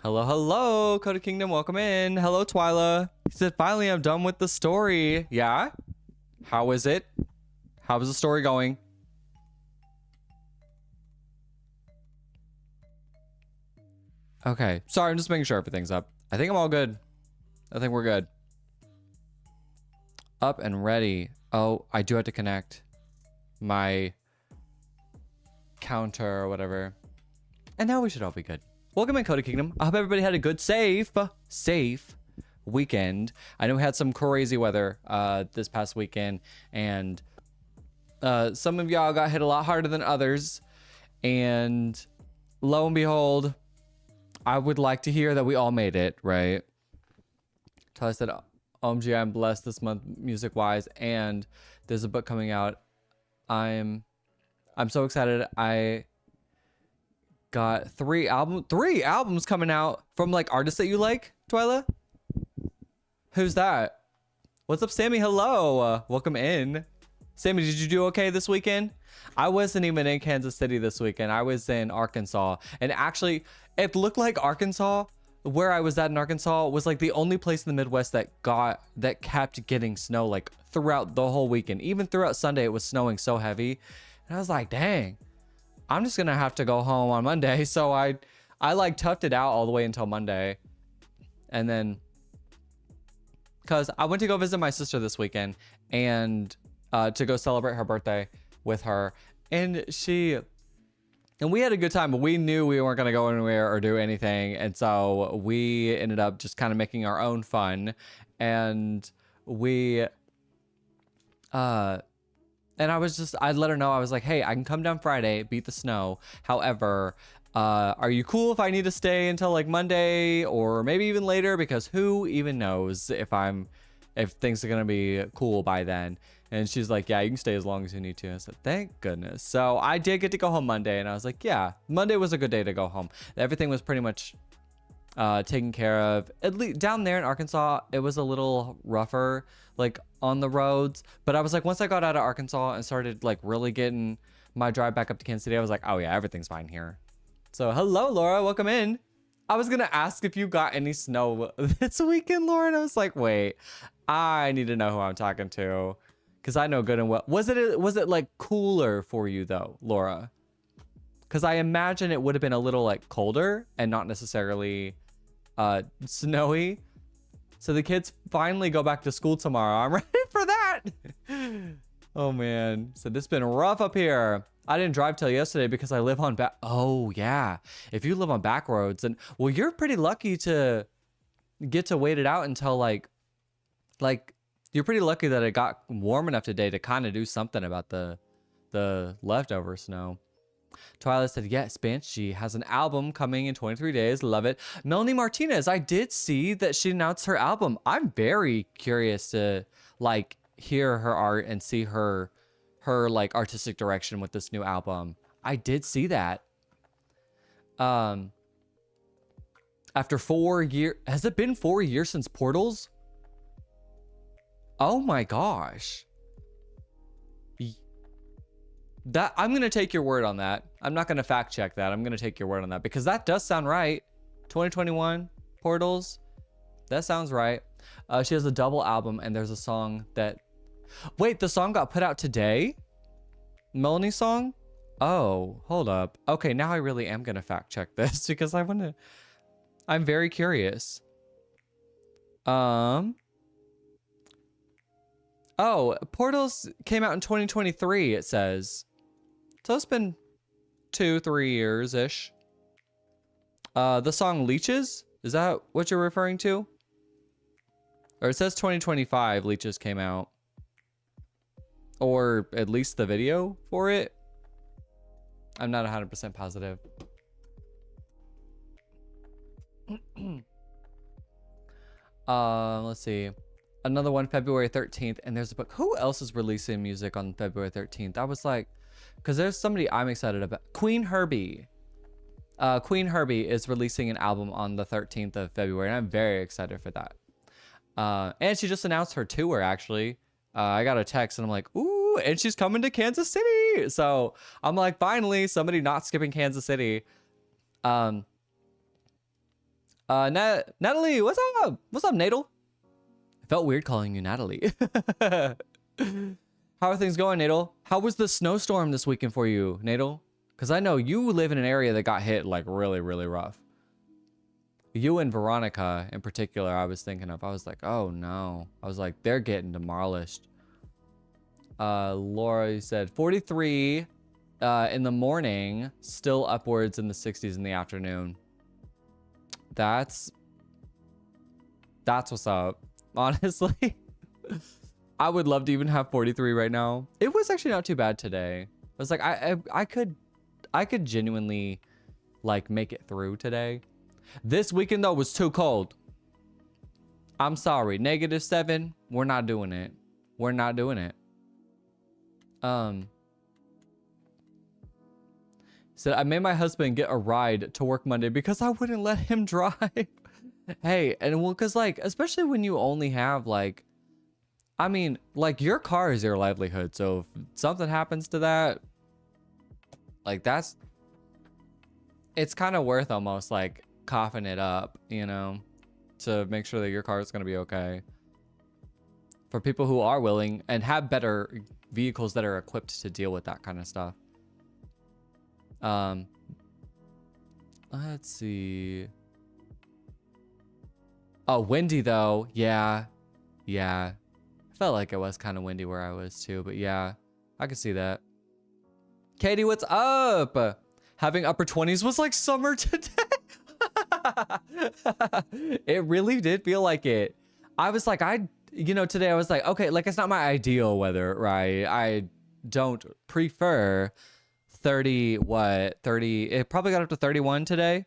Hello, hello, Code Kingdom, welcome in. Hello, Twyla. He said, finally, I'm done with the story. Yeah? How is it? How is the story going? Okay, sorry, I'm just making sure everything's up. I think I'm all good. I think we're good. Up and ready. Oh, I do have to connect my counter or whatever. And now we should all be good. Welcome in, Code Kingdom. I hope everybody had a good, safe weekend. I know we had some crazy weather this past weekend, and some of y'all got hit a lot harder than others. And lo and behold, I would like to hear that we all made it, right? So I said, OMG, I'm blessed this month music-wise, and there's a book coming out. I'm so excited. I got three albums coming out from like artists that you like, Twyla. Who's that? What's up, Sammy? Hello. Welcome in. Sammy, did you do okay this weekend? I wasn't even in Kansas City this weekend. I was in Arkansas. And actually, it looked like Arkansas, where I was at in Arkansas, was like the only place in the Midwest that kept getting snow like throughout the whole weekend. Even throughout Sunday, it was snowing so heavy. And I was like, dang, I'm just gonna have to go home on Monday. So I like toughed it out all the way until Monday. And then, cause I went to go visit my sister this weekend and to go celebrate her birthday with her. And we had a good time, but we knew we weren't gonna go anywhere or do anything. And so we ended up just kind of making our own fun. And and I let her know, I was like, hey, I can come down Friday, beat the snow. However, are you cool if I need to stay until like Monday or maybe even later? Because who even knows if things are going to be cool by then. And she's like, yeah, you can stay as long as you need to. I said, thank goodness. So I did get to go home Monday, and I was like, yeah, Monday was a good day to go home. Everything was pretty much taken care of. At least down there in Arkansas, it was a little rougher, like on the roads. But I was like, once I got out of Arkansas and started like really getting my drive back up to Kansas City, I was like, oh yeah, everything's fine here. So hello, Laura, welcome in. I was gonna ask if you got any snow this weekend, Laura, and I was like, wait, I need to know who I'm talking to, because I know good and well. Was it like cooler for you though, Laura? Because I imagine it would have been a little like colder and not necessarily snowy. So the kids finally go back to school tomorrow. I'm ready for that. Oh man. So this has been rough up here. I didn't drive till yesterday because I live on oh yeah. If you live on back roads, and well, you're pretty lucky to get to wait it out until like you're pretty lucky that it got warm enough today to kind of do something about the leftover snow. Twilight said, yes, Banshee has an album coming in 23 days. Love it. Melanie Martinez, I did see that she announced her album. I'm very curious to like hear her art and see her like artistic direction with this new album. I did see that. After 4 years, has it been 4 years since Portals? Oh my gosh. That I'm going to take your word on that. I'm not going to fact check that. I'm going to take your word on that because that does sound right. 2021 Portals. That sounds right. She has a double album and there's a song that... Wait, the song got put out today? Melanie's song? Oh, hold up. Okay, now I really am going to fact check this because I'm very curious. Oh, Portals came out in 2023, it says. So it's been 2-3 years-ish. The song Leeches? Is that what you're referring to? Or it says 2025 Leeches came out. Or at least the video for it. I'm not 100% positive. Let's see. Another one February 13th, and there's a book. Who else is releasing music on February 13th? I was like, because there's somebody I'm excited about. Queen Herbie. Queen Herbie is releasing an album on the 13th of February, and I'm very excited for that. And she just announced her tour, actually. I got a text, and I'm like, ooh, and she's coming to Kansas City. So I'm like, finally, somebody not skipping Kansas City. Natalie, what's up? What's up, Nadal? It felt weird calling you Natalie. How are things going, Nadal? How was the snowstorm this weekend for you, Nadal? Because I know you live in an area that got hit like really, really rough. You and Veronica in particular, I was thinking of. I was like, oh no. I was like, they're getting demolished. Laura said 43 in the morning, still upwards in the 60s in the afternoon. That's what's up. Honestly, I would love to even have 43 right now. It was actually not too bad today. I was like, I could genuinely like make it through today. This weekend though was too cold. I'm sorry. -7. We're not doing it. We're not doing it. So I made my husband get a ride to work Monday because I wouldn't let him drive. Hey, and well, cause like, especially when you only have like, I mean, like your car is your livelihood. So if something happens to that, like it's kind of worth almost like coughing it up, you know, to make sure that your car is going to be okay. For people who are willing and have better vehicles that are equipped to deal with that kind of stuff. Let's see. Oh, windy though. Yeah. Yeah. Felt like it was kind of windy where I was too, but yeah, I could see that. Katie, what's up? Having upper 20s was like summer today. It really did feel like it. I was like, you know, today I was like, okay, like it's not my ideal weather, right? I don't prefer 30, what, 30, it probably got up to 31 today.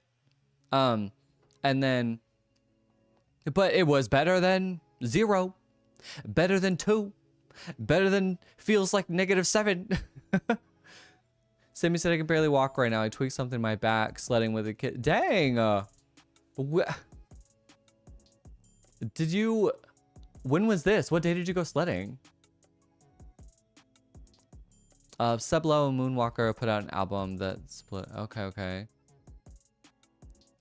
And then, but it was better than 0, better than 2, better than feels like -7. Sammy said I can barely walk right now. I tweaked something in my back sledding with a kid. Dang. Did you, when was this? What day did you go sledding? Seblo and Moonwalker put out an album that split. Okay.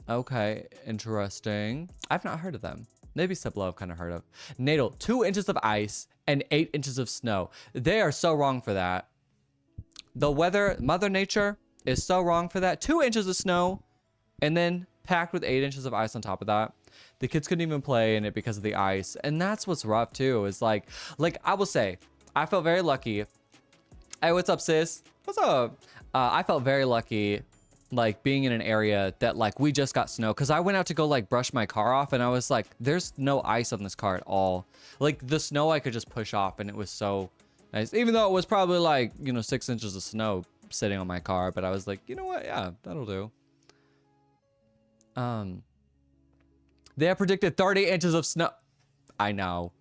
Okay, interesting. I've not heard of them. Maybe Seblo I've kind of heard of. Nadal, 2 inches of ice and 8 inches of snow. They are so wrong for that. The weather, Mother Nature is so wrong for that. 2 inches of snow and then packed with 8 inches of ice on top of that. The kids couldn't even play in it because of the ice. And that's what's rough too, is like I will say, I felt very lucky. Hey, what's up, sis? What's up? I felt very lucky, like being in an area that like we just got snow, because I went out to go like brush my car off and I was like, there's no ice on this car at all. Like the snow I could just push off and it was so nice, even though it was probably like, you know, 6 inches of snow sitting on my car, but I was like, you know what? Yeah, that'll do. They have predicted 30 inches of snow. I know.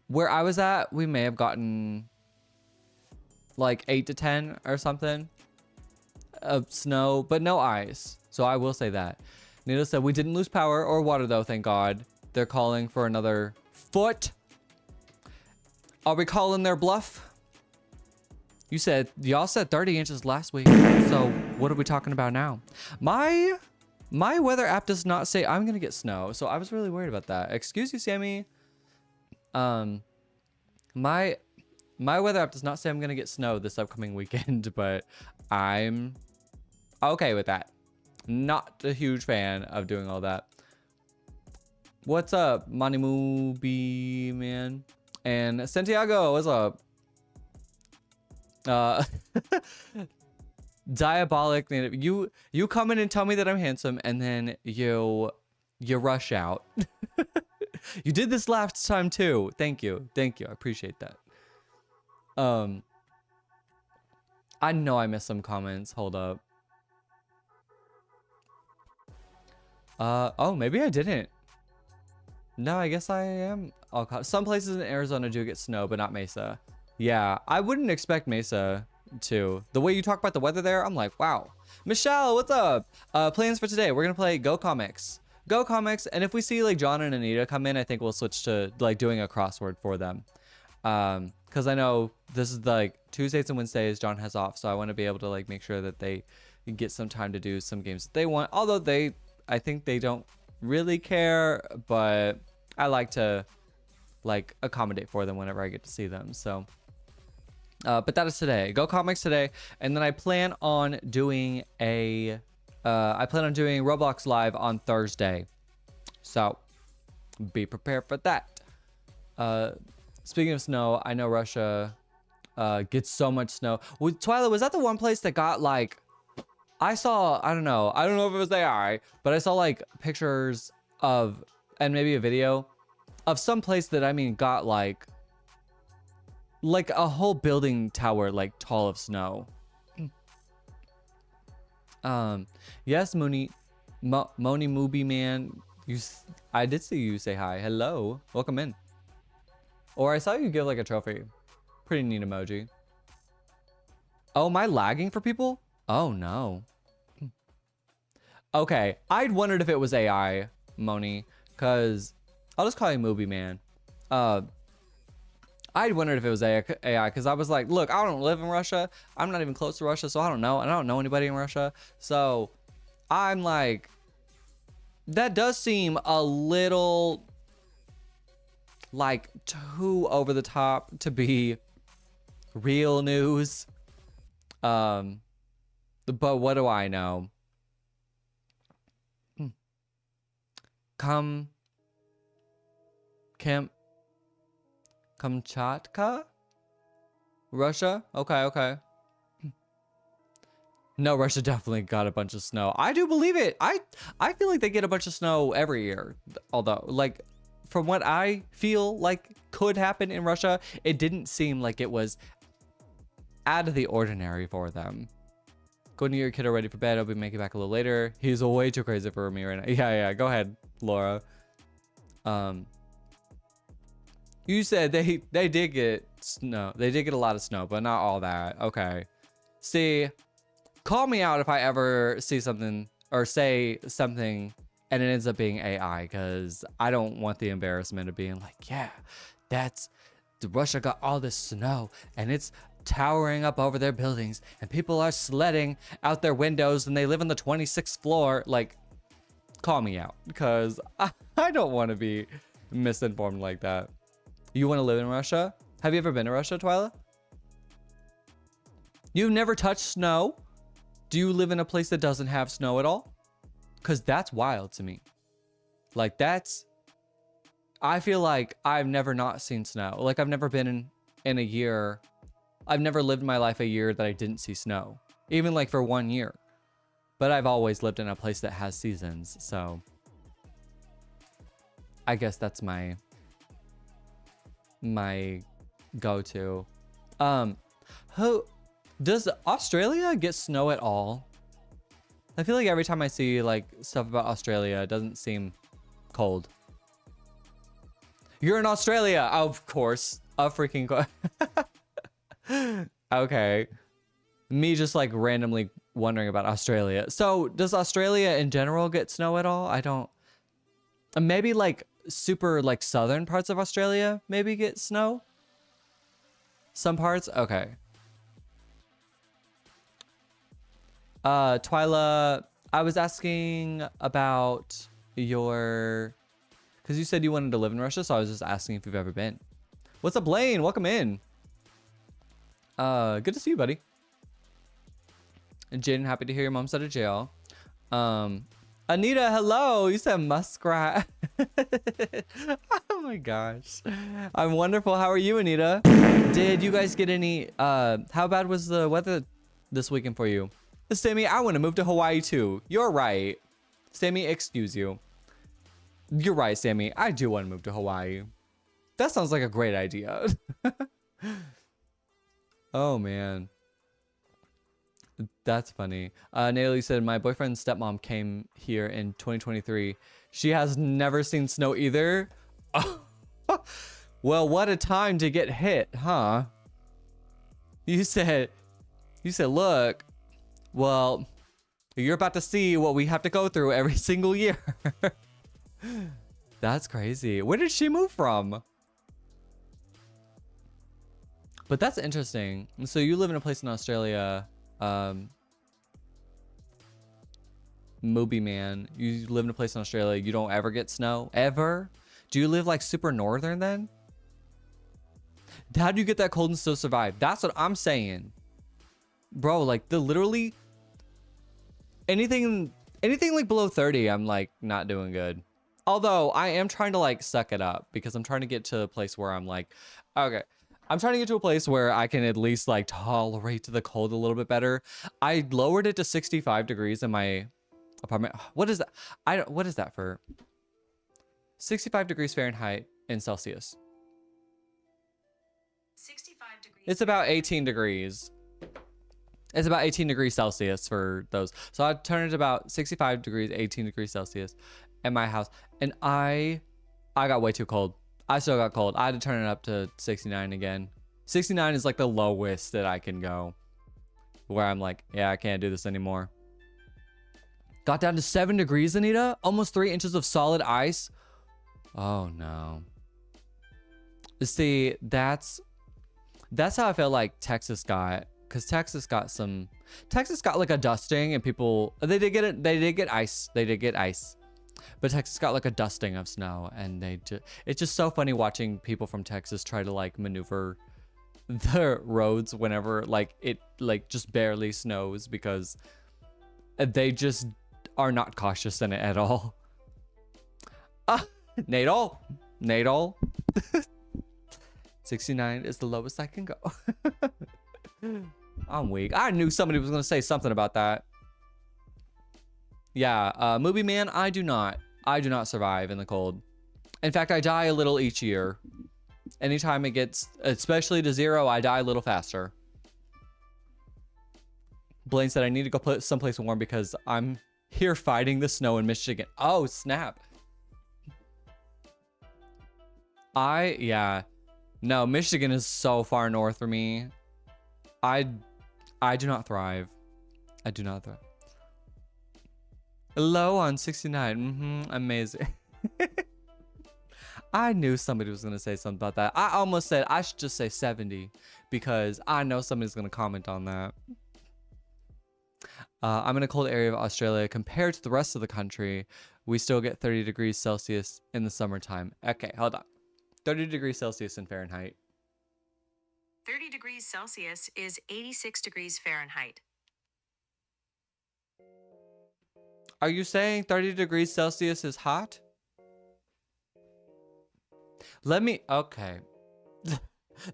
Where I was at, we may have gotten like 8 to 10 or something of snow, but no ice. So I will say that. Nita said we didn't lose power or water though, thank God. They're calling for another foot. Are we calling their bluff? Y'all said 30 inches last week. So what are we talking about now? My weather app does not say I'm gonna get snow, so I was really worried about that. Excuse you, Sammy. My weather app does not say I'm gonna get snow this upcoming weekend, but I'm okay with that. Not a huge fan of doing all that. What's up, Manimu B man? And Santiago, what's up? Diabolic. You come in and tell me that I'm handsome, and then you rush out. You did this last time too. Thank you. I appreciate that. I know I missed some comments. Hold up. Oh, maybe I didn't. No, I guess I am. Some places in Arizona do get snow, but not Mesa. Yeah, I wouldn't expect Mesa to. The way you talk about the weather there, I'm like, wow. Michelle, what's up? Plans for today. We're gonna play Go Comics. And if we see like John and Anita come in, I think we'll switch to like doing a crossword for them. Because I know this is like Tuesdays and Wednesdays John has off, so I want to be able to like make sure that they get some time to do some games that they want. Although I think they don't really care, but I like to like accommodate for them whenever I get to see them. So but that is today. Go comics today, and then I plan on doing Roblox live on Thursday. So be prepared for that. Speaking of snow, I know Russia gets so much snow. Twyla, was that the one place that got like, I don't know if it was AI, but I saw like pictures of, and maybe a video of some place that, I mean, got like a whole building tower like tall of snow. Yes, Moni Movie Man, I did see you say hi. Hello, welcome in. Or I saw you give like a trophy. Pretty neat emoji. Oh, am I lagging for people? Oh no. Okay, I'd wondered if it was AI, Moni, cause I'll just call you Movie Man. I'd wondered if it was AI because I was like, look, I don't live in Russia. I'm not even close to Russia, so I don't know. And I don't know anybody in Russia. So I'm like, that does seem a little like too over the top to be real news. But what do I know? Kamchatka? Russia? Okay. No, Russia definitely got a bunch of snow. I do believe it. I feel like they get a bunch of snow every year. Although, like, from what I feel like could happen in Russia, it didn't seem like it was out of the ordinary for them. Go to your kiddo ready for bed. I'll be making back a little later. He's way too crazy for me right now. Yeah. Go ahead, Laura. You said they did get snow. They did get a lot of snow, but not all that. Okay. See, call me out if I ever see something or say something and it ends up being AI, because I don't want the embarrassment of being like, yeah, Russia got all this snow and it's towering up over their buildings and people are sledding out their windows and they live on the 26th floor. Like, call me out, because I don't want to be misinformed like that. You want to live in Russia? Have you ever been to Russia, Twyla? You've never touched snow? Do you live in a place that doesn't have snow at all? Because that's wild to me. Like, I feel like I've never not seen snow. Like, I've never been in a year. I've never lived my life a year that I didn't see snow. Even like for 1 year. But I've always lived in a place that has seasons. So I guess that's my go-to. Does Australia get snow at all? I feel like every time I see like stuff about Australia, it doesn't seem cold. You're in Australia, of course. Okay. Me just like randomly wondering about Australia. So does Australia in general get snow at all? I don't. Maybe like super like southern parts of Australia maybe get snow. Some parts? Okay. Twyla, I was asking about because you said you wanted to live in Russia, so I was just asking if you've ever been. What's up, Blaine? Welcome in. Good to see you, buddy. And Jaden, happy to hear your mom's out of jail. Anita, hello. You said muskrat. Oh my gosh. I'm wonderful. How are you, Anita? Did you guys get any, how bad was the weather this weekend for you? Sammy, I want to move to Hawaii too. You're right. Sammy, excuse you. You're right, Sammy. I do want to move to Hawaii. That sounds like a great idea. Oh, man. That's funny. Natalie said, my boyfriend's stepmom came here in 2023. She has never seen snow either. Well, what a time to get hit, huh? You said, look, well, you're about to see what we have to go through every single year. That's crazy. Where did she move from? But that's interesting. So you live in a place in Australia. Moby man. You live in a place in Australia. You don't ever get snow? Ever? Do you live like super northern then? How do you get that cold and still survive? That's what I'm saying. Bro, like the literally anything like below 30, I'm like not doing good. Although I am trying to like suck it up because I'm trying to get to a place where I'm like, okay, I'm trying to get to a place where I can at least like tolerate the cold a little bit better. I lowered it to 65 degrees in my apartment. What is that? What is that for? 65 degrees Fahrenheit in Celsius. 65 degrees. It's about 18 degrees. It's about 18 degrees Celsius for those. So I turned it about 65 degrees, 18 degrees Celsius in my house. And I got way too cold. I still got cold. I had to turn it up to 69 again. 69 is like the lowest that I can go. Where I'm like, yeah, I can't do this anymore. Got down to 7 degrees, Anita. Almost 3 inches of solid ice. Oh no. See, that's how I felt like Texas got. Because Texas got like a dusting, and people, they did get ice. But Texas got like a dusting of snow, and it's just so funny watching people from Texas try to like maneuver the roads whenever like it like just barely snows, because they just are not cautious in it at all. Nadal. 69 is the lowest I can go. I'm weak. I knew somebody was gonna say something about that. Yeah, Movie Man, I do not survive in the cold. In fact, I die a little each year. Anytime it gets, especially to 0, I die a little faster. Blaine said I need to go put someplace warm because I'm here fighting the snow in Michigan. Oh, snap. Yeah. No, Michigan is so far north for me. I do not thrive. I do not thrive. Low on 69. Amazing. I knew somebody was going to say something about that. I almost said I should just say 70 because I know somebody's going to comment on that. I'm in a cold area of Australia. Compared to the rest of the country, we still get 30 degrees Celsius in the summertime. Okay, hold on. 30 degrees Celsius in Fahrenheit. 30 degrees Celsius is 86 degrees Fahrenheit. Are you saying 30 degrees Celsius is hot? Okay.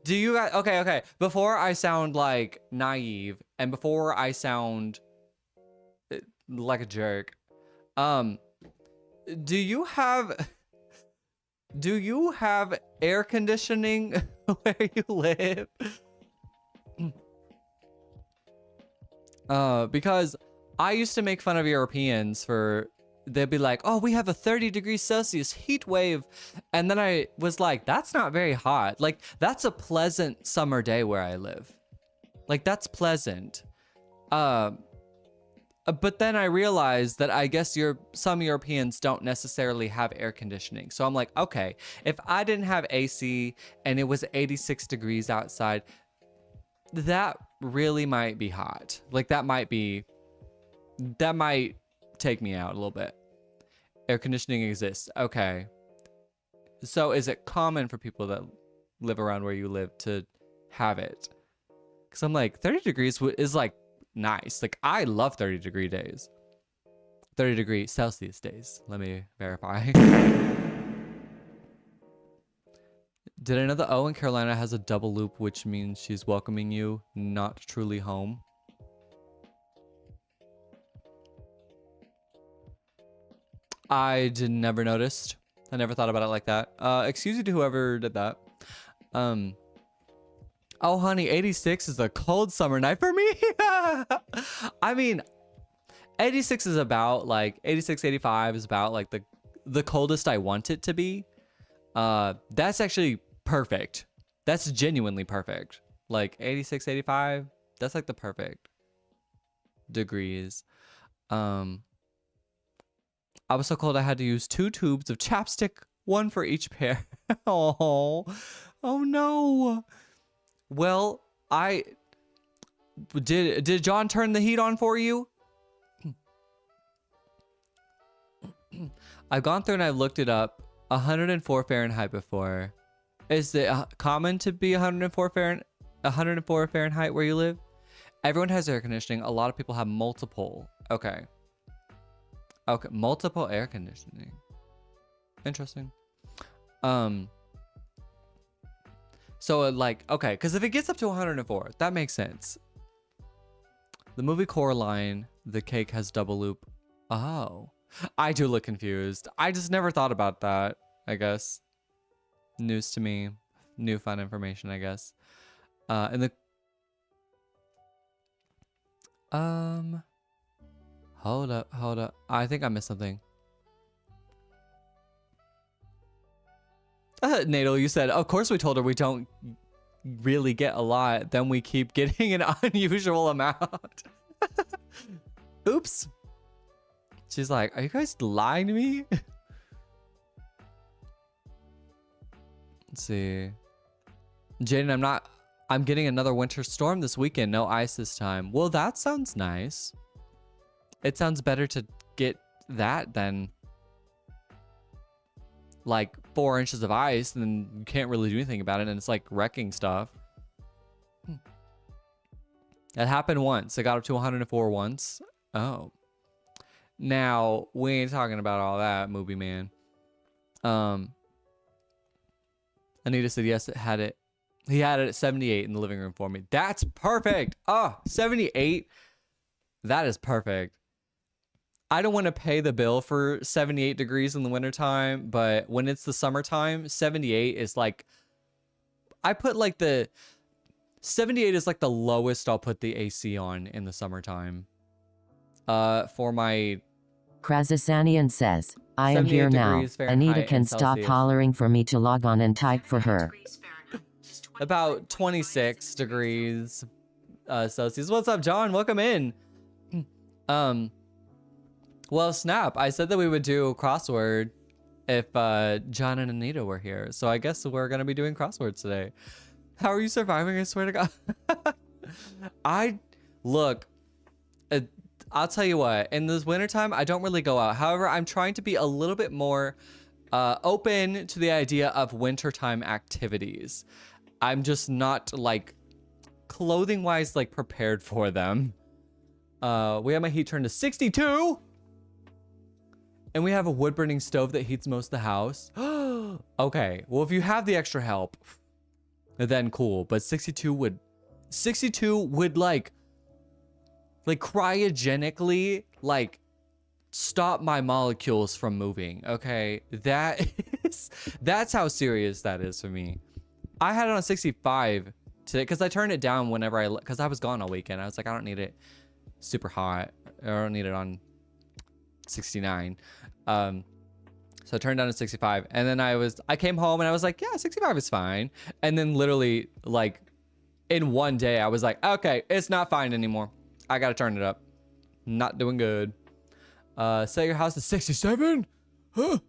Do you guys, okay. Before I sound like naive and before I sound like a jerk, do you have air conditioning where you live? Because I used to make fun of Europeans for, they'd be like, oh, we have a 30 degrees Celsius heat wave. And then I was like, that's not very hot. Like, that's a pleasant summer day where I live. Like, that's pleasant. But then I realized that I guess some Europeans don't necessarily have air conditioning. So I'm like, okay, if I didn't have AC and it was 86 degrees outside, that really might be hot. Like, that might take me out a little bit. Air conditioning exists. Okay. So is it common for people that live around where you live to have it? Because I'm like, 30 degrees is like nice. Like, I love 30 degree days. 30 degree Celsius days. Let me verify. Did I know the O in Carolina has a double loop, which means she's welcoming you, not truly home? I never noticed. I never thought about it like that. Excuse you to whoever did that. Oh, honey, 86 is a cold summer night for me. I mean, 86 is about like 86, 85 is about like the coldest I want it to be. That's actually perfect. That's genuinely perfect. Like 86, 85, that's like the perfect degrees. I was so cold I had to use 2 tubes of chapstick, 1 for each pair. Oh no. Well, did John turn the heat on for you? I've gone through and I've looked it up. 104 Fahrenheit before. Is it common to be 104 Fahrenheit where you live? Everyone has air conditioning. A lot of people have multiple. Okay. Okay, multiple air conditioning. Interesting. So like, okay, because if it gets up to 104, that makes sense. The movie Coraline, the cake has double loop. Oh, I do look confused. I just never thought about that, I guess. News to me. New fun information, I guess. And the... Hold up. I think I missed something. Natal, you said, of course we told her we don't really get a lot. Then we keep getting an unusual amount. Oops. She's like, are you guys lying to me? Let's see. Jaden, I'm getting another winter storm this weekend. No ice this time. Well, that sounds nice. It sounds better to get that than like 4 inches of ice, and then you can't really do anything about it, and it's like wrecking stuff. It happened once. It got up to 104 once. Oh. Now, we ain't talking about all that, movie man. Anita said yes, it had it. He had it at 78 in the living room for me. That's perfect. Oh, 78. That is perfect. I don't want to pay the bill for 78 degrees in the wintertime, but when it's the summertime, 78 is like, I put like 78 is like the lowest I'll put the AC on in the summertime. For my... Krazasanian says, I am here now. Anita can stop hollering for me to log on and type for her. About 26 degrees Celsius. What's up, John? Welcome in. Well, snap. I said that we would do crossword if John and Anita were here. So I guess we're going to be doing crosswords today. How are you surviving? I swear to God. Look, I'll tell you what. In this wintertime, I don't really go out. However, I'm trying to be a little bit more open to the idea of wintertime activities. I'm just not like clothing wise like prepared for them. We have my heat turned to 62. And we have a wood burning stove that heats most of the house. Okay, well, if you have the extra help, then cool. But 62 would like cryogenically like stop my molecules from moving. Okay, that's how serious that is for me. I had it on 65 today because I turned it down whenever because I was gone all weekend. I was like, I don't need it super hot. I don't need it on 69. So I turned down to 65, and then I came home and I was like, yeah, 65 is fine. And then literally like in one day I was like, okay, it's not fine anymore. I gotta turn it up. Not doing good. Set your house to 67. Huh.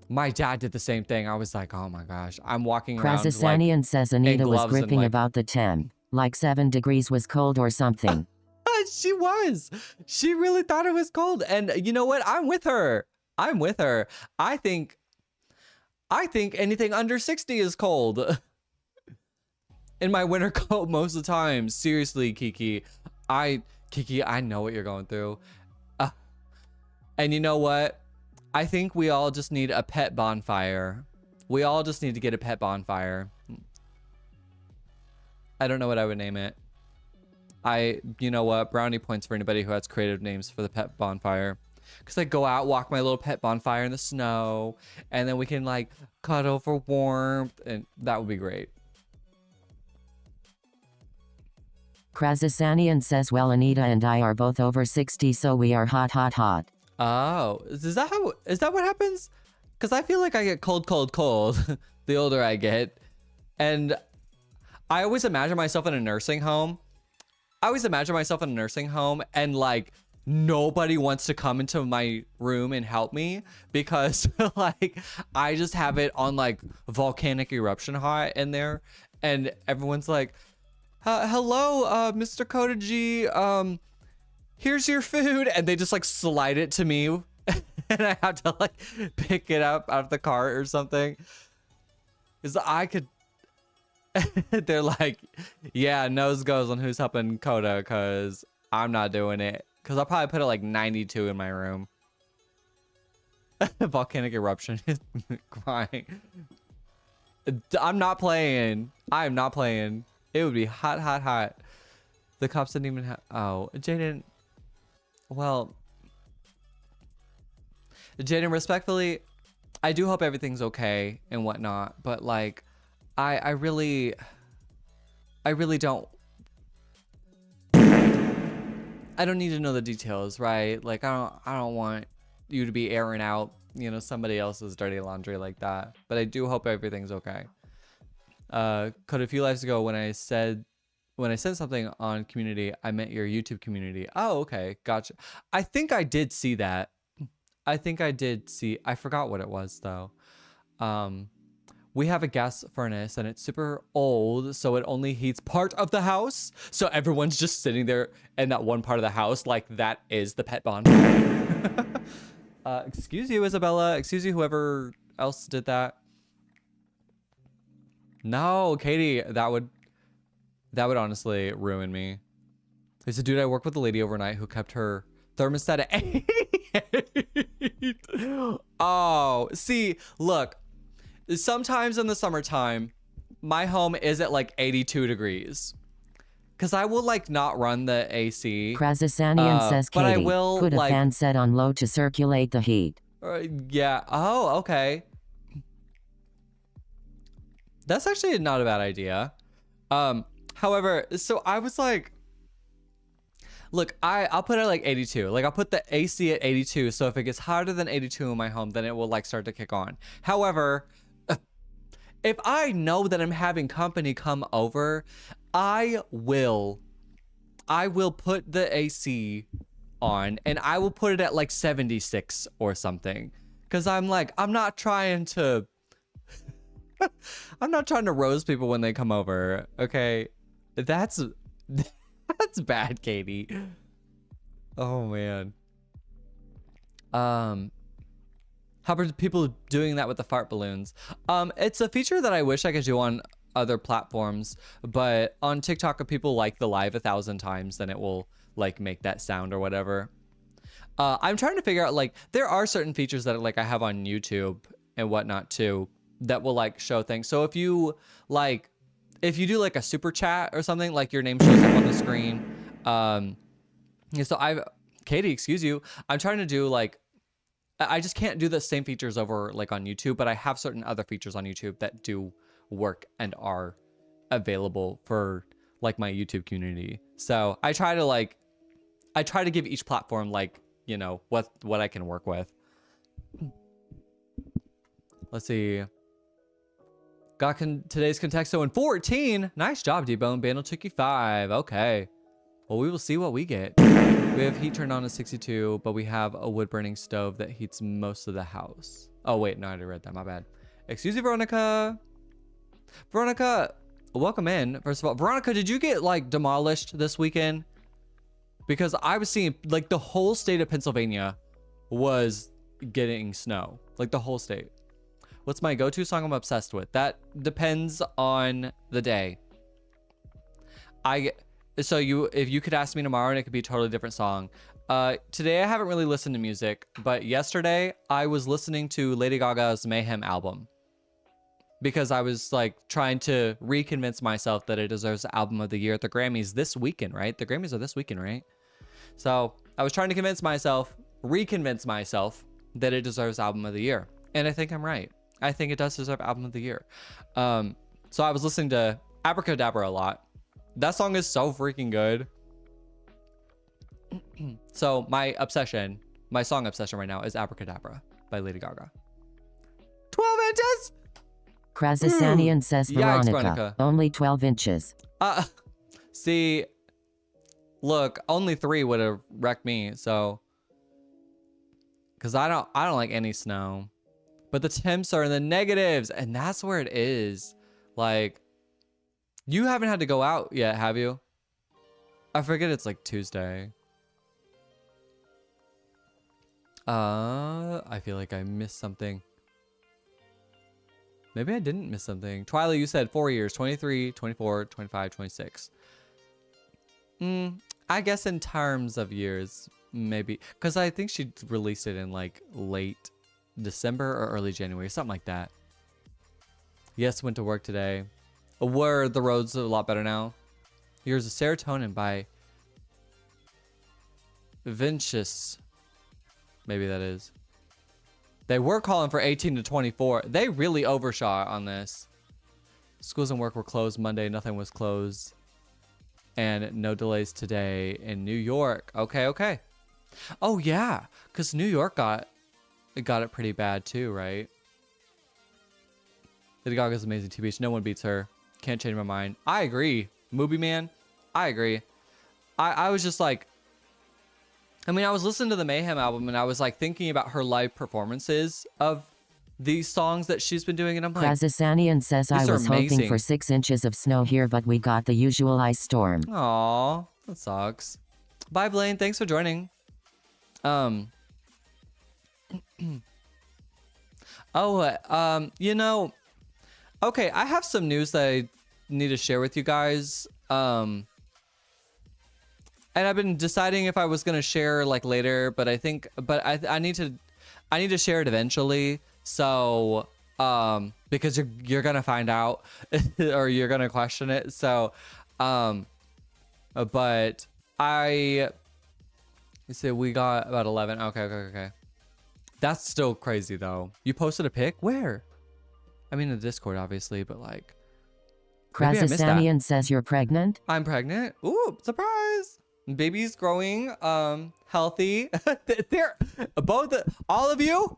My dad did the same thing. I was like, oh my gosh, I'm walking around. Krazasanian says Anita was gripping about the 10, like 7 degrees was cold or something. She was. She really thought it was cold. And you know what? I'm with her. I think anything under 60 is cold. In my winter coat most of the time. Seriously, Kiki, I know what you're going through. And you know what? I think we all just need a pet bonfire. We all just need to get a pet bonfire. I don't know what I would name it. You know what? Brownie points for anybody who has creative names for the pet bonfire. Because I go out, walk my little pet bonfire in the snow, and then we can like cuddle for warmth, and that would be great. Krazasanian says, well, Anita and I are both over 60, so we are hot, hot, hot. Oh, is that what happens? Because I feel like I get cold the older I get. And I always imagine myself in a nursing home. And like nobody wants to come into my room and help me because like I just have it on like volcanic eruption hot in there, and everyone's like, hello, Mr. Kodaji, here's your food, and they just like slide it to me. and I have to like pick it up out of the cart or something. Because I could. They're like, yeah, nose goes on who's helping Coda because I'm not doing it. Because I'll probably put it like 92 in my room. Volcanic eruption is crying. I'm not playing. I'm not playing. It would be hot, hot, hot. The cops didn't even have. Oh, Jaden. Well, Jaden, respectfully, I do hope everything's okay and whatnot. But like, I really don't. I don't need to know the details, right? Like, I don't want you to be airing out, you know, somebody else's dirty laundry like that. But I do hope everything's okay. Cause a few lives ago when I sent something on community, I meant your YouTube community. Oh, okay, gotcha. I think I did see that. I forgot what it was though. We have a gas furnace and it's super old, so it only heats part of the house. So everyone's just sitting there in that one part of the house, like that is the pet bonfire. Excuse you, Isabella. Excuse you, whoever else did that. No, Katie, that would honestly ruin me. He said, dude, I worked with a lady overnight who kept her thermostat at 88. Oh, see, look. Sometimes in the summertime, my home is at like 82 degrees. Because I will like not run the AC. Krazasanian says, Katie, but I will put a like, fan set on low to circulate the heat. Yeah. Oh, okay. That's actually not a bad idea. However, so I was like, look, I'll put it at like 82. Like I'll put the AC at 82. So if it gets hotter than 82 in my home, then it will like start to kick on. However, if I know that I'm having company come over, I will put the AC on and I will put it at like 76 or something. Cause I'm like, I'm not trying to roast people when they come over. Okay. That's bad, Katie. Oh man. How are people doing that with the fart balloons? It's a feature that I wish I could do on other platforms, but on TikTok, if people like the live 1,000 times, then it will like make that sound or whatever. I'm trying to figure out, like, there are certain features that like I have on YouTube and whatnot too that will like show things. So if you do like a super chat or something, like your name shows up on the screen. So Katie, excuse you. I'm trying to do like, I just can't do the same features over like on YouTube, but I have certain other features on YouTube that do work and are available for like my YouTube community. So I try to give each platform like, you know, what I can work with. Let's see. Got today's Contexto in 14. Nice job, D-Bone. Bandle took you 5. Okay. Well, we will see what we get. We have heat turned on to 62, but we have a wood burning stove that heats most of the house. Oh, wait. No, I already read that. My bad. Excuse me, Veronica. Veronica, welcome in. First of all, Veronica, did you get like demolished this weekend? Because I was seeing like the whole state of Pennsylvania was getting snow. Like the whole state. What's my go-to song I'm obsessed with? That depends on the day. So if you could ask me tomorrow and it could be a totally different song. Today I haven't really listened to music, but yesterday I was listening to Lady Gaga's Mayhem album. Because I was like trying to reconvince myself that it deserves the album of the year at the Grammys this weekend, right? The Grammys are this weekend, right? So I was trying to reconvince myself that it deserves album of the year. And I think I'm right. I think it does deserve album of the year. So I was listening to Abracadabra a lot. That song is so freaking good. So my song obsession right now is Abracadabra by Lady Gaga. 12 inches? Krazasanian says, Yikes, Veronica, only 12 inches. See, look, only 3 would have wrecked me, so. Because I don't like any snow. But the temps are in the negatives, and that's where it is. Like, you haven't had to go out yet, have you? I forget it's like Tuesday. I feel like I missed something. Maybe I didn't miss something. Twyla, you said 4 years, 23, 24, 25, 26. I guess in terms of years, maybe. Because I think she released it in like late December or early January, something like that. Yes, went to work today. Were the roads a lot better now? Here's a Serotonin by Vincius. Maybe that is. They were calling for 18 to 24. They really overshot on this. Schools and work were closed Monday. Nothing was closed. And no delays today in New York. Okay, okay. Oh, yeah. Because New York got it pretty bad too, right? Lady Gaga's amazing TBH. No one beats her. Can't change my mind. I agree. Movie Man. I agree. I was just like, I mean, I was listening to the Mayhem album and I was like thinking about her live performances of these songs that she's been doing. And I'm like, Krazasanian says, I was hoping for 6 inches of snow here, but we got the usual ice storm. Aw, that sucks. Bye, Blaine. Thanks for joining. You know, okay, I have some news that I need to share with you guys. And I've been deciding if I was gonna share like later, but I need to share it eventually. So, because you're gonna find out or you're gonna question it. So, but you said we got about 11. Okay. That's still crazy though. You posted a pic? Where? I mean, in the Discord, obviously, but like. Krazasanian says you're pregnant? I'm pregnant. Ooh, surprise. Baby's growing, healthy. They're both, all of you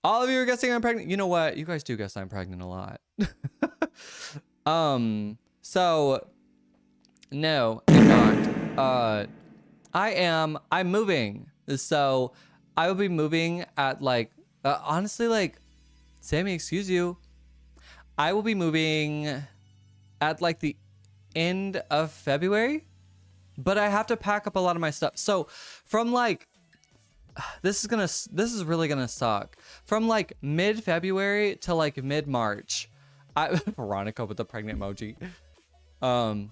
are guessing I'm pregnant. You know what? You guys do guess I'm pregnant a lot. So no, I'm not. I'm moving. So I will be moving at like, honestly, like, Sammy, excuse you. I will be moving at like the end of February, but I have to pack up a lot of my stuff. So from like, this is really gonna suck. From like mid-February to like mid-March, Veronica with the pregnant emoji. From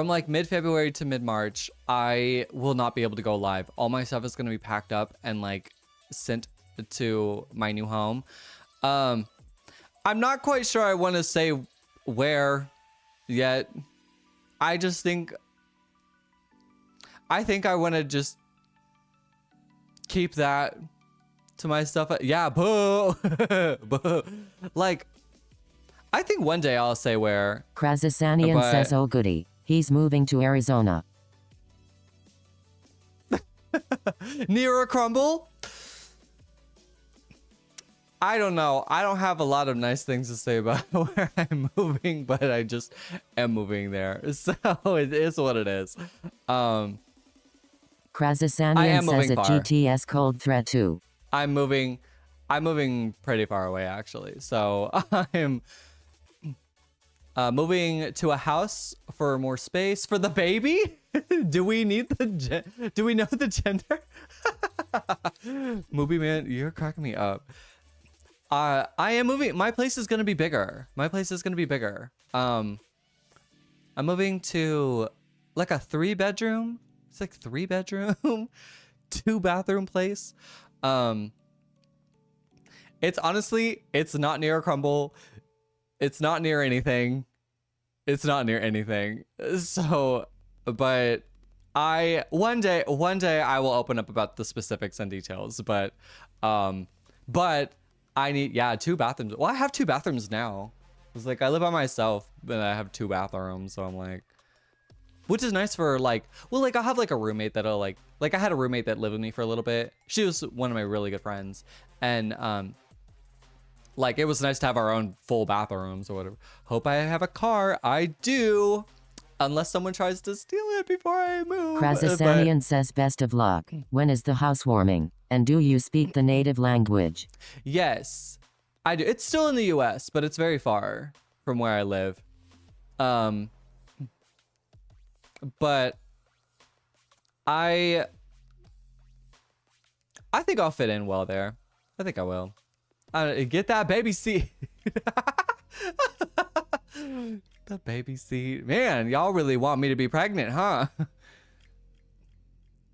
like mid-February to mid-March, I will not be able to go live. All my stuff is gonna be packed up and like sent to my new home. I'm not quite sure I want to say where yet. I think I want to just keep that to myself. Yeah, boo. Boo. Like, I think one day I'll say where. Krazasanian says, oh goody, he's moving to Arizona. Near a crumble? I don't know. I don't have a lot of nice things to say about where I'm moving, but I just am moving there. So it is what it is. Krazasanian says at GTS Cold Threat 2. I'm moving pretty far away actually. So I'm moving to a house for more space for the baby. Do we know the gender? Movie Man, you're cracking me up. I am moving. My place is gonna be bigger. I'm moving to like a 3-bedroom. It's like 3-bedroom, 2-bathroom place. It's honestly, it's not near a crumble. It's not near anything. So, but one day I will open up about the specifics and details. But I need 2 bathrooms. Well, I have 2 bathrooms now. It's like I live by myself, but I have 2 bathrooms. So I'm like, which is nice for like, well, like I'll have like a roommate that'll like I had a roommate that lived with me for a little bit. She was one of my really good friends, and like it was nice to have our own full bathrooms or whatever. Hope I have a car. I do, unless someone tries to steal it before I move. Krazasanian says best of luck. When is the housewarming? And do you speak the native language? Yes, I do. It's still in the US, but it's very far from where I live. But I think I'll fit in well there. I think I will. Get that baby seat. The baby seat. Man, y'all really want me to be pregnant, huh?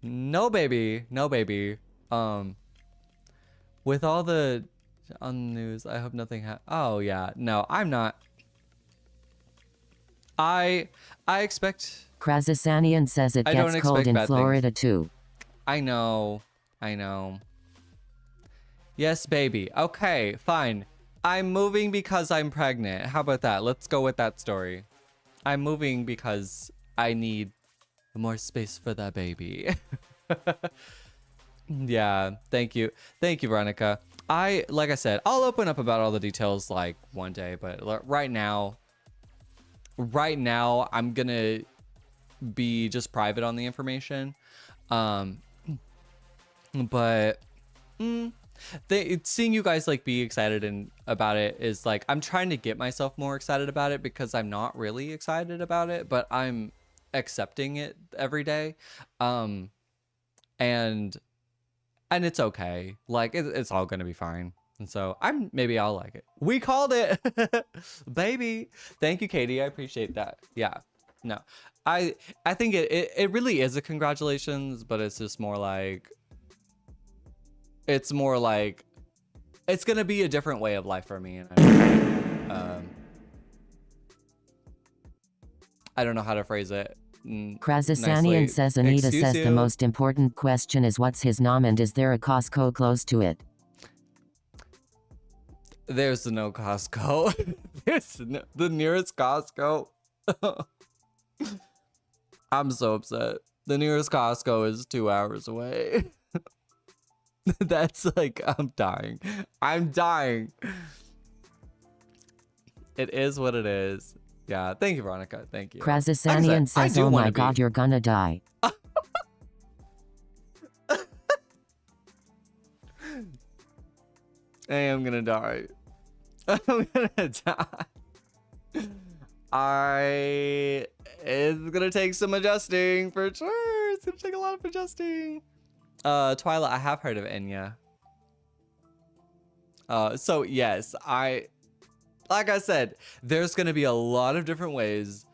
No baby. No baby. With all the on the news, I hope nothing oh yeah. No, I'm not. I expect Krasasanian says it gets cold in Florida too. I know. I know. Yes, baby. Okay, fine. I'm moving because I'm pregnant. How about that? Let's go with that story. I'm moving because I need more space for that baby. Yeah, thank you. Thank you, Veronica. Like I said, I'll open up about all the details like one day, but right now, I'm gonna be just private on the information. But seeing you guys like be excited and about it is like, I'm trying to get myself more excited about it because I'm not really excited about it, but I'm accepting it every day. And it's okay. Like it's all gonna be fine. And so maybe I'll like it. We called it. Baby. Thank you, Katie. I appreciate that. Yeah. No. I think it really is a congratulations, but it's just more like it's gonna be a different way of life for me, and I don't know how to phrase it. Krasasanian says Anita says the most important question is what's his nom and is there a Costco close to it? There's no Costco. There's the nearest Costco. I'm so upset. The nearest Costco is 2 hours away. That's like, I'm dying. I'm dying. It is what it is. Yeah, thank you, Veronica. Thank you. Krasasanian says, oh my god, you're gonna die. I am gonna die. I'm gonna die. It's gonna take some adjusting for sure. It's gonna take a lot of adjusting. Twyla, I have heard of Enya. So yes, like I said, there's gonna be a lot of different ways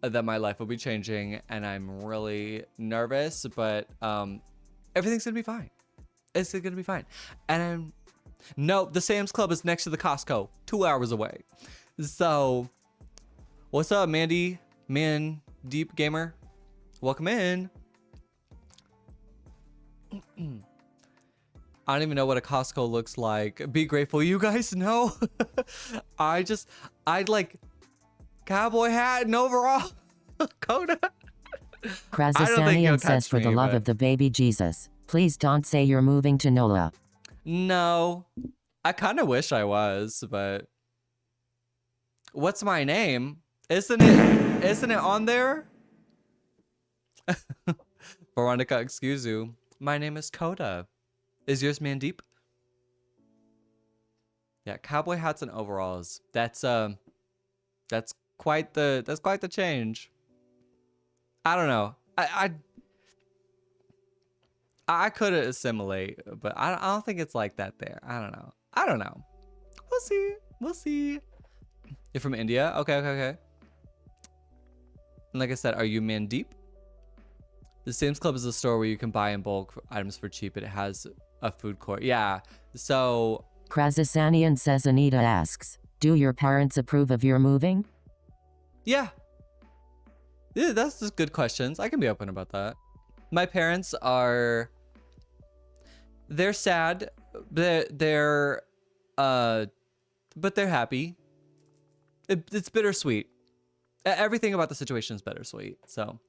that my life will be changing, and I'm really nervous, but everything's gonna be fine. It's gonna be fine. And no, the Sam's Club is next to the Costco, 2 hours away. So, what's up, Mandy? Man Deep Gamer? Welcome in. I don't even know what a Costco looks like. Be grateful you guys know. I'd like cowboy hat and overall. Coda. Krasasanian says for the love of the baby Jesus, please don't say you're moving to NOLA. No, I kind of wish I was, but what's my name? Isn't it on there? Veronica, excuse you. My name is Coda. Is yours Mandeep? Yeah, cowboy hats and overalls. That's quite the change. I don't know. I could assimilate, but I don't think it's like that there. I don't know. We'll see. You're from India? Okay. And like I said, are you Mandeep? The Sam's Club is a store where you can buy in bulk items for cheap. It has a food court. Yeah. So Krasasanian says Anita asks, do your parents approve of your moving? Yeah, that's just good questions. I can be open about that. My parents they're sad. But they're happy. It's bittersweet. Everything about the situation is bittersweet. So,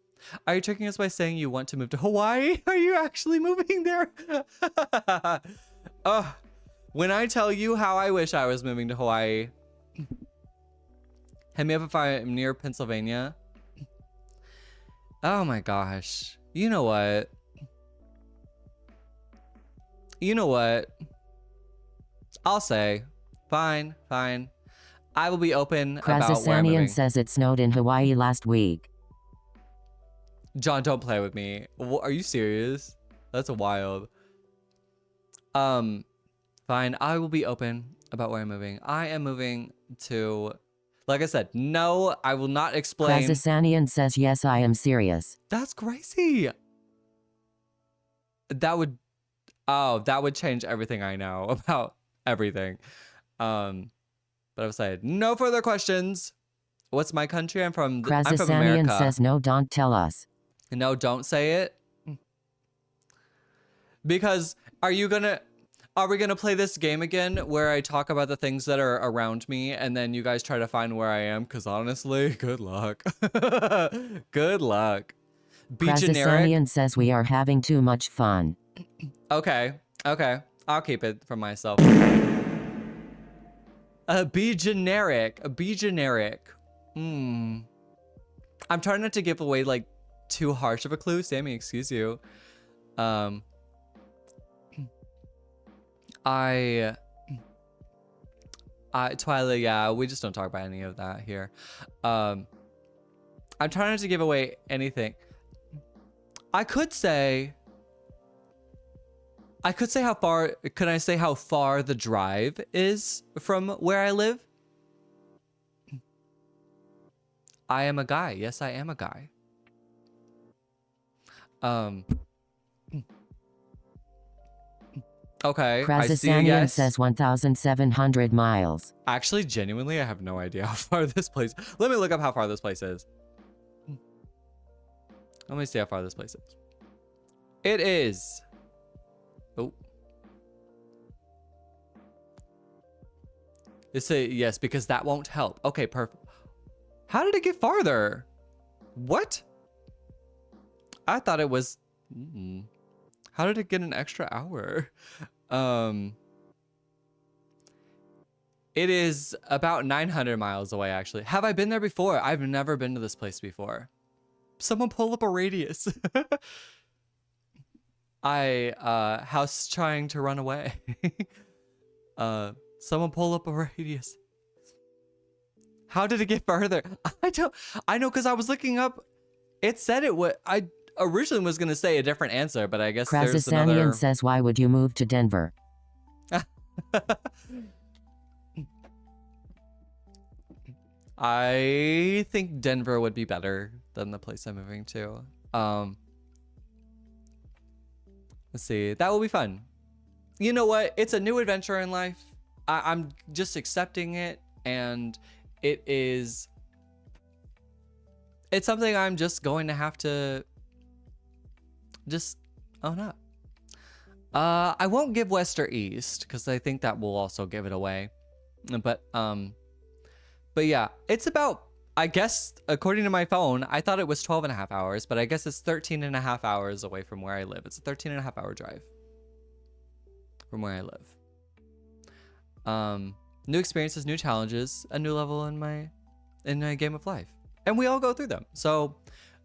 are you tricking us by saying you want to move to Hawaii? Are you actually moving there? When I tell you how I wish I was moving to Hawaii, hit me up if I'm near Pennsylvania. Oh my gosh. You know what? I'll say, fine. I will be open about where I'm moving. Krasasanian says it snowed in Hawaii last week. John, don't play with me. Are you serious? That's wild. Fine. I will be open about where I'm moving. I am moving to, like I said, no, I will not explain. Krazasanian says, yes, I am serious. That's crazy. That would change everything I know about everything. But I was like, no further questions. What's my country? I'm from America. Krazasanian says, no, don't tell us. No, don't say it. Because are we gonna play this game again where I talk about the things that are around me and then you guys try to find where I am? Because honestly, good luck. Good luck. Be generic. Krazasanian says we are having too much fun. Okay. I'll keep it for myself. Be generic. Be generic. I'm trying not to give away like too harsh of a clue. Sammy, excuse you. Twilight, yeah, we just don't talk about any of that here. I'm trying not to give away anything. I could say how far, could I say how far the drive is from where I live? I am a guy. Yes, I am a guy. Okay, I see a yes. Says 1,700 miles. Actually, genuinely, I have no idea how far this place. Let me look up how far this place is. Let me see how far this place is. It is. Oh. It's a yes because that won't help. Okay, perfect. How did it get farther? What? I thought it was. How did it get an extra hour? It is about 900 miles away, actually. Have I been there before? I've never been to this place before. Someone pull up a radius. House trying to run away. Someone pull up a radius. How did it get further? I know because I was looking up. It said it would. I originally was going to say a different answer, but I guess there's another. Says, why would you move to Denver? I think Denver would be better than the place I'm moving to. Let's see. That will be fun. You know what? It's a new adventure in life. I'm just accepting it, and it's something I'm just going to have to just own up. I won't give west or east because I think that will also give it away. But yeah, it's about, I guess, according to my phone, I thought it was 12 and a half hours, but I guess it's 13 and a half hours away from where I live. It's a 13 and a half hour drive from where I live. New experiences, new challenges, a new level in my game of life. And we all go through them. So,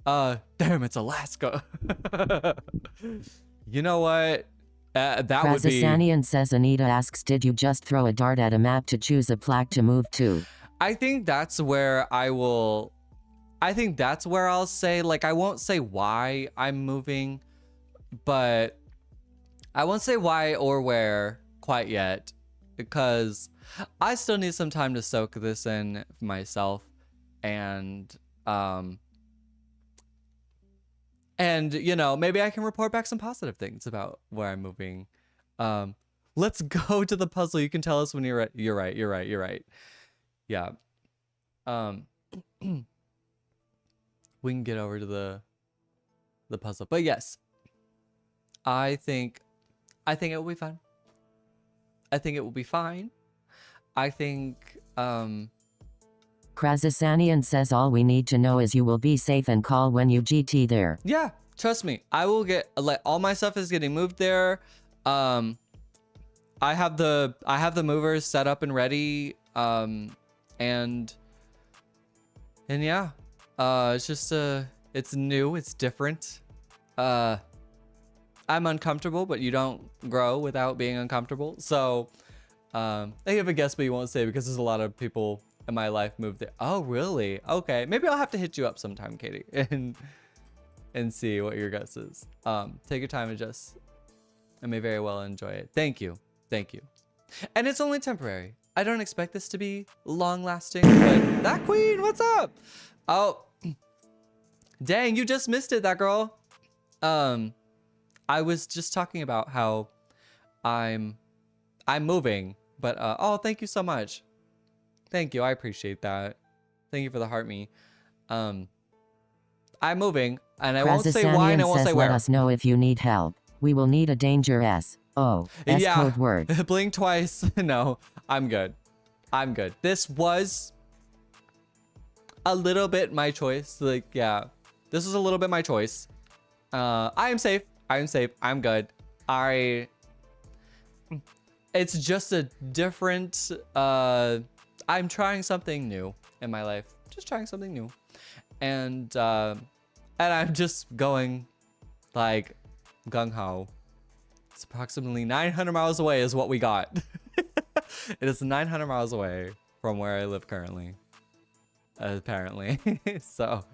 damn, it's Alaska. You know what? That would be... Krazasanian says, Anita asks, did you just throw a dart at a map to choose a plaque to move to? I think that's where I'll say, like, I won't say why I'm moving, but I won't say why or where quite yet, because I still need some time to soak this in myself, and you know, maybe I can report back some positive things about where I'm moving. Let's go to the puzzle. You can tell us when you're right. You're right. Yeah. We can get over to the puzzle. But yes, I think it will be fun. I think it will be fine. I think Krazasanian says all we need to know is you will be safe and call when you GT there. Yeah, trust me. I will get, like, all my stuff is getting moved there. I have the movers set up and ready. And yeah, it's just it's new, it's different. I'm uncomfortable, but you don't grow without being uncomfortable. So I have a guess, but you won't say because there's a lot of people in my life moved there. Oh, really? Okay, maybe I'll have to hit you up sometime, Katie, and see what your guess is. Take your time and just I may very well enjoy it. Thank you. Thank you. And it's only temporary. I don't expect this to be long lasting, but that queen, what's up? Oh, dang, you just missed it, that girl. I was just talking about how I'm moving, but oh, thank you so much. Thank you. I appreciate that. Thank you for the heart me. I'm moving, and I won't say why, and I won't say where. Let us know if you need help. We will need a danger S. Oh, S yeah. code word. Blink twice. No, I'm good. I'm good. This was a little bit my choice. Like, yeah, this was a little bit my choice. I am safe. I am safe. I'm good. It's just a different, I'm trying something new in my life. Just trying something new. And I'm just going like gung-ho. It's approximately 900 miles away is what we got. It is 900 miles away from where I live currently. Apparently. So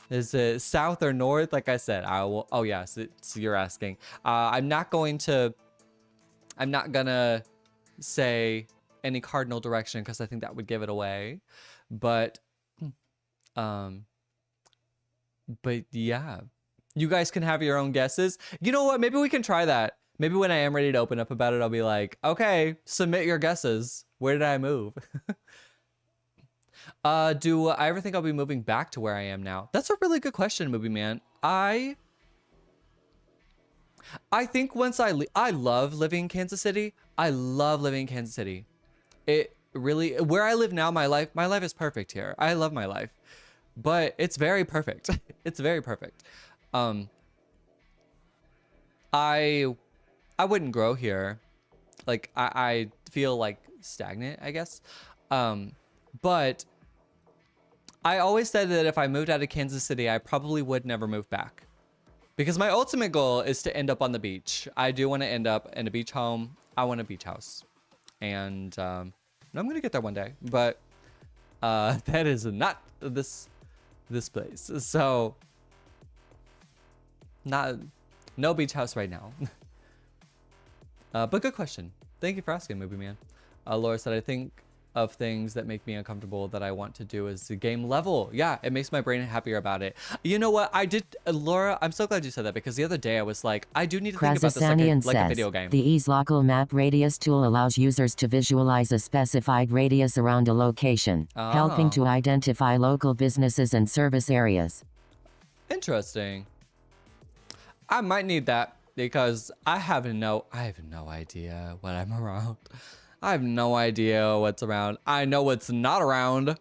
is it south or north? Like I said, I will. Oh yes, so you're asking. I'm not gonna say any cardinal direction because I think that would give it away. But yeah, you guys can have your own guesses. You know what? Maybe we can try that. Maybe when I am ready to open up about it, I'll be like, okay, submit your guesses. Where did I move? Do I ever think I'll be moving back to where I am now? That's a really good question, Movie Man. I think once I love living in Kansas City. I love living in Kansas City. It really, where I live now, my life is perfect here. I love my life, but it's very perfect. It's very perfect. I wouldn't grow here. Like I feel like stagnant, I guess. But I always said that if I moved out of Kansas City, I probably would never move back. Because my ultimate goal is to end up on the beach. I do want to end up in a beach home. I want a beach house. And I'm going to get there one day. But that is not this place. So no beach house right now. But good question. Thank you for asking, Movie Man. Laura said, I think of things that make me uncomfortable that I want to do is the game level. Yeah, it makes my brain happier about it. You know what? I did, Laura, I'm so glad you said that because the other day I was like, I do need to think about this like a video game. The Ease Local Map Radius tool allows users to visualize a specified radius around a location, helping to identify local businesses and service areas. Interesting. I might need that because I have no idea what I'm around. I have no idea what's around. I know what's not around.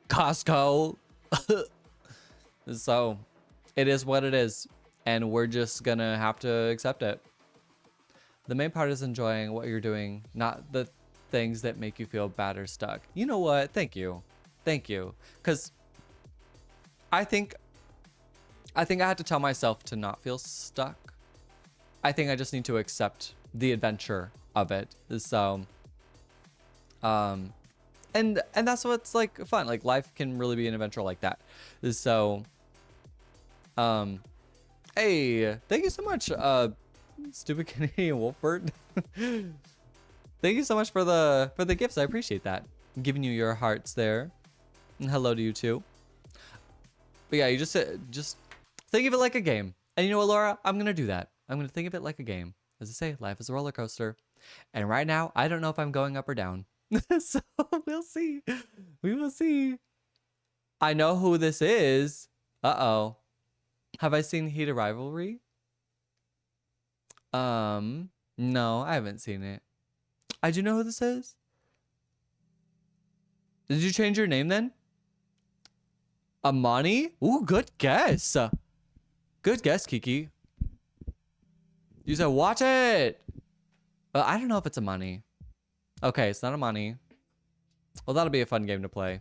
Costco. So it is what it is. And we're just gonna have to accept it. The main part is enjoying what you're doing, not the things that make you feel bad or stuck. You know what? Thank you. Thank you. Because I think I had to tell myself to not feel stuck. I think I just need to accept the adventure of it. So and that's what's like fun. Like life can really be an adventure like that. So hey, thank you so much, stupid Canadian Wolfbird. Thank you so much for the gifts. I appreciate that. I'm giving you your hearts there. And hello to you too. But yeah, you just think of it like a game. And you know what, Laura? I'm gonna do that. I'm gonna think of it like a game. As I say, life is a roller coaster. And right now, I don't know if I'm going up or down. So we'll see. We will see. I know who this is. Uh-oh. Have I seen Heat of Rivalry? No, I haven't seen it. I do know who this is. Did you change your name then? Amani? Ooh, good guess. Good guess, Kiki. You said watch it. I don't know if it's Amani. Okay, it's not Amani. Well, that'll be a fun game to play.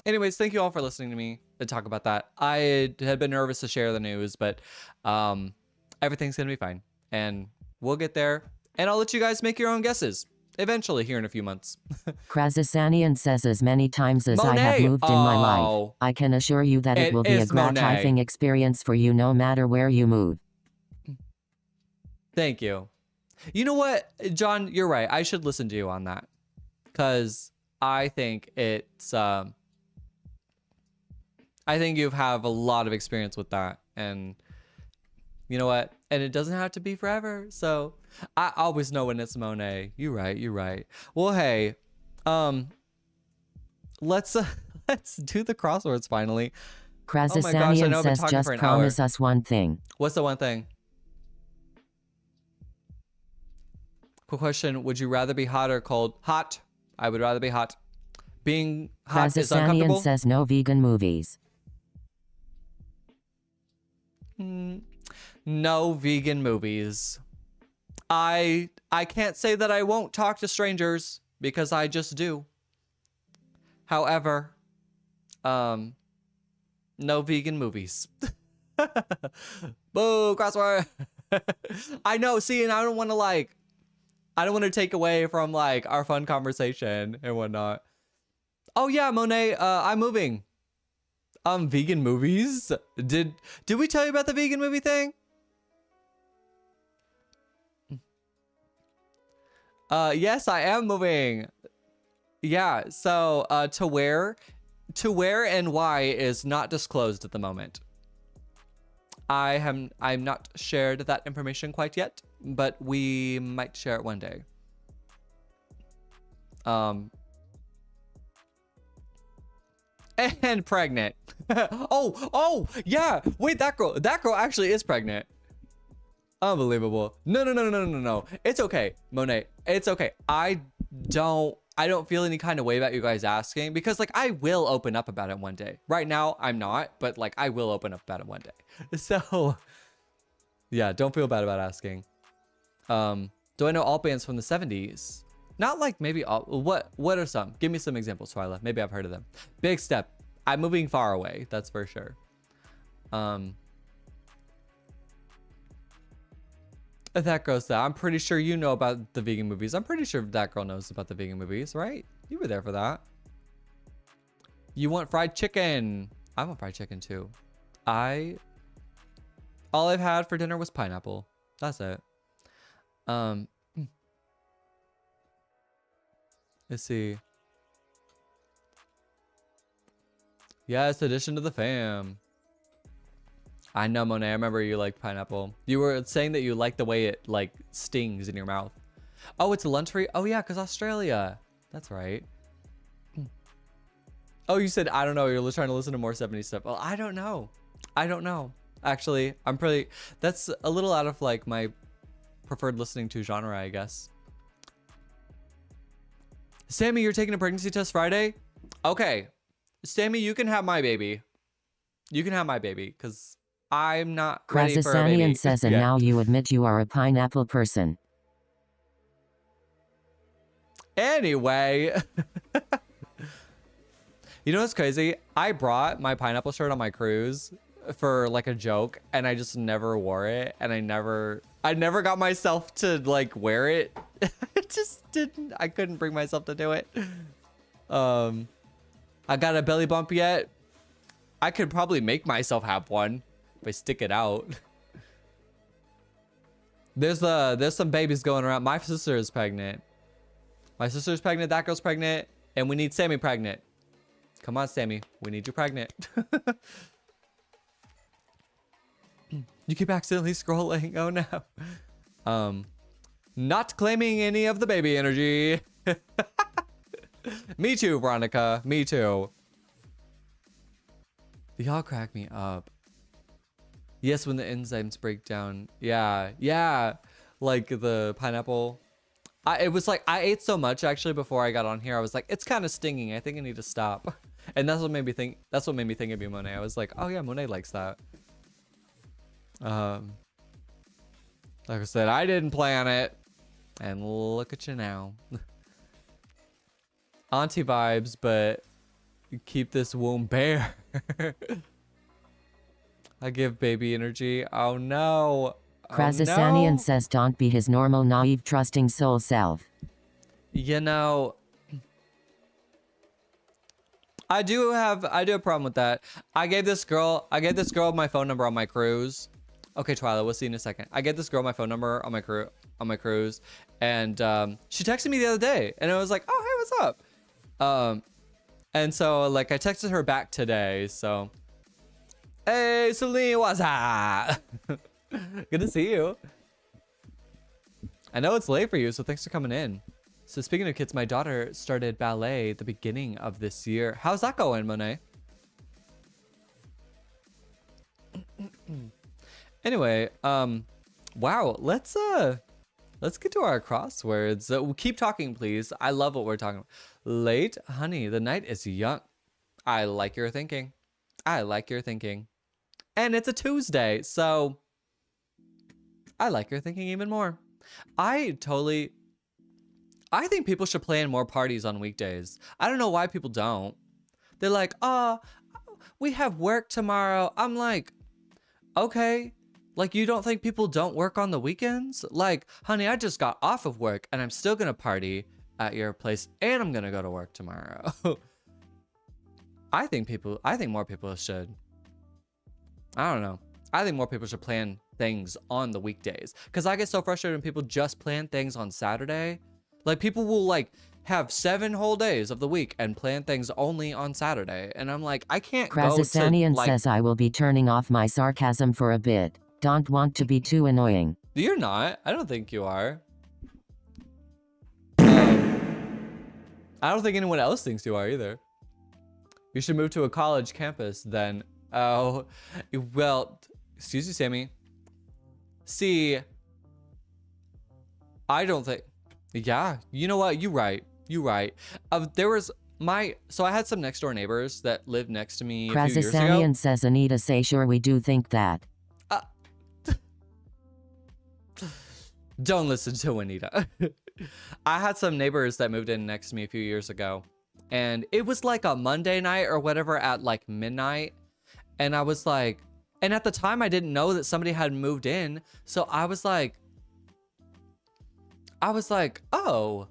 Anyways, thank you all for listening to me to talk about that. I had been nervous to share the news, but everything's gonna be fine. And we'll get there. And I'll let you guys make your own guesses. Eventually, here in a few months. Krazasanian says, as many times as Monet. I have moved in my life, I can assure you that it will be a gratifying experience for you no matter where you move. Thank you. You know what, John, you're right. I should listen to you on that. Because I think it's, I think you have a lot of experience with that. And you know what? And it doesn't have to be forever. So I always know when it's Monet. You're right. You're right. Well, hey, let's do the crosswords finally. Krasasanian says just promise us one thing. What's the one thing? Quick question. Would you rather be hot or cold? Hot. I would rather be hot. Being hot is uncomfortable. Krasasanian says no vegan movies. No vegan movies. I can't say that I won't talk to strangers because I just do. However, no vegan movies. Boo, crossword. I know, see, and I don't want to take away from like our fun conversation and whatnot. Oh yeah, Monet, I'm moving. Vegan movies? Did we tell you about the vegan movie thing? Yes, I am moving. Yeah, so to where and why is not disclosed at the moment. I'm not shared that information quite yet, but we might share it one day. And pregnant. oh yeah, wait, that girl actually is pregnant. Unbelievable. No. It's okay, Monet. It's okay. I don't feel any kind of way about you guys asking, because like I will open up about it one day. Right now I'm not, but like I will open up about it one day. So yeah, don't feel bad about asking. Do I know all bands from the 70s? Not like maybe all. What are some? Give me some examples, Twyla. Maybe I've heard of them. Big Step. I'm moving far away, that's for sure. That girl said, I'm pretty sure you know about the vegan movies. I'm pretty sure that girl knows about the vegan movies, right? You were there for that. You want fried chicken? I want fried chicken too. All I've had for dinner was pineapple. That's it. Let's see. Yes, addition to the fam. I know, Monet. I remember you like pineapple. You were saying that you like the way it like stings in your mouth. Oh, it's a lunch for you? Oh yeah, because Australia. That's right. Oh, you said, I don't know. You're trying to listen to more 70s stuff. Well, I don't know. Actually, that's a little out of like my preferred listening to genre, I guess. Sammy, you're taking a pregnancy test Friday? Okay. Sammy, you can have my baby. You can have my baby, because I'm not ready for a baby. Krasasanian says, and now you admit you are a pineapple person. Anyway. You know what's crazy? I brought my pineapple shirt on my cruise for like a joke, and I just never wore it, and I never got myself to like wear it. I couldn't bring myself to do it. I got a belly bump yet? I could probably make myself have one if I stick it out. There's some babies going around. My sister is pregnant. That girl's pregnant, and we need Sammy pregnant. Come on, Sammy. We need you pregnant. You keep accidentally scrolling. Oh no. Not claiming any of the baby energy. Me too, Veronica. Me too. Y'all crack me up. Yes, when the enzymes break down. Yeah. Like the pineapple. It was like, I ate so much actually before I got on here. I was like, it's kind of stinging. I think I need to stop. And that's what made me think of you, Monet. I was like, oh yeah, Monet likes that. Like I said, I didn't plan it. And look at you now. Auntie vibes, but keep this womb bare. I give baby energy. Oh no. Krasasanian says don't be his normal, naive, trusting soul self. You know, I do have a problem with that. I gave this girl my phone number on my cruise. Okay, Twyla, we'll see in a second. I gave this girl my phone number on on my cruise. And she texted me the other day and I was like, oh, hey, what's up? And so like I texted her back today. So, hey, Celine, what's up? Good to see you. I know it's late for you, so thanks for coming in. So speaking of kids, my daughter started ballet at the beginning of this year. How's that going, Monet? Anyway, wow, let's get to our crosswords. Keep talking, please. I love what we're talking about. Late, honey, the night is young. I like your thinking. I like your thinking. And it's a Tuesday, so I like your thinking even more. I think people should plan more parties on weekdays. I don't know why people don't. They're like, oh, we have work tomorrow. I'm like, okay. Like, you don't think people don't work on the weekends? Like, honey, I just got off of work and I'm still gonna party at your place and I'm gonna go to work tomorrow. I think more people should. I don't know. I think more people should plan things on the weekdays. Because I get so frustrated when people just plan things on Saturday. Like, people will, like, have 7 whole days of the week and plan things only on Saturday. And I'm like, I can't go to, Krasasanian like... says I will be turning off my sarcasm for a bit. Don't want to be too annoying. You're not. I don't think you are. I don't think anyone else thinks you are either. You should move to a college campus then. Oh, well, excuse me, Sammy. See, I don't think, yeah, you know what? You're right. You're right. So I had some next door neighbors that lived next to me a few years ago. Krasasanian says, Anita, say sure we do think that. Don't listen to Anita. I had some neighbors that moved in next to me a few years ago. And it was like a Monday night or whatever at like midnight. And I was like, and at the time I didn't know that somebody had moved in. So I was like, oh.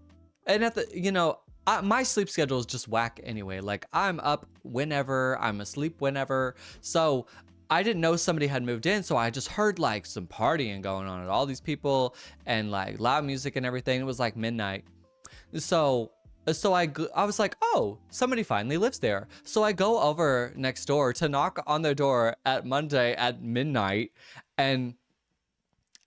And at the, you know, my sleep schedule is just whack anyway. Like, I'm up whenever, I'm asleep whenever. So I didn't know somebody had moved in, so I just heard like some partying going on with all these people and like loud music and everything. It was like midnight. So I was like, oh, somebody finally lives there. So I go over next door to knock on their door at Monday at midnight, and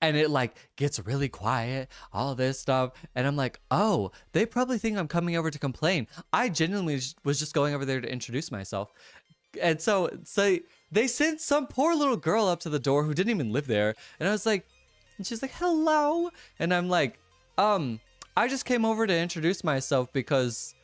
it like gets really quiet, all this stuff. And I'm like, oh, they probably think I'm coming over to complain. I genuinely was just going over there to introduce myself. And so they sent some poor little girl up to the door who didn't even live there. And I was like, and she's like, hello. And I'm like, I just came over to introduce myself because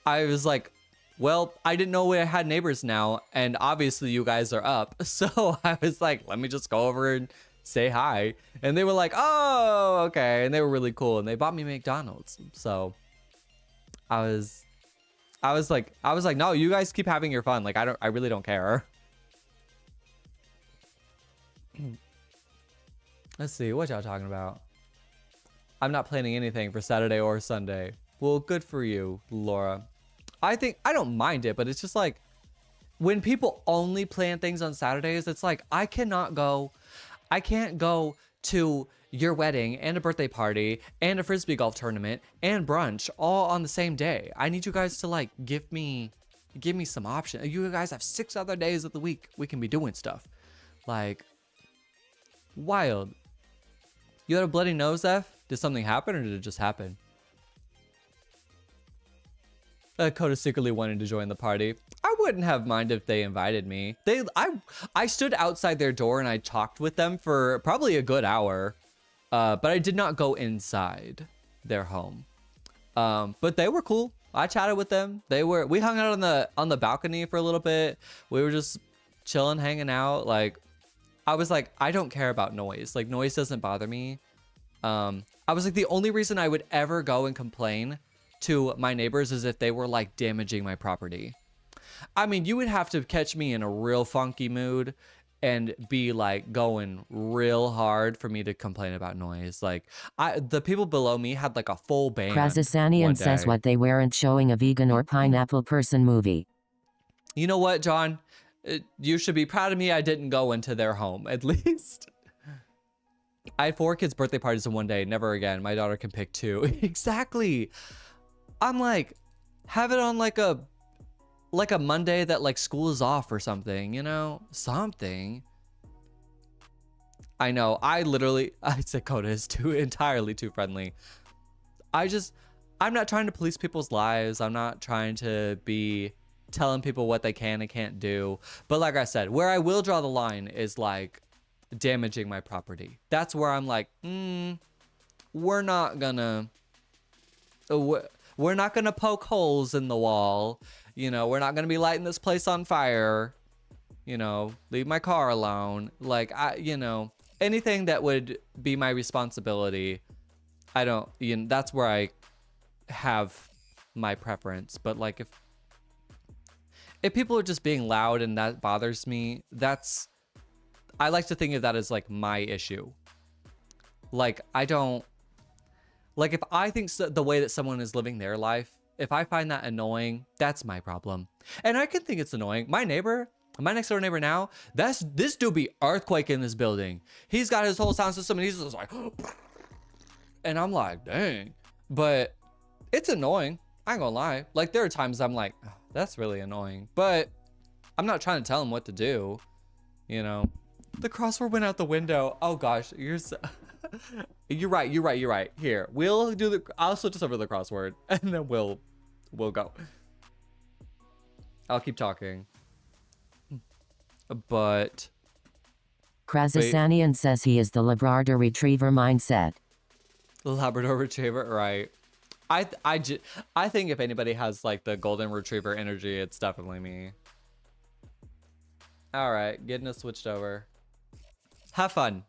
I was like, well, I didn't know we had neighbors now. And obviously you guys are up. So I was like, let me just go over and say hi. And they were like, oh, okay. And they were really cool. And they bought me McDonald's. So I was like, no, you guys keep having your fun. Like, I really don't care. Let's see, what y'all talking about? I'm not planning anything for Saturday or Sunday. Well, good for you, Laura. I don't mind it, but it's just like, when people only plan things on Saturdays, it's like, I can't go to your wedding and a birthday party and a frisbee golf tournament and brunch all on the same day. I need you guys to like give me some options. You guys have 6 other days of the week we can be doing stuff. Like, wild. You had a bloody nose, F? Did something happen or did it just happen? Coda secretly wanted to join the party. I wouldn't have minded if they invited me. I stood outside their door and I talked with them for probably a good hour. But I did not go inside their home. But they were cool. I chatted with them. We hung out on the balcony for a little bit. We were just chilling, hanging out. Like, I was like, I don't care about noise. Like, noise doesn't bother me. I was like, the only reason I would ever go and complain to my neighbors is if they were like damaging my property. I mean, you would have to catch me in a real funky mood and be like going real hard for me to complain about noise. Like, the people below me had like a full band. Krasasanian says what they weren't showing a vegan or pineapple person movie. You know what, John? You should be proud of me. I didn't go into their home, at least. I had 4 kids' birthday parties in one day. Never again. My daughter can pick 2. Exactly. I'm like, have it on like a Monday that like school is off or something, you know? Something. I know. I said Coda is entirely too friendly. I'm not trying to police people's lives. I'm not trying to be telling people what they can and can't do. But like I said, where I will draw the line is like damaging my property. That's where I'm like, we're not gonna poke holes in the wall. You know, we're not gonna be lighting this place on fire. You know, leave my car alone. Like, anything that would be my responsibility, that's where I have my preference. But like if people are just being loud and that bothers me, I like to think of that as like my issue. Like, if I think the way that someone is living their life, if I find that annoying, that's my problem. And I can think it's annoying. My next door neighbor now, this dude be earthquake in this building. He's got his whole sound system and he's just like, and I'm like, dang. But it's annoying. I ain't gonna lie. Like, there are times I'm like, oh, that's really annoying. But I'm not trying to tell him what to do. You know, the crossword went out the window. Oh gosh, you're right. Here, I'll switch us over to the crossword and then we'll go. I'll keep talking. But Krasasanian says he is the Labrador Retriever mindset. Labrador Retriever, right? I think if anybody has like the golden retriever energy, it's definitely me. All right, getting us switched over. Have fun.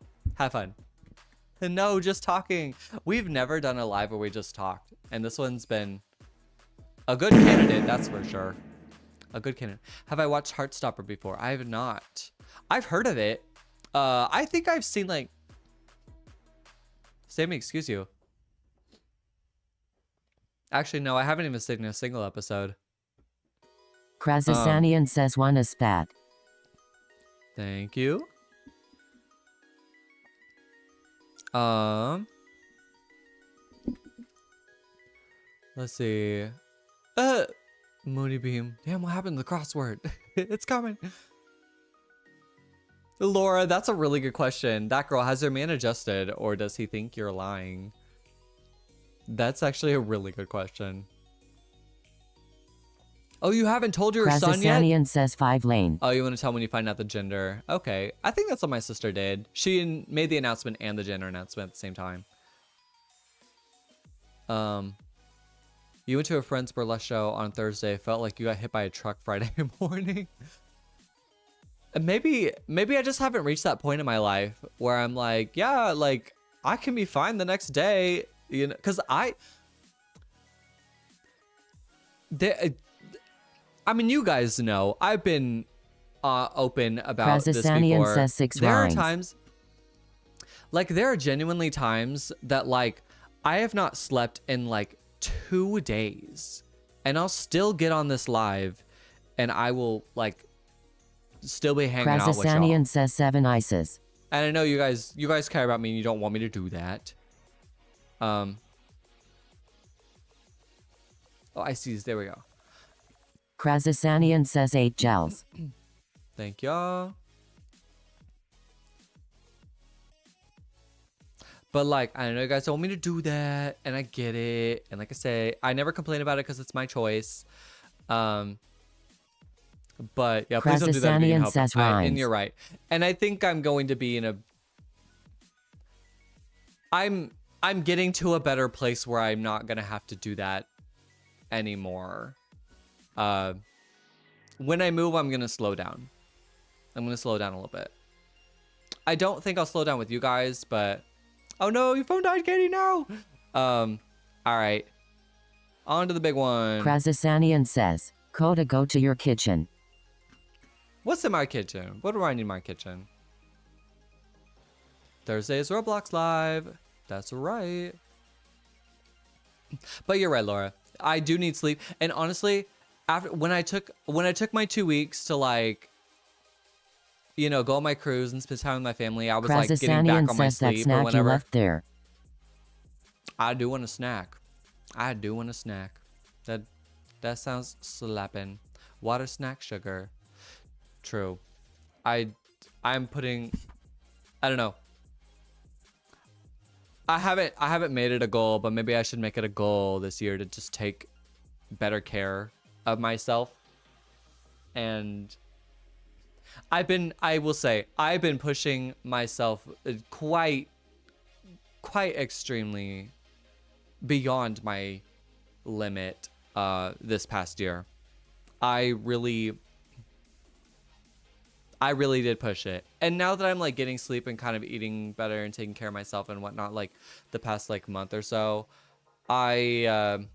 No, just talking. We've never done a live where we just talked, and this one's been a good candidate, that's for sure. A good candidate. Have I watched Heartstopper before? I have not. I've heard of it. I think I've seen like. Sammy, excuse you. Actually, no, I haven't even seen a single episode. Krasasanian says one is spat. Thank you. Let's see. Moony Beam. Damn, what happened to the crossword? It's coming. Laura, that's a really good question. That girl, has her man adjusted or does he think you're lying? That's actually a really good question. Oh, you haven't told your son yet? Krasasanian says 5 lane. Oh, you want to tell when you find out the gender? Okay. I think that's what my sister did. She made the announcement and the gender announcement at the same time. You went to a friend's burlesque show on Thursday. Felt like you got hit by a truck Friday morning. Maybe I just haven't reached that point in my life where I'm like, yeah, like I can be fine the next day, you know, because I mean, you guys know I've been open about this before. Says 6 there rhymes. are times, like there are genuinely times that like I have not slept in like 2 days, and I'll still get on this live, and I will like still be hanging out with y'all. Krasasanian says 7 ices. And I know you guys care about me and you don't want me to do that. Oh, ices, there we go. Krasasanian says 8 gels. Thank y'all. But like, I know you guys don't want me to do that, and I get it. And like I say, I never complain about it because it's my choice. But yeah, please don't do that. And you're right. And I think I'm going to be in a. I'm getting to a better place where I'm not gonna have to do that anymore. When I move, I'm gonna slow down. I'm gonna slow down a little bit. I don't think I'll slow down with you guys, but oh no, your phone died, Katie. No. All right. On to the big one. Krasasanian says, Coda, go to your kitchen. What's in my kitchen? What do I need in my kitchen? Thursday's Roblox Live. That's right. But you're right, Laura. I do need sleep. And honestly, after when I took my 2 weeks to like you know, go on my cruise and spend time with my family. I was like getting Krazasanian back on my says that sleep or snack you whatever. left there. I do want a snack. I do want a snack. That sounds slapping. Water, snack, sugar. True. I'm putting, I don't know. I haven't made it a goal, but maybe I should make it a goal this year to just take better care of myself. And I will say, I've been pushing myself quite extremely beyond my limit this past year. I really did push it. And now that I'm like getting sleep and kind of eating better and taking care of myself and whatnot, like the past like month or so, I'm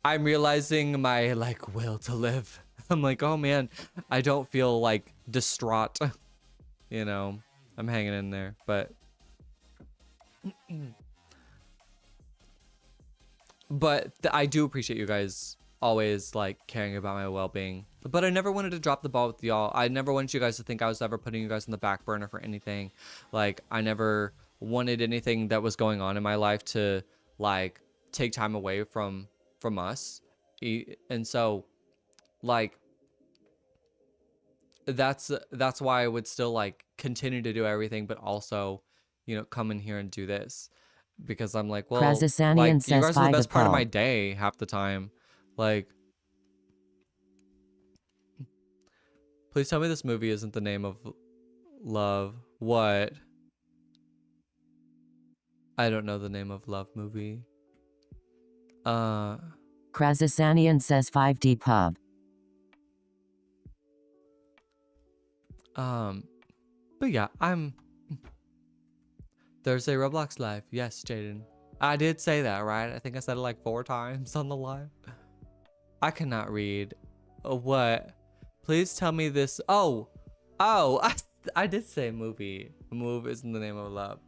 realizing my like will to live. I'm like, oh man, I don't feel like distraught. You know, I'm hanging in there, but I do appreciate you guys always like caring about my well-being. But I never wanted to drop the ball with y'all. I never wanted you guys to think I was ever putting you guys on the back burner for anything. Like, I never wanted anything that was going on in my life to like take time away from us. And so like that's why I would still like continue to do everything, but also, you know, come in here and do this because I'm like, well, Krazasanian like you says guys are the by best part of my default. day half the time. Like, please tell me this movie isn't the name of love. What? I don't know the name of love movie. Krazasanian says 5D pub. But yeah, Thursday Roblox live. Yes, Jaden. I did say that, right? I think I said it like 4 times on the live. I cannot read. What? Please tell me this. Oh, I did say movie. Move isn't the name of love.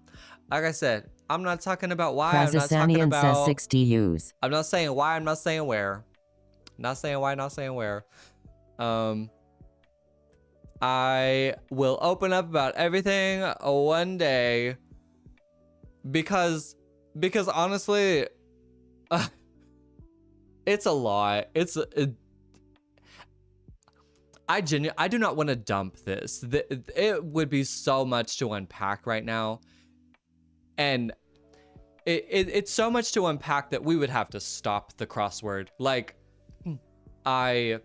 Like I said, I'm not talking about why. I'm not talking Krazasanian says about. 6DUs. I'm not saying why. I'm not saying where. Not saying why. Not saying where. I will open up about everything one day because honestly, it's a lot. I do not want to dump this. It would be so much to unpack right now, and it's so much to unpack that we would have to stop the crossword. Like, I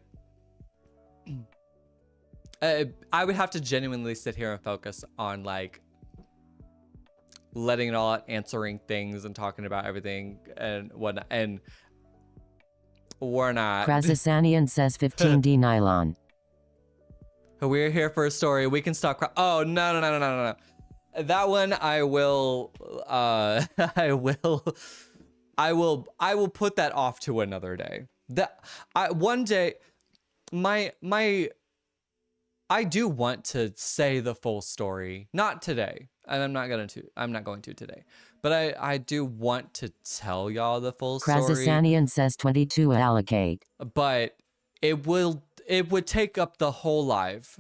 would have to genuinely sit here and focus on like letting it all out, answering things and talking about everything and whatnot. And we're not. Krazasanian says 15D nylon. We're here for a story. We can stop. Oh, no. That one I will, I will put that off to another day. One day, I do want to say the full story, not today, and I'm not going to today, but I do want to tell y'all the full story. Krazasanian says 22 allocate. But it would take up the whole live.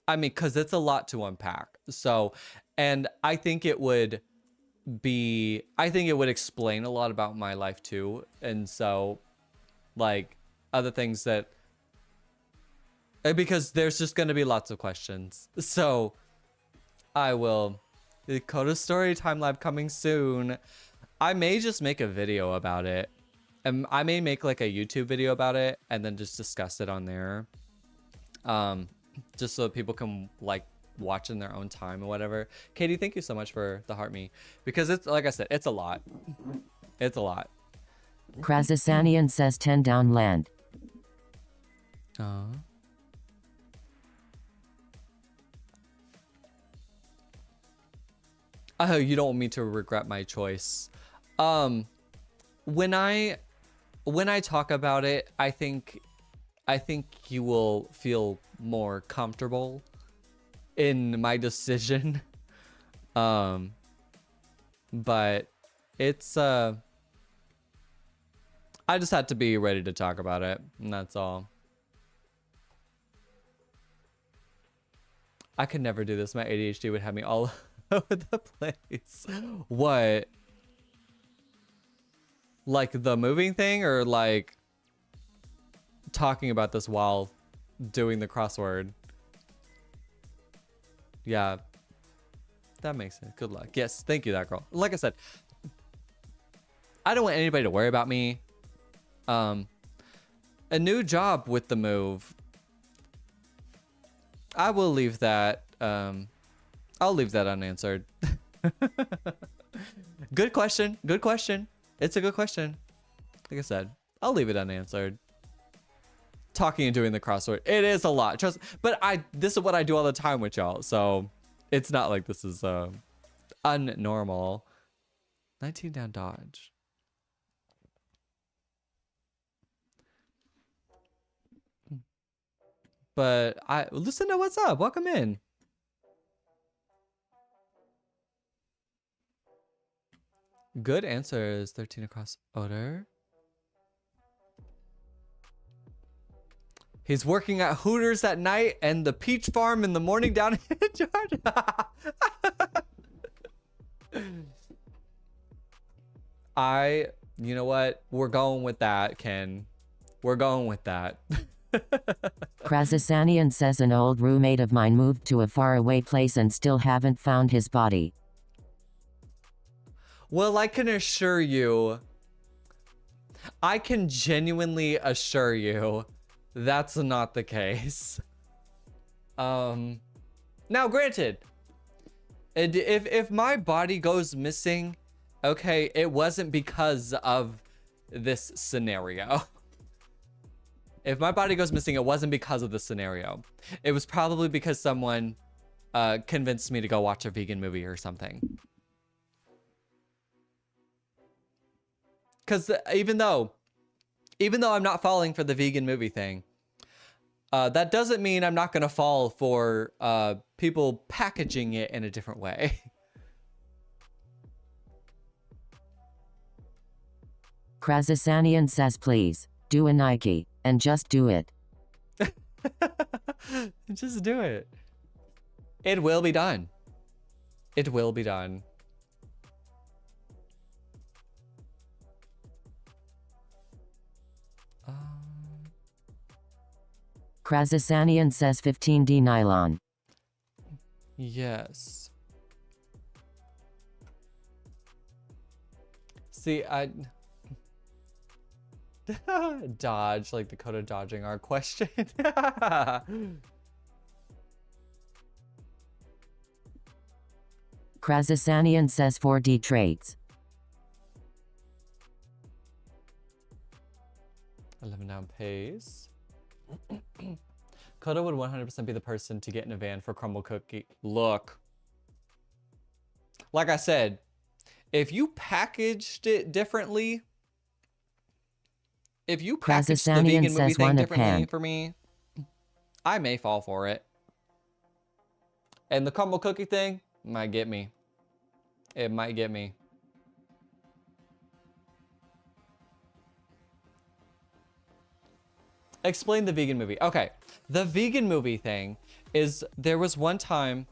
I mean, because it's a lot to unpack. So, and I think it would explain a lot about my life too. And so, like, other things that, because there's just going to be lots of questions. So, I will, the Coda story time lab coming soon. I may just make a video about it. And I may make like a YouTube video about it and then just discuss it on there. Just so people can like watch in their own time or whatever. Katie, thank you so much for the heart me, because it's like I said, it's a lot. It's a lot. Krazasanian says 10 down land. Oh, you don't want me to regret my choice. When I talk about it, I think you will feel more comfortable in my decision. But it's I just had to be ready to talk about it, and that's all. I could never do this. My ADHD would have me all over the place. What? Like the moving thing, or like talking about this while doing the crossword? Yeah, that makes sense. Good luck. Yes, thank you, that girl. Like I said, I don't want anybody to worry about me. A new job with the move. I will leave that. I'll leave that unanswered. Good question. Good question. It's a good question. Like I said, I'll leave it unanswered. Talking and doing the crossword. It is a lot. Trust. But this is what I do all the time with y'all. So it's not like this is unnormal. 19 down dodge. But Lucinda, what's up? Welcome in. Good answers. 13 across odor. He's working at Hooters at night and the Peach Farm in the morning down in Georgia. You know what? We're going with that, Ken. We're going with that. Krasasanian says an old roommate of mine moved to a faraway place and still haven't found his body. Well, I can assure you, I can genuinely assure you that's not the case. Now granted, if my body goes missing, okay, it wasn't because of this scenario. If my body goes missing, it wasn't because of the scenario. It was probably because someone convinced me to go watch a vegan movie or something. Because even though I'm not falling for the vegan movie thing, that doesn't mean I'm not going to fall for people packaging it in a different way. Krasasanian says please, do a Nike, and just do it. Just do it. It will be done. It will be done. Krasasanian says 15D nylon. Yes. See, I dodge, like Dakota dodging our question. Krasasanian says 4D traits. 11 down pace. Coda would 100% be the person to get in a van for crumble cookie. Look. Like I said, if you packaged it differently, if you packaged the vegan movie thing differently for me, I may fall for it. And the crumble cookie thing might get me. It might get me. Explain the vegan movie. Okay, the vegan movie thing is, there was one time,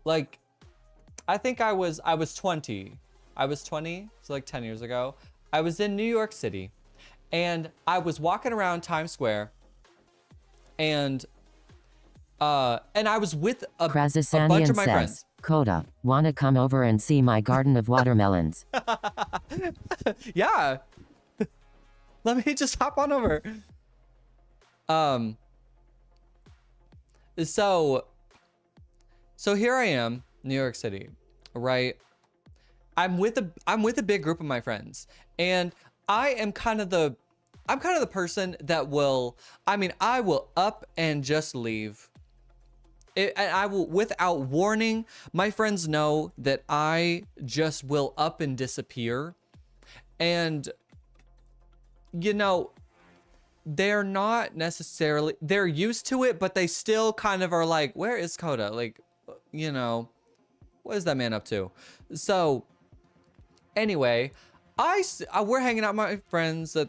like, I think I was 20. I was 20, so like 10 years ago. I was in New York City, and I was walking around Times Square, and I was with a bunch of my friends. Coda, wanna come over and see my garden of watermelons? Yeah. Let me just hop on over. So here I am, New York City, right? I'm with a big group of my friends, and I'm kind of the person that will, I will up and just leave. And I will, without warning, my friends know that I just will up and disappear. And, you know, they're not necessarily, they're used to it, but they still kind of are like, where is Coda? Like, you know, what is that man up to? So, anyway, we're hanging out with my friends, a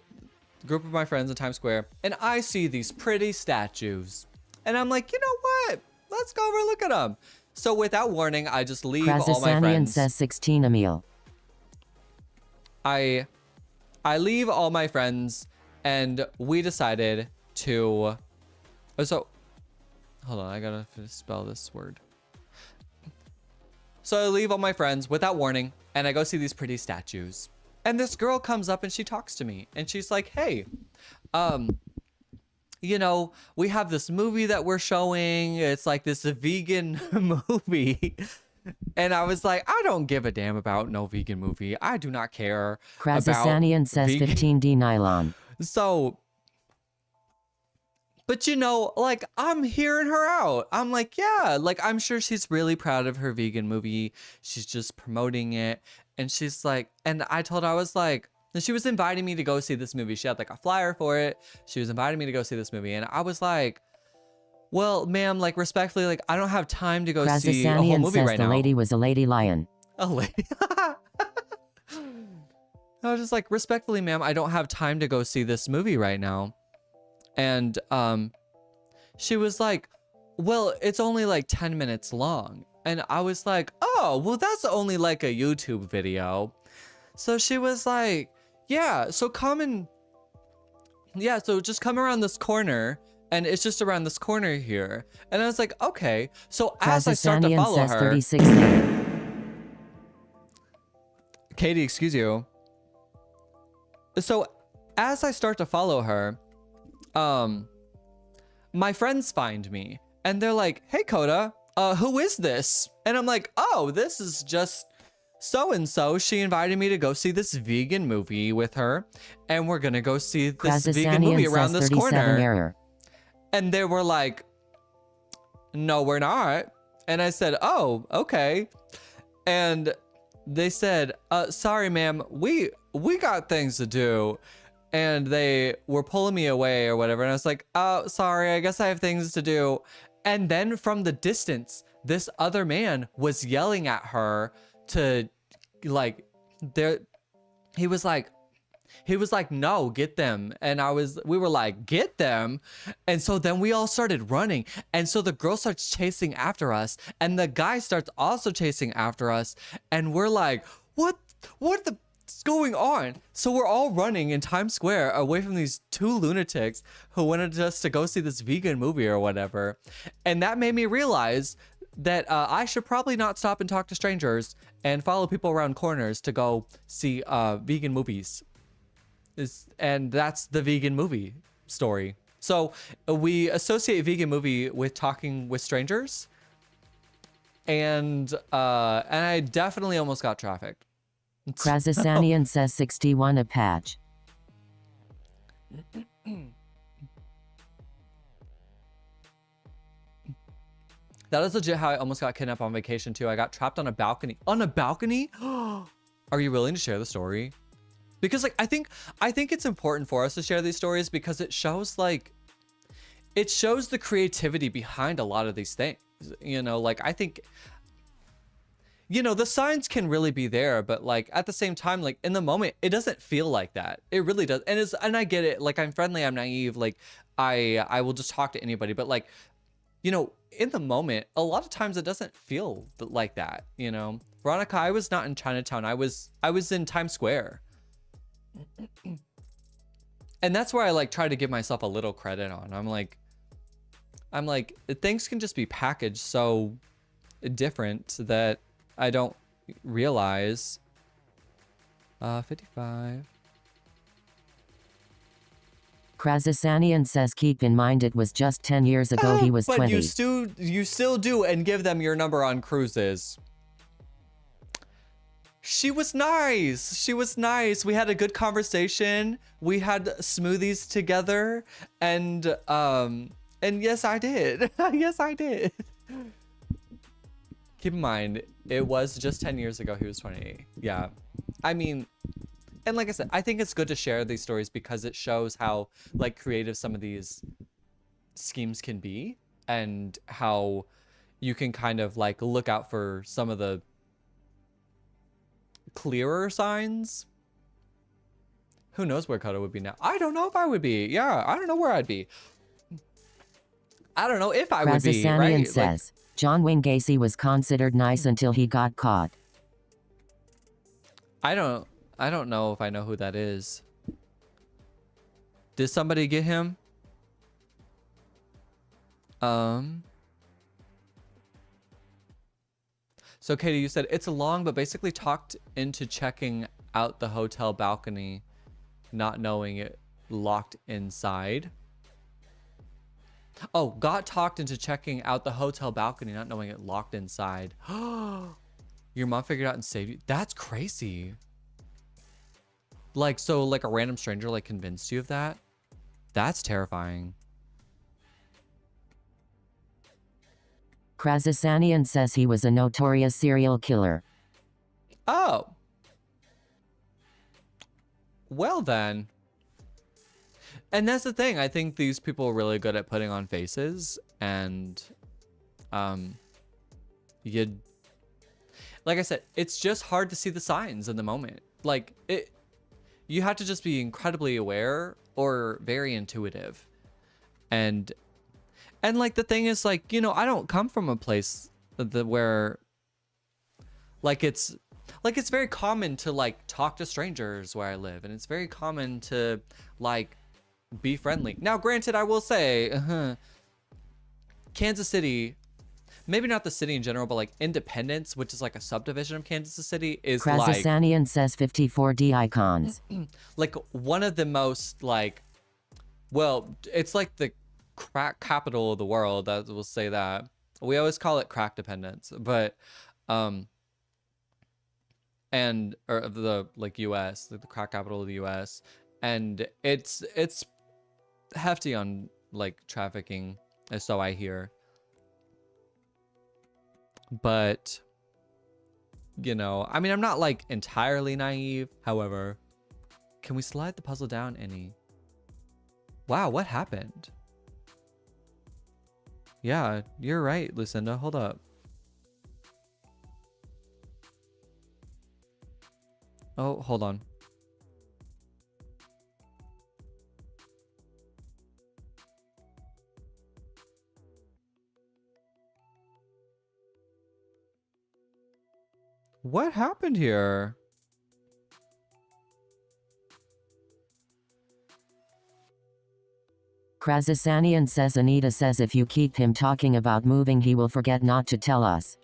group of my friends in Times Square, and I see these pretty statues. And I'm like, you know what? let's go over and look at them. So without warning, I just leave all my Krasasanian friends. says 16 Emil. I leave all my friends, and we decided to. So, hold on, I gotta spell this word. So I leave all my friends without warning, and I go see these pretty statues. And this girl comes up and she talks to me, and she's like, "Hey, you know, we have this movie that we're showing. It's like this vegan movie." And I was like, I don't give a damn about no vegan movie. I do not care Krasasanian says vegan. 15D nylon. So, but you know, like, I'm hearing her out. I'm like, yeah, like, I'm sure she's really proud of her vegan movie. She's just promoting it. And she's like, and I told her, I was like, she was inviting me to go see this movie. She had like a flyer for it. She was inviting me to go see this movie. And I was like, well, ma'am, like, respectfully, like, I don't have time to go see a whole movie says right the now. lady was a lady lion. A lady. I was just like, respectfully, ma'am, I don't have time to go see this movie right now. And she was like, well, it's only like 10 minutes long. And I was like, oh, well, that's only like a YouTube video. So she was like, yeah, so just come around this corner. And it's just around this corner here. And I was like, okay. So as I start to follow her, 36. Katie, excuse you. So as I start to follow her, my friends find me and they're like, hey, Coda, who is this? And I'm like, oh, this is just so-and-so. She invited me to go see this vegan movie with her. And we're going to go see this vegan movie around this corner. Error. And they were like, no, we're not. And I said, oh, okay. And they said, sorry, ma'am, we got things to do. And they were pulling me away or whatever. And I was like, oh, sorry, I guess I have things to do. And then from the distance, this other man was yelling at her to, like, he was like, no, get them. And we were like, get them. And so then we all started running. And so the girl starts chasing after us. And the guy starts also chasing after us. And we're like, what's going on? So we're all running in Times Square away from these two lunatics who wanted us to go see this vegan movie or whatever. And that made me realize that I should probably not stop and talk to strangers and follow people around corners to go see vegan movies. And that's the vegan movie story. So we associate vegan movie with talking with strangers, and I definitely almost got trafficked. Krasasanian says 61 a patch. That is legit how I almost got kidnapped on vacation too. I got trapped on a balcony. On a balcony? Are you willing to share the story? Because like I think it's important for us to share these stories because it shows the creativity behind a lot of these things. You know, like I think, you know, the signs can really be there, but like at the same time, like in the moment, it doesn't feel like that. It really does. And I get it. Like I'm friendly, I'm naive. Like I will just talk to anybody. But like, you know, in the moment, a lot of times it doesn't feel like that. You know, Veronica, I was not in Chinatown. I was in Times Square. And that's where I like try to give myself a little credit on. I'm like things can just be packaged so different that I don't realize. 55. Krasasanian says keep in mind it was just 10 years ago he was but 20. you still do and give them your number on cruises. She was nice. She was nice. We had a good conversation. We had smoothies together, and yes, I did. Yes, I did. Keep in mind, it was just 10 years ago. He was 28. Yeah. I mean, and like I said, I think it's good to share these stories because it shows how like creative some of these schemes can be and how you can kind of like look out for some of the clearer signs. Who knows where Kodo would be now? I don't know if I would be. Yeah, I don't know where I'd be. I don't know if I would be, right? Says, John Wayne Gacy was considered nice until he got caught. I don't know if I know who that is. Did somebody get him? So Katie, you said it's long, but basically talked into checking out the hotel balcony, not knowing it locked inside. Oh, got talked into checking out the hotel balcony, not knowing it locked inside. Your mom figured out and saved you. That's crazy. Like, so like a random stranger like convinced you of that? That's terrifying. Krasasanian says he was a notorious serial killer. Oh. Well then. And that's the thing. I think these people are really good at putting on faces, and you, like I said, it's just hard to see the signs in the moment. Like you have to just be incredibly aware or very intuitive. And like the thing is, like, you know, I don't come from a place where like it's very common to like talk to strangers where I live, and it's very common to like be friendly. Now, granted, I will say, Kansas City, maybe not the city in general, but like Independence, which is like a subdivision of Kansas City, is Krasasanian like says 54D icons. like one of the most like, well, it's like the crack capital of the world. That will say that. We always call it crack dependence, but and or of the like US, like the crack capital of the US, and it's hefty on like trafficking, so I hear. But you know, I mean, I'm not like entirely naive. However, can we slide the puzzle down any? Wow, what happened? Yeah, you're right, Lucinda. Hold up. Oh, hold on. What happened here? Krasasanian says Anita says if you keep him talking about moving, he will forget not to tell us.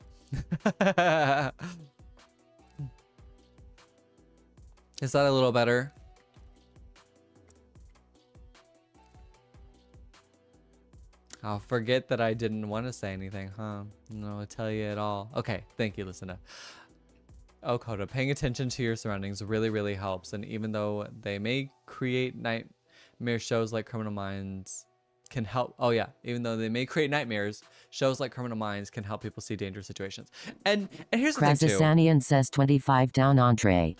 Is that a little better? I'll forget that I didn't want to say anything, huh? No, I'll tell you at all. Okay, thank you, Lucinda. Oh, Coda, paying attention to your surroundings really, really helps. And even though they may create nightmare shows like Criminal Minds can help. Oh yeah, even though they may create nightmares, shows like Criminal Minds can help people see dangerous situations. And here's the thing too. Krasasanian says 25 down entree.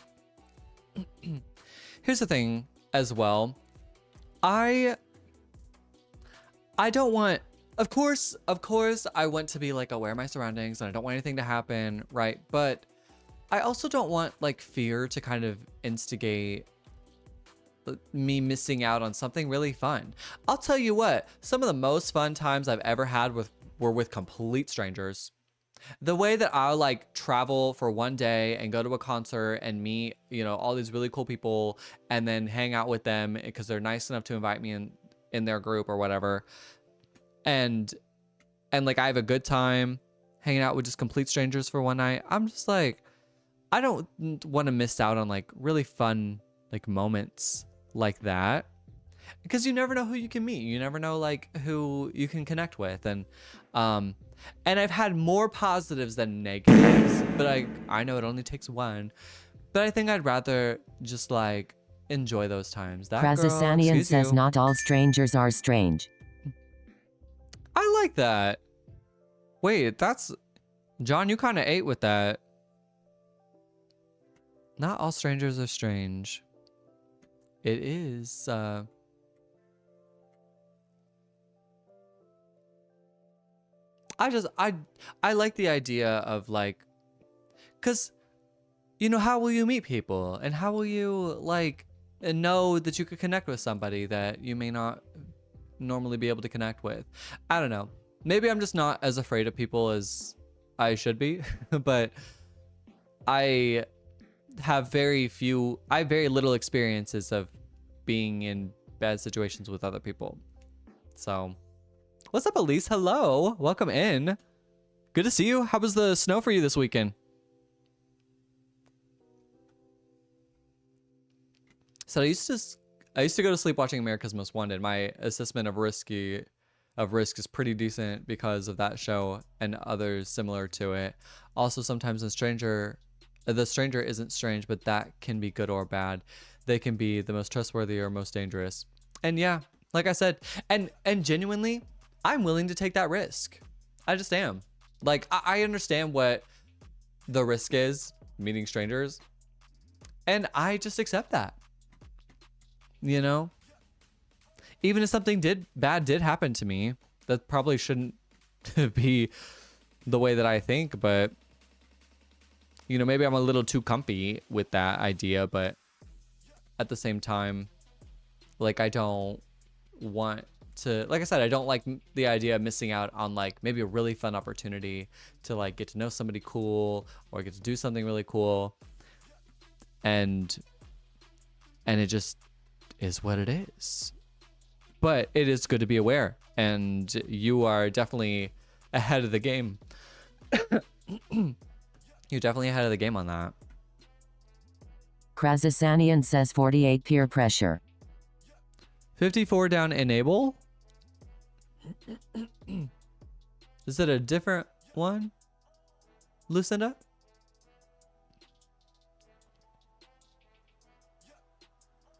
Here's the thing as well. I don't want, of course I want to be like aware of my surroundings, and I don't want anything to happen, right? But I also don't want like fear to kind of instigate me missing out on something really fun. I'll tell you what, some of the most fun times I've ever had were with complete strangers. The way that I'll like travel for one day and go to a concert and meet, you know, all these really cool people and then hang out with them because they're nice enough to invite me in their group or whatever. And like I have a good time hanging out with just complete strangers for one night. I'm just like, I don't want to miss out on like really fun like moments like that, because you never know who you can meet. You never know like who you can connect with. And I've had more positives than negatives, but I know it only takes one. But I think I'd rather just like enjoy those times. That Krasasanian says not all strangers are strange. I like that. Wait, that's John, you kind of ate with that. Not all strangers are strange. It is I like the idea of like, cuz you know, how will you meet people, and how will you like know that you could connect with somebody that you may not normally be able to connect with. I don't know. Maybe I'm just not as afraid of people as I should be, but I have very little experiences of being in bad situations with other people. So, what's up, Elise? Hello. Welcome in. Good to see you. How was the snow for you this weekend? So I used to go to sleep watching America's Most Wanted. My assessment of risk is pretty decent because of that show and others similar to it. Also, sometimes the stranger isn't strange, but that can be good or bad. They can be the most trustworthy or most dangerous. And yeah, like I said, and genuinely, I'm willing to take that risk. I just am. Like, I understand what the risk is, meeting strangers, and I just accept that. You know, even if something bad did happen to me, that probably shouldn't be the way that I think, but you know, maybe I'm a little too comfy with that idea, but at the same time, like, I don't want to, like I said, I don't like the idea of missing out on like maybe a really fun opportunity to like get to know somebody cool or get to do something really cool, and it just is what it is. But it is good to be aware, and you are definitely ahead of the game. You're definitely ahead of the game on that. Krazasanian says 48 peer pressure. 54 down enable. Is it a different one, Lucinda?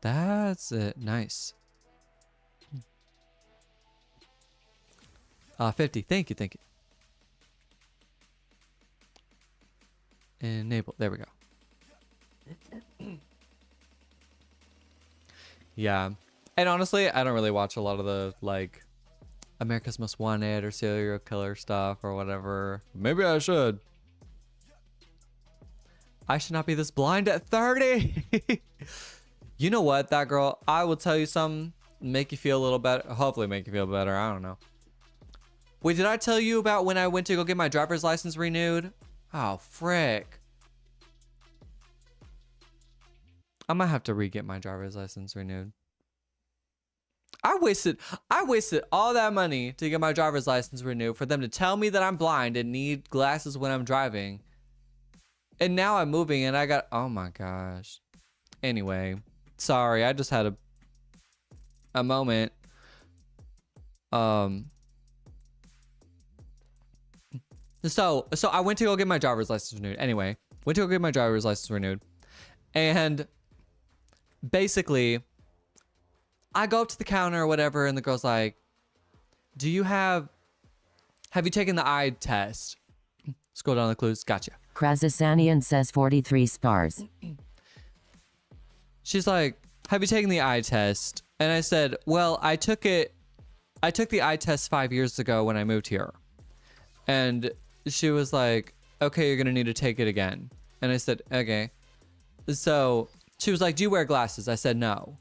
That's it. Nice. 50. Thank you. Enable. There we go. Yeah. And honestly, I don't really watch a lot of the like America's Most Wanted or serial killer stuff or whatever. Maybe I should. I should not be this blind at 30. You know what, that girl, I will tell you something, make you feel a little better. Hopefully make you feel better. I don't know. Wait, did I tell you about when I went to go get my driver's license renewed? Oh, frick. I might have to re-get my driver's license renewed. I wasted all that money to get my driver's license renewed for them to tell me that I'm blind and need glasses when I'm driving. And now I'm moving and I got, oh my gosh. Anyway, sorry, I just had a moment. So I went to go get my driver's license renewed. Anyway, went to go get my driver's license renewed. And basically, I go up to the counter or whatever, and the girl's like, have you taken the eye test? Scroll down the clues. Gotcha. Krazasanian says 43 stars. She's like, have you taken the eye test? And I said, well, I took the eye test 5 years ago when I moved here. And she was like, okay, you're going to need to take it again. And I said, okay. So she was like, do you wear glasses? I said, no.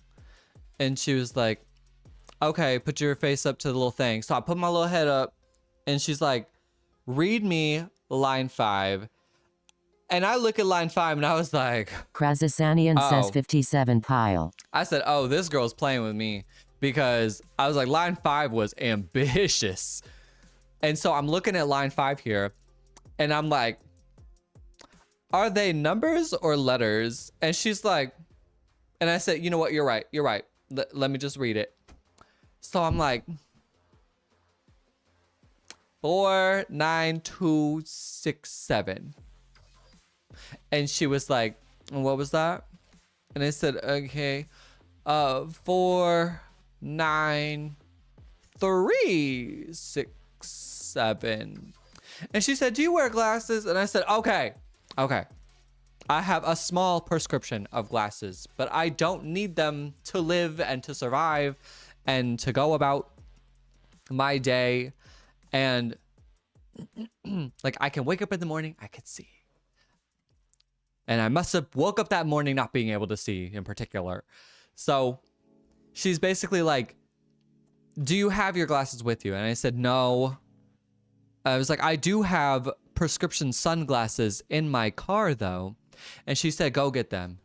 And she was like, okay, put your face up to the little thing. So I put my little head up, and she's like, read me line 5. And I look at line 5 and I was like, Krazasanian says 57 pile. I said, oh, this girl's playing with me, because I was like, line 5 was ambitious. And so I'm looking at line 5 here, and I'm like, are they numbers or letters? And she's like, and I said, you know what? You're right. Let me just read it. So I'm like, 49267. And she was like, what was that? And I said, okay, 49367. And she said, do you wear glasses? And I said, okay. I have a small prescription of glasses, but I don't need them to live and to survive and to go about my day. And like, I can wake up in the morning, I could see. And I must have woke up that morning not being able to see in particular. So she's basically like, do you have your glasses with you? And I said, no. I was like, I do have prescription sunglasses in my car though. And she said, go get them.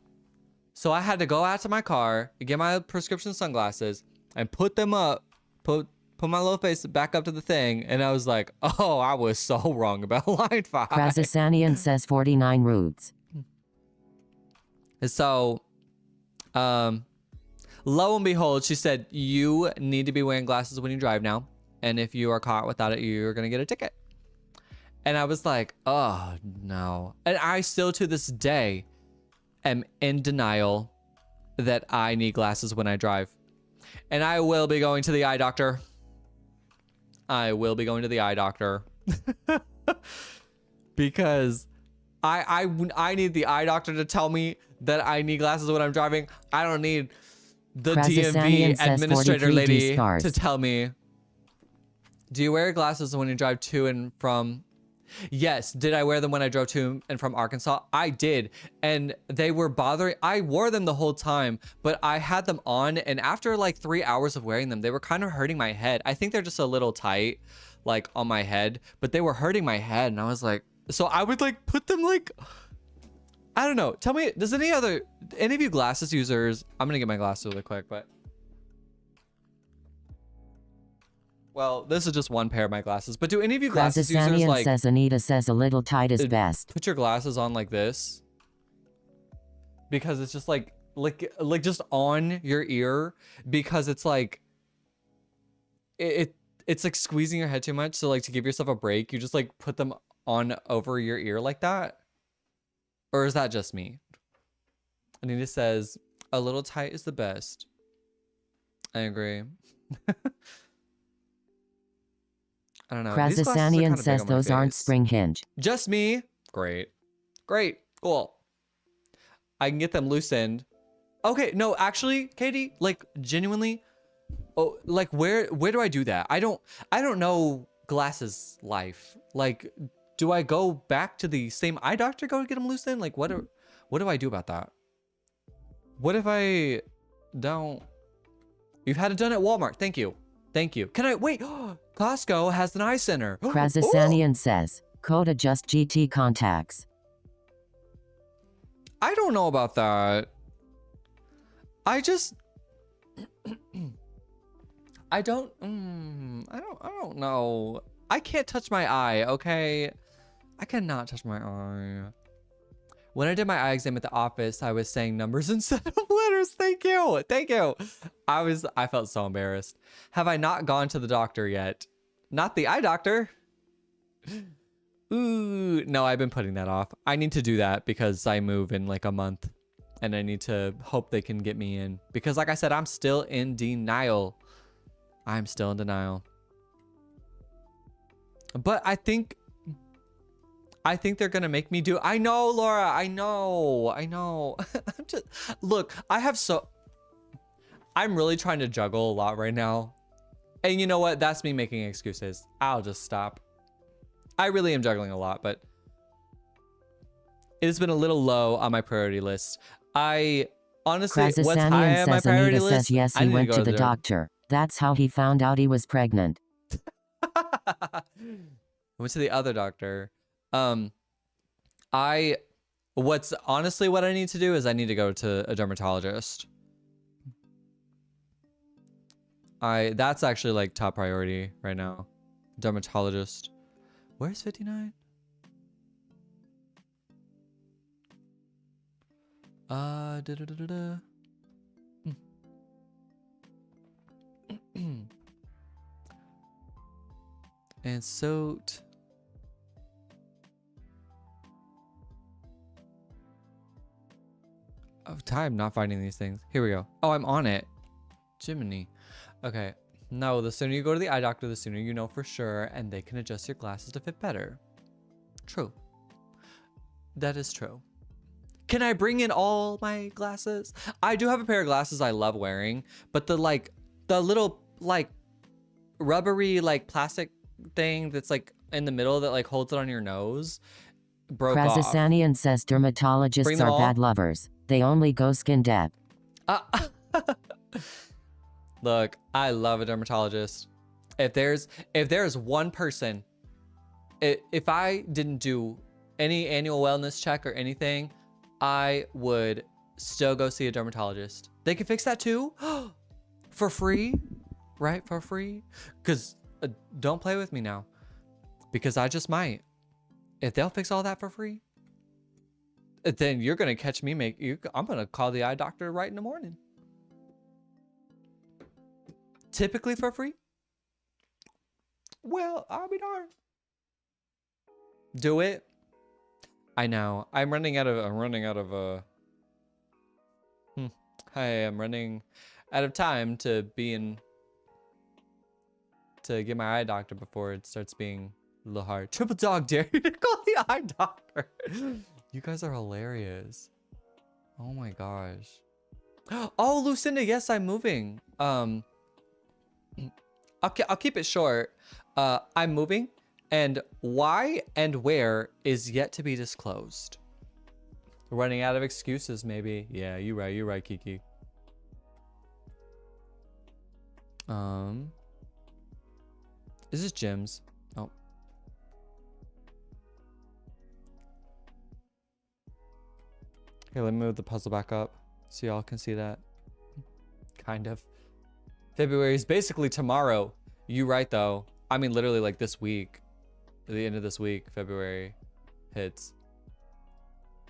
So I had to go out to my car, get my prescription sunglasses and put them up, put my little face back up to the thing. And I was like, oh, I was so wrong about line 5. Krazasanian says 49 roots. So, lo and behold, she said, you need to be wearing glasses when you drive now. And if you are caught without it, you're going to get a ticket. And I was like, oh, no. And I still, to this day, am in denial that I need glasses when I drive. And I will be going to the eye doctor. I will be going to the eye doctor. Because I need the eye doctor to tell me that I need glasses when I'm driving. I don't need the DMV administrator lady to tell me. Do you wear glasses when you drive to and from? Yes. Did I wear them when I drove to and from Arkansas? I did. And they were bothering. I wore them the whole time, but I had them on. And after like 3 hours of wearing them, they were kind of hurting my head. I think they're just a little tight, like on my head, but they were hurting my head. And I was like, so I would like put them like, I don't know. Tell me, does any of you glasses users, I'm going to get my glasses really quick, but. Well, this is just one pair of my glasses, but do any of you glasses users like says Anita says a little tight is best. Put your glasses on like this? Because it's just like just on your ear, because it's like it's like squeezing your head too much. So like to give yourself a break, you just like put them on over your ear like that. Or is that just me? Anita says a little tight is the best. I agree. I don't know. Krazasanian says those aren't spring hinge. Just me. Great. Great. Cool. I can get them loosened. Okay. No, actually, Katie, like genuinely. Oh, like where do I do that? I don't know glasses life. Like, do I go back to the same eye doctor, go get them loosened? Like what do I do about that? What if I don't? You've had it done at Walmart. Thank you. Thank you. Can I wait? Costco has an eye center. Krazasanian says, code adjust GT contacts. I don't know about that. I don't know. I can't touch my eye, okay? I cannot touch my eye. When I did my eye exam at the office, I was saying numbers instead of letters. Thank you. Thank you. I felt so embarrassed. Have I not gone to the doctor yet? Not the eye doctor. Ooh, no, I've been putting that off. I need to do that because I move in like a month and I need to hope they can get me in because like I said, I'm still in denial. I'm still in denial. But I think they're gonna make me do. I know, Laura. I know. I'm just look. I'm really trying to juggle a lot right now, and you know what? That's me making excuses. I'll just stop. I really am juggling a lot, but it has been a little low on my priority list. I honestly, what's high on my priority list? Says yes, he went to the doctor. That's how he found out he was pregnant. I went to the other doctor. What I need to do is I need to go to a dermatologist. That's actually like top priority right now. Dermatologist. Where's 59? And soaked. Of time not finding these things. Here we go. Oh, I'm on it. Jiminy. Okay. No, the sooner you go to the eye doctor, the sooner you know for sure, and they can adjust your glasses to fit better. True. That is true. Can I bring in all my glasses? I do have a pair of glasses I love wearing, but the little like rubbery like plastic thing that's like in the middle that like holds it on your nose broke off. Krazasanian says dermatologists are bad lovers. They only go skin depth. Look, I love a dermatologist. If there's one person, if I didn't do any annual wellness check or anything, I would still go see a dermatologist. They can fix that too, for free, right? For free. Because don't play with me now, because I just might. If they'll fix all that for free, then you're gonna catch me I'm gonna call the eye doctor right in the morning. Typically for free. Well, I'll be darned. Do it. I know. I'm running out of time to get my eye doctor before it starts being a little hard. Triple dog dare you to call the eye doctor. You guys are hilarious. Oh my gosh. Oh, Lucinda, yes, I'm moving. I'll keep it short. I'm moving, and why and where is yet to be disclosed. Running out of excuses, maybe. Yeah, you're right, Kiki. Is this Jim's? Oh. Okay, let me move the puzzle back up so y'all can see that. Kind of. February is basically tomorrow. You right though. I mean, literally like this week. At the end of this week, February hits.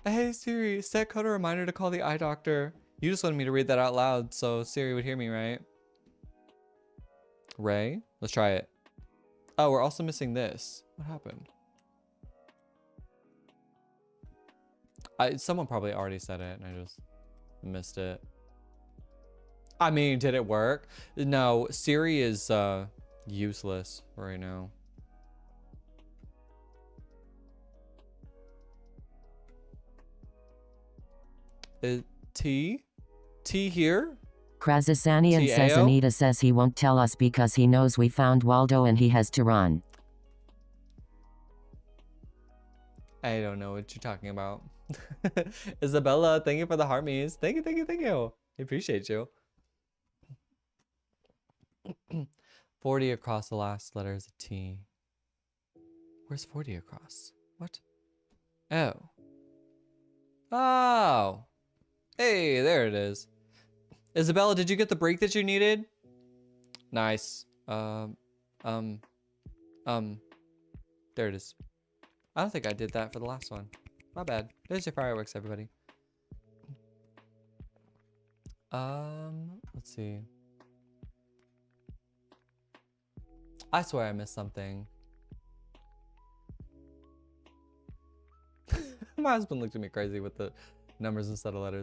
Hey Siri, set code a reminder to call the eye doctor. You just wanted me to read that out loud so Siri would hear me, right? Ray, let's try it. Oh, we're also missing this. What happened? Someone probably already said it and I just missed it. I mean, did it work? No, Siri is useless right now. T here? Krazasanian says Anita says he won't tell us because he knows we found Waldo and he has to run. I don't know what you're talking about. Isabella, thank you for the hearties. Thank you. I appreciate you. 40 across the last letter is a T. Where's 40 across? What? Oh. Oh. Hey, there it is. Isabella, did you get the break that you needed? Nice. There it is. I don't think I did that for the last one. My bad. There's your fireworks, everybody. Let's see. I swear I missed something. My husband looked at me crazy with the numbers instead of letters.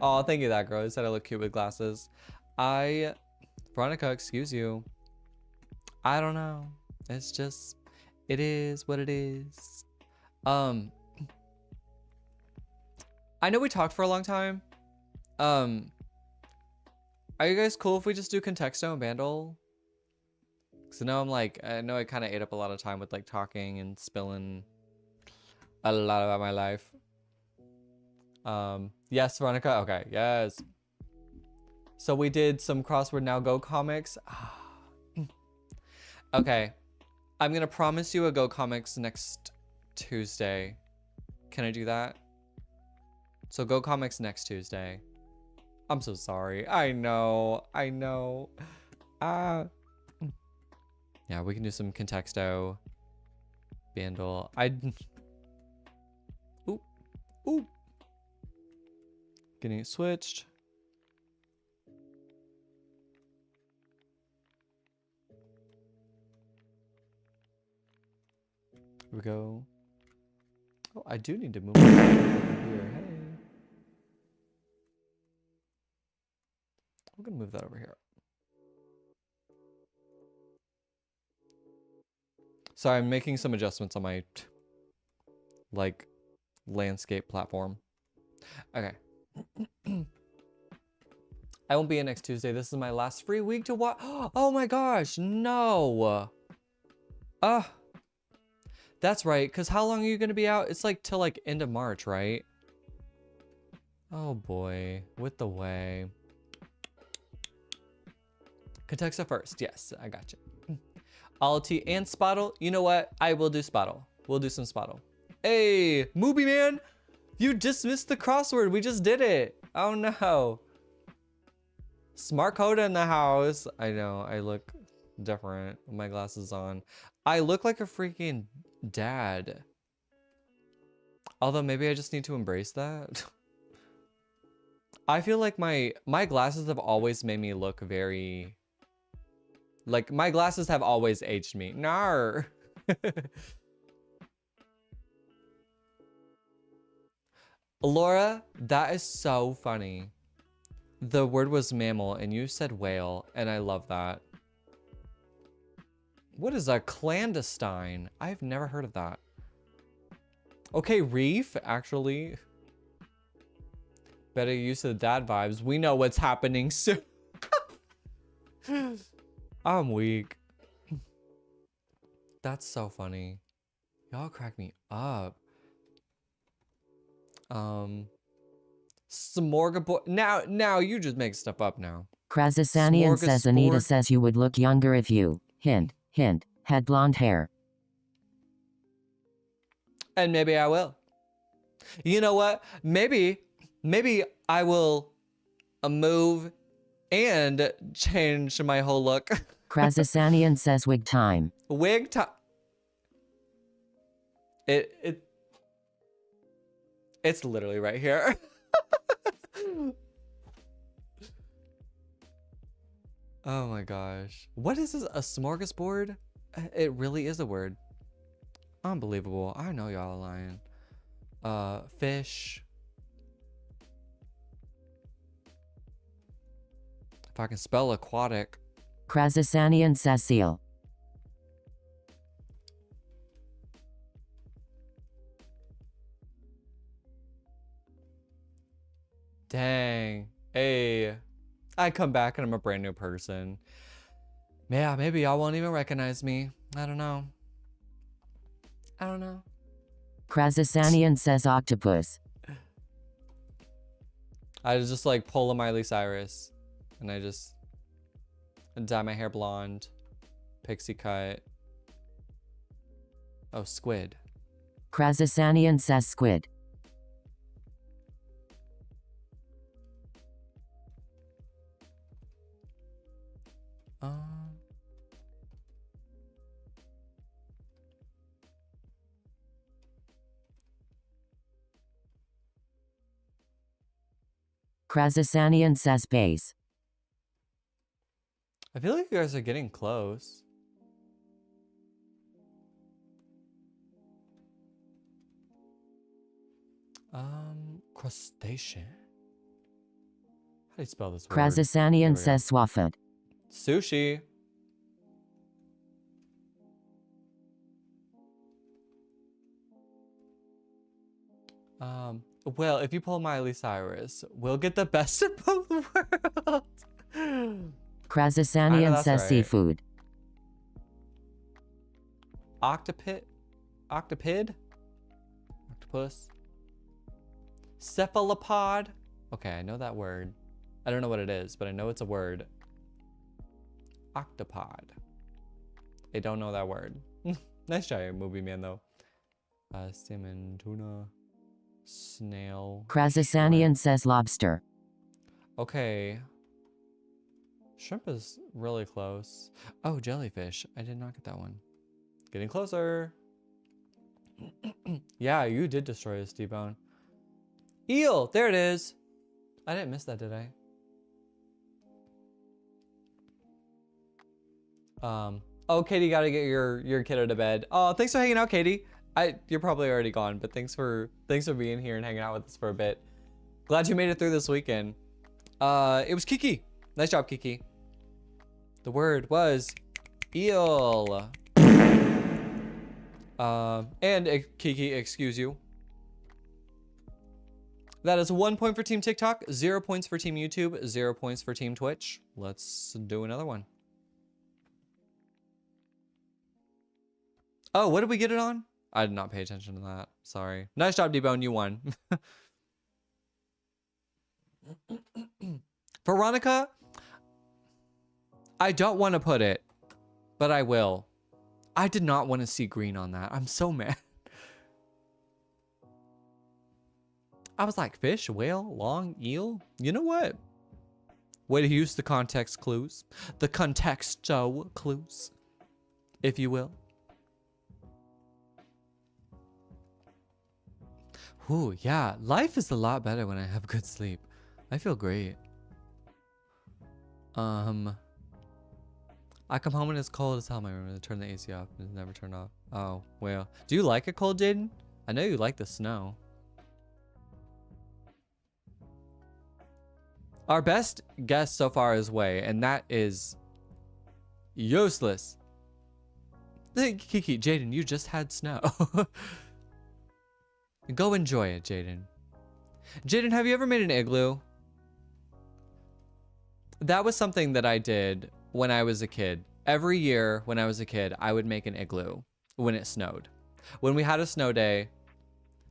Oh, thank you, that girl. You said I look cute with glasses. Veronica, excuse you. I don't know. It's just, it is what it is. I know we talked for a long time. Are you guys cool if we just do Contexto and Bandle? Because I know I kind of ate up a lot of time with like talking and spilling a lot about my life. Yes, Veronica. Okay, yes. So we did some Crossword Now Go comics. Okay, I'm gonna promise you a Go comics next Tuesday. Can I do that? So Go comics next Tuesday. I'm so sorry. I know. Yeah, we can do some Contexto. Bandle. Ooh. Getting it switched. Here we go. Oh, I do need to move over here. Hey. We're gonna move that over here. Sorry, I'm making some adjustments on my landscape platform. Okay. I won't be in next Tuesday. This is my last free week to watch. Oh my gosh, no. That's right, because how long are you gonna be out? It's like till like end of March, right? Oh boy, with the way. Kentuxa first. Yes, I got you. Alti and Spottle. You know what? I will do Spottle. We'll do some Spottle. Hey, Movie Man, you dismissed the crossword. We just did it. Oh no. Smart Coda in the house. I know, I look different with my glasses on. I look like a freaking dad. Although maybe I just need to embrace that. I feel like my glasses have always made me look very... Like, my glasses have always aged me. Nar. Laura, that is so funny. The word was mammal and you said whale, and I love that. What is a clandestine? I've never heard of that. Okay, reef, actually. Better use of the dad vibes. We know what's happening soon. I'm weak. That's so funny. Y'all crack me up. Smorgasbord. Now you just make stuff up now. Krasasanian says Anita says you would look younger if you, hint, had blonde hair. And maybe I will. You know what? Maybe I will move and change my whole look. Krasasanian says wig time. Wig time. It's literally right here. Oh my gosh. What is this? A smorgasbord? It really is a word. Unbelievable. I know y'all are lying. Fish. If I can spell aquatic. Krasasanian says seal. Dang. Hey. I come back and I'm a brand new person. Yeah, maybe y'all won't even recognize me. I don't know. Krasasanian says octopus. I just like pull a Miley Cyrus and I just dye my hair blonde. Pixie cut. Oh, squid. Krasasanian says squid. Krasasanian says base. I feel like you guys are getting close. Crustacean. How do you spell this word? Krasasanian says swafud. Sushi. Well, if you pull Miley Cyrus, we'll get the best of both worlds. Krasasanian says right. seafood. Octopid? Octopus? Cephalopod? Okay, I know that word. I don't know what it is, but I know it's a word. Octopod. I don't know that word. Nice try, Movie Man, though. Salmon, tuna, snail. Krasasanian says lobster. Okay. Shrimp is really close. Oh, jellyfish. I did not get that one. Getting closer. Yeah, you did destroy a T-bone. Eel! There it is. I didn't miss that, did I? Oh, Katie, gotta get your kiddo to bed. Oh, thanks for hanging out, Katie. You're probably already gone, but thanks for being here and hanging out with us for a bit. Glad you made it through this weekend. It was Kiki. Nice job, Kiki. The word was eel. Kiki, excuse you. That is 1 point for Team TikTok, 0 points for Team YouTube, 0 points for Team Twitch. Let's do another one. Oh, what did we get it on? I did not pay attention to that. Sorry. Nice job, D-Bone. You won. Veronica, I don't want to put it, but I will. I did not want to see green on that. I'm so mad. I was like, fish, whale, long, eel. You know what? Way to use the context clues. The contexto clues, if you will. Ooh, yeah. Life is a lot better when I have good sleep. I feel great. I come home and it's cold as hell in my room and I turn the AC off and it's never turned off. Oh, well. Do you like it cold, Jaden? I know you like the snow. Our best guess so far is Way, and that is useless. Kiki, Jaden, you just had snow. Go enjoy it, Jaden. Jaden, have you ever made an igloo? That was something that I did when I was a kid. Every year when I was a kid, I would make an igloo when it snowed. When we had a snow day,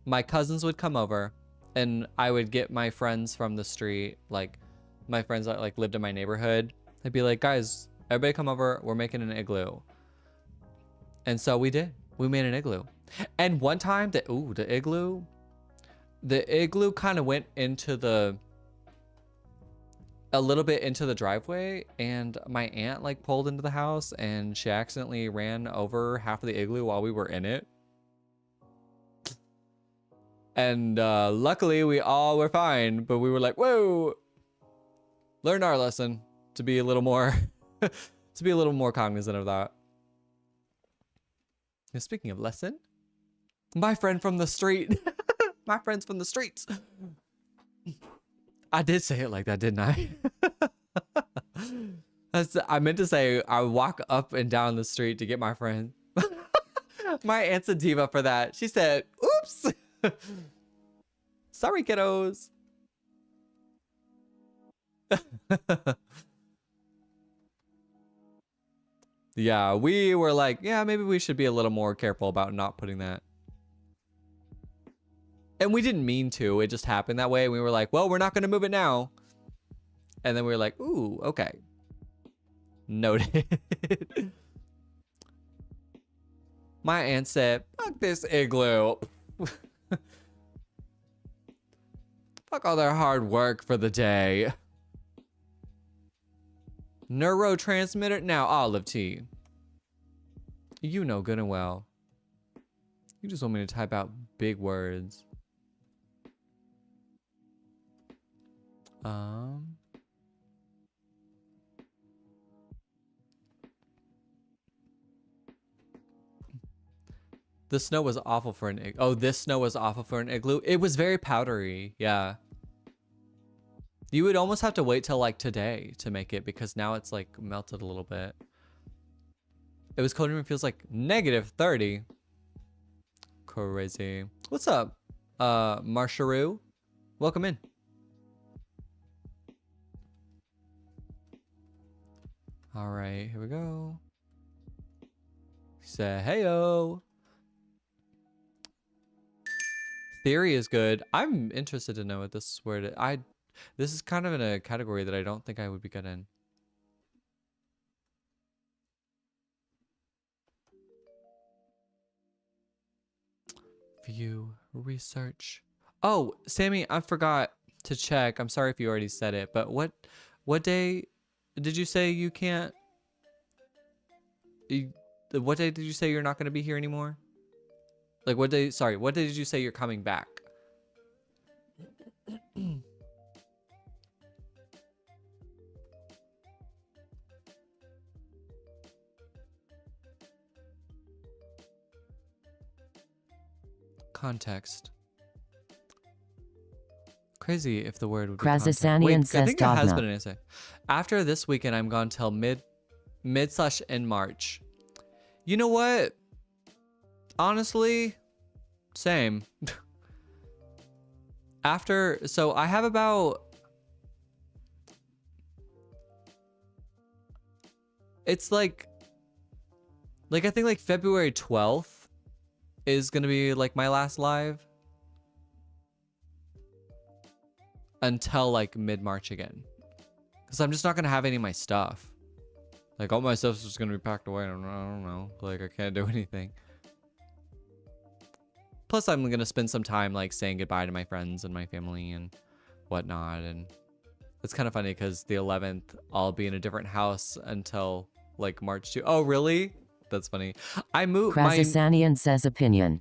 my cousins would come over and I would get my friends from the street, like my friends that like lived in my neighborhood. I'd be like, guys, everybody come over, we're making an igloo. And so we did. We made an igloo. And one time, the igloo kind of went into a little bit into the driveway, and my aunt like pulled into the house and she accidentally ran over half of the igloo while we were in it. And luckily we all were fine, but we were like, whoa, learn our lesson to be a little more, to be a little more cognizant of that. Now, speaking of lesson, my friend from the street, my friends from the streets. I did say it like that, didn't I? I meant to say I walk up and down the street to get my friend. My aunt's a diva for that. She said, oops. Sorry, kiddos. Yeah, we were like, yeah, maybe we should be a little more careful about not putting that. And we didn't mean to. It just happened that way. We were like, well, we're not going to move it now. And then we were like, ooh, okay. Noted. My aunt said, fuck this igloo. Fuck all their hard work for the day. Neurotransmitter now, olive tea. You know good and well. You just want me to type out big words. The snow was awful for an igloo. Oh, this snow was awful for an igloo. It was very powdery. Yeah. You would almost have to wait till like today to make it because now it's like melted a little bit. It was cold and it feels like -30. Crazy. What's up, Marsharoo? Welcome in. All right, here we go. Say heyo. Theory is good. I'm interested to know what this word is. This is kind of in a category that I don't think I would be good in. View, research. Oh, Sammy, I forgot to check. I'm sorry if you already said it, but what day did you say you can't? What day did you say you're not going to be here anymore? Like what day? Sorry, what day did you say you're coming back? Context. Crazy if the word would be context. Wait, I think it has been an essay. After this weekend, I'm gone till mid/end March. You know what? Honestly, same. So I have about, it's like I think like February 12th is gonna be like my last live until like mid-March again, because I'm just not gonna have any of my stuff. Like, all my stuff's just gonna be packed away. I don't know. Like, I can't do anything. Plus, I'm gonna spend some time, like, saying goodbye to my friends and my family and whatnot. And it's kind of funny because the 11th, I'll be in a different house until, like, March 2. Oh, really? That's funny. Krasasanian says opinion.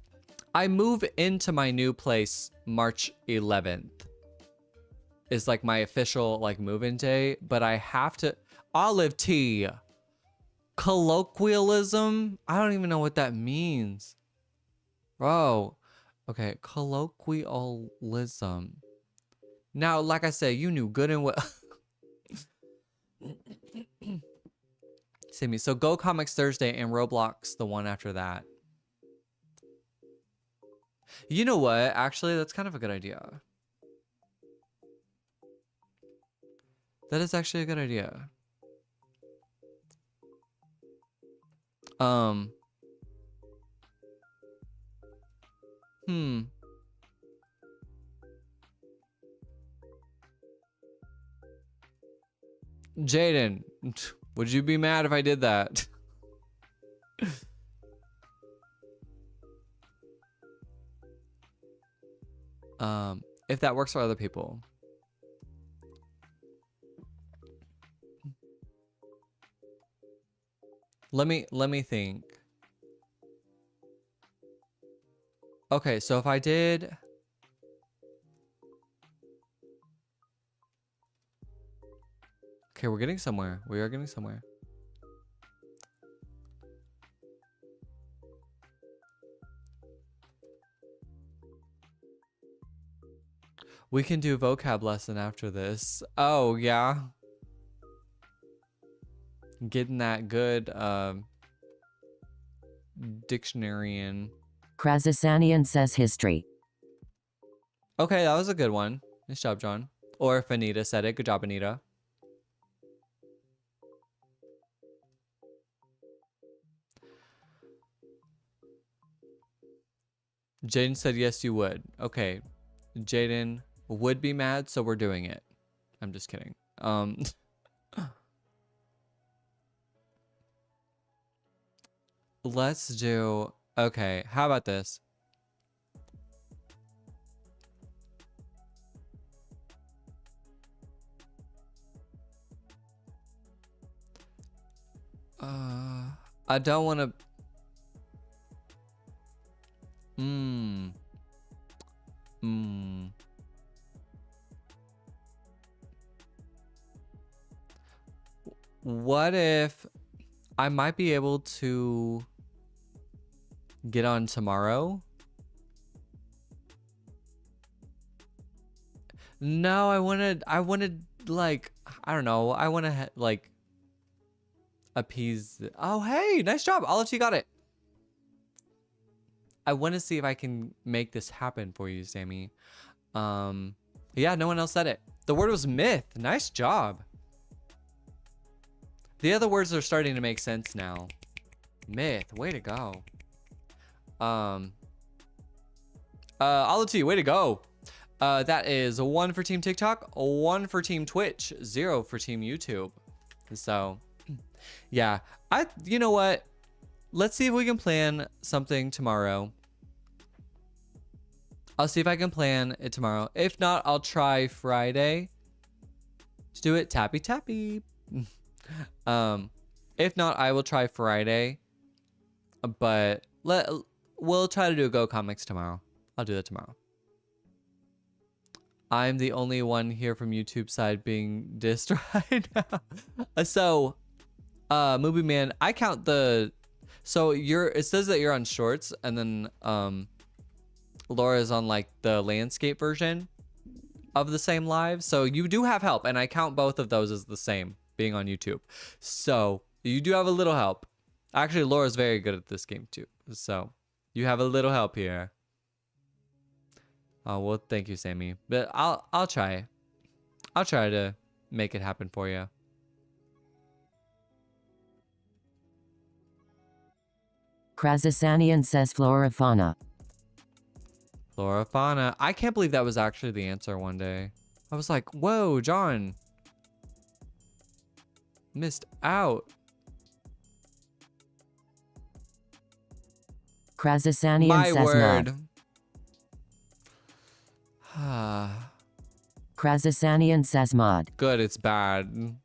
I move into my new place March 11th. Is like my official like move-in day, but I have to olive tea. Colloquialism? I don't even know what that means. Bro. Okay, colloquialism. Now, like I said, you knew good and well. See me. So Go Comics Thursday and Roblox the one after that. You know what? Actually, that's kind of a good idea. That is actually a good idea. Jaden, would you be mad if I did that? If that works for other people. Let me think. Okay, so if I did... Okay, we're getting somewhere. We are getting somewhere. We can do vocab lesson after this. Oh, yeah. Getting that good dictionary in. Krasasanian says history. Okay, that was a good one. Nice job, John. Or if Anita said it. Good job, Anita. Jaden said yes, you would. Okay. Jaden would be mad, so we're doing it. I'm just kidding. Let's do... Okay, how about this? I don't want to... What if I might be able to get on tomorrow? No, I wanted like, I don't know. I want to like appease. Oh, hey, nice job. Olive, you got it. I want to see if I can make this happen for you, Sammy. Yeah, no one else said it. The word was myth. Nice job. The other words are starting to make sense now. Myth, way to go. Olive T, way to go. That is 1 for Team TikTok, 1 for Team Twitch, 0 for Team YouTube. So, yeah. You know what? Let's see if we can plan something tomorrow. I'll see if I can plan it tomorrow. If not, I'll try Friday to do it. Tappy tappy. If not, I will try Friday. But we'll try to do a Go Comics tomorrow. I'll do that tomorrow. I'm the only one here from YouTube side being dissed right now. So, Movie Man, I count the... So it says that you're on shorts, and then Laura's on like the landscape version of the same live. So you do have help, and I count both of those as the same, being on YouTube. So you do have a little help. Actually, Laura's very good at this game too. So you have a little help here. Oh, well, thank you, Sammy. But I'll try. I'll try to make it happen for you. Krasasanian says flora fauna. Flora fauna. I can't believe that was actually the answer one day. I was like, whoa, John. Missed out. Krasasanian My says word. nod. Krasasanian says mod. Good, it's bad. Dang,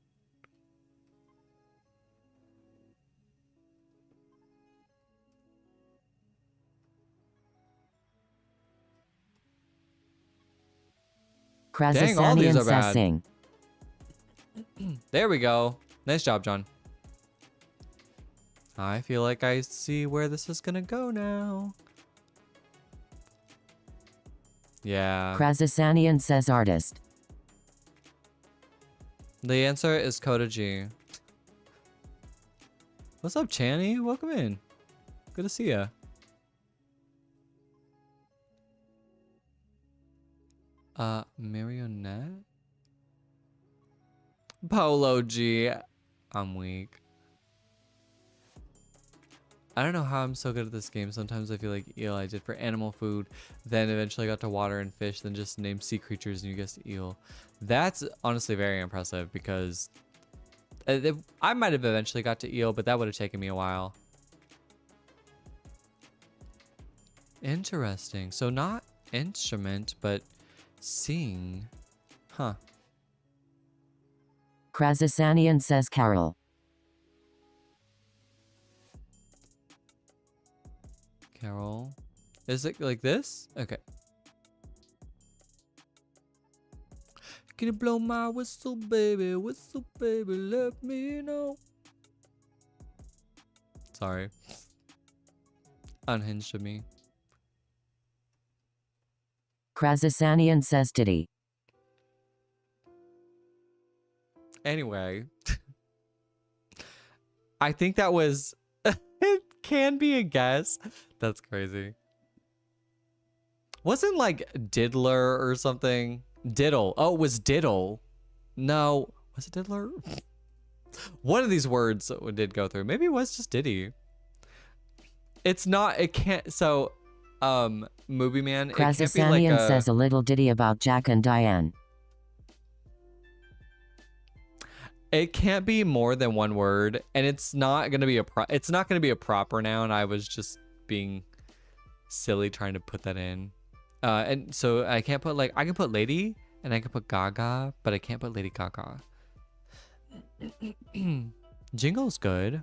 all these Krasasanian are says bad. sing. There we go. Nice job, John. I feel like I see where this is gonna go now. Yeah. Krasasanian says artist. The answer is Coda G. What's up, Channy? Welcome in. Good to see ya. Marionette? Polo G. I'm weak. I don't know how I'm so good at this game. Sometimes I feel like eel. I did for animal food, then eventually got to water and fish, then just named sea creatures and you guessed eel. That's honestly very impressive because I might have eventually got to eel, but that would have taken me a while. Interesting. So not instrument, but sing. Huh. Krasasanian says carol. Carol. Is it like this? Okay. Can you blow my whistle, baby? Whistle, baby, let me know. Sorry. Unhinged of me. Krasasanian says Diddy. Anyway. I think that was... it can be a guess. That's crazy. Wasn't like diddler or something? Diddle. Oh, it was diddle. No. Was it diddler? One of these words did go through. Maybe it was just Diddy. It's not, it can't, so, Movie Man, it can't be like Krasasanian says a little ditty about Jack and Diane. It can't be more than one word, and it's not gonna be a proper noun. I was just being silly trying to put that in. And so I can't put I can put lady and I can put gaga, but I can't put Lady Gaga. Jingle's good.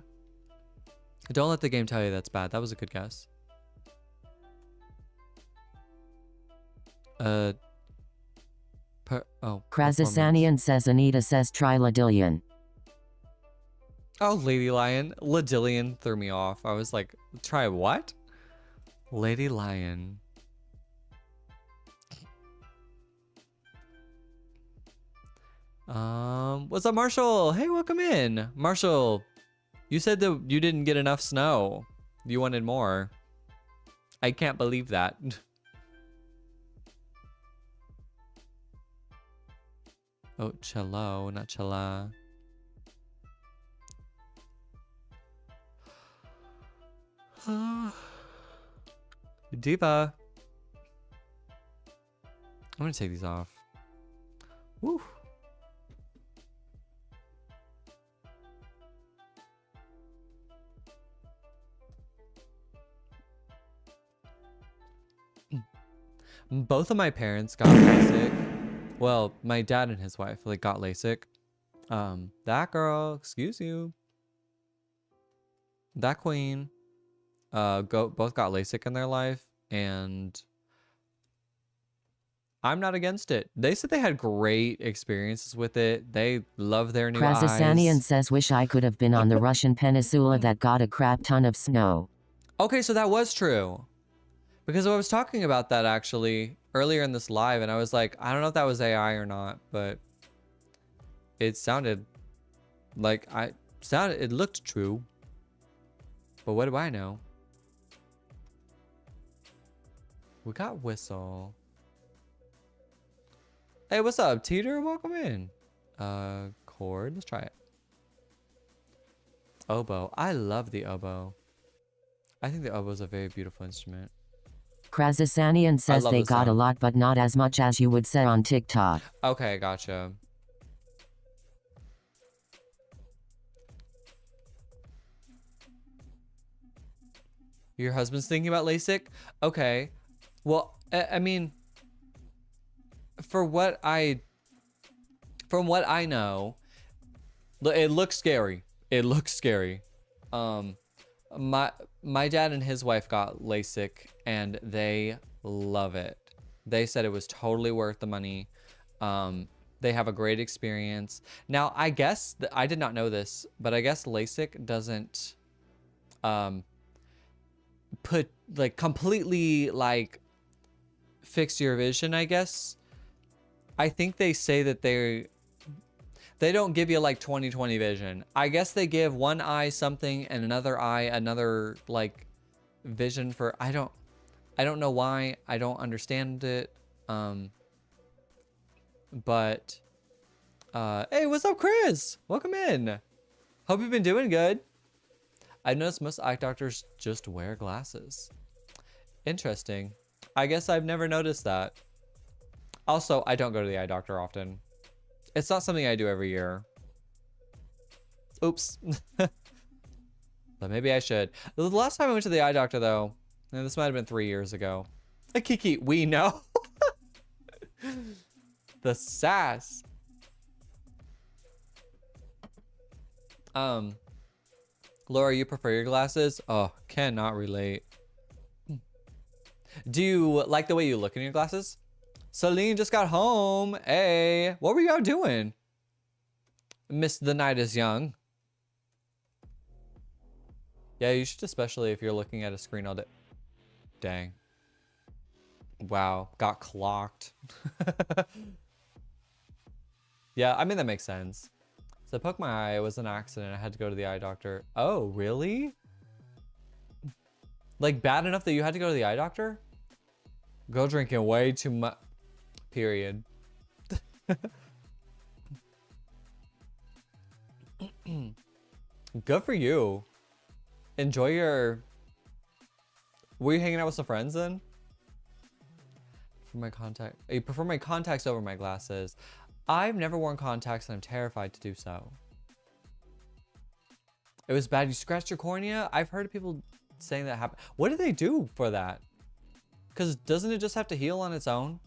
Don't let the game tell you that's bad. That was a good guess. Krasasanian says Anita says try Ladillion. Oh, Lady Lion. Ladillion threw me off. I was like, try what? Lady Lion. What's up, Marshall? Hey, welcome in. Marshall, you said that you didn't get enough snow. You wanted more. I can't believe that. Oh, cello, not cella. Diva. I'm gonna take these off. Woo. Both of my parents got LASIK. Well, my dad and his wife got LASIK. That girl, excuse you. That queen. Both got LASIK in their life, and I'm not against it. They said they had great experiences with it. They love their new Krasasanian eyes. says wish I could have been on the Russian peninsula that got a crap ton of snow. Okay, so that was true. Because I was talking about that actually earlier in this live, and I was like, I don't know if that was AI or not, but it sounded like it looked true. But what do I know? We got whistle. Hey, what's up, Teeter? Welcome in. Chord. Let's try it. Oboe. I love the oboe. I think the oboe is a very beautiful instrument. Krasasanian says they got a lot, but not as much as you would say on TikTok. Okay, gotcha. Your husband's thinking about LASIK? Okay. Well, I mean, from what I know, it looks scary. It looks scary. Um, my dad and his wife got LASIK and they love it. They said it was totally worth the money. They have a great experience. Now, I guess I did not know this, but I guess LASIK doesn't put like completely like fix your vision, I guess. I think they say that they don't give you like 20/20 vision. I guess they give one eye something and another eye another like vision for I don't know why. I don't understand it. But hey, what's up, Chris? Welcome in. Hope you've been doing good. I noticed most eye doctors just wear glasses. Interesting. I guess I've never noticed that. Also, I don't go to the eye doctor often. It's not something I do every year. Oops. But maybe I should. The last time I went to the eye doctor, though, and this might have been 3 years ago. Kiki, we know. The sass. Laura, you prefer your glasses? Oh, cannot relate. Do you like the way you look in your glasses? Celine just got home. Hey, what were y'all doing? Miss the night is young. Yeah, you should, especially if you're looking at a screen all day. Dang. Wow, got clocked. Yeah, I mean, that makes sense. So I poked my eye, it was an accident. I had to go to the eye doctor. Oh, really? Like bad enough that you had to go to the eye doctor? Girl drinking way too much. Period. Good for you. Enjoy your... Were you hanging out with some friends then? For my contact... You prefer my contacts over my glasses. I've never worn contacts and I'm terrified to do so. It was bad. You scratched your cornea? I've heard of people saying that happened. What do they do for that? Because doesn't it just have to heal on its own?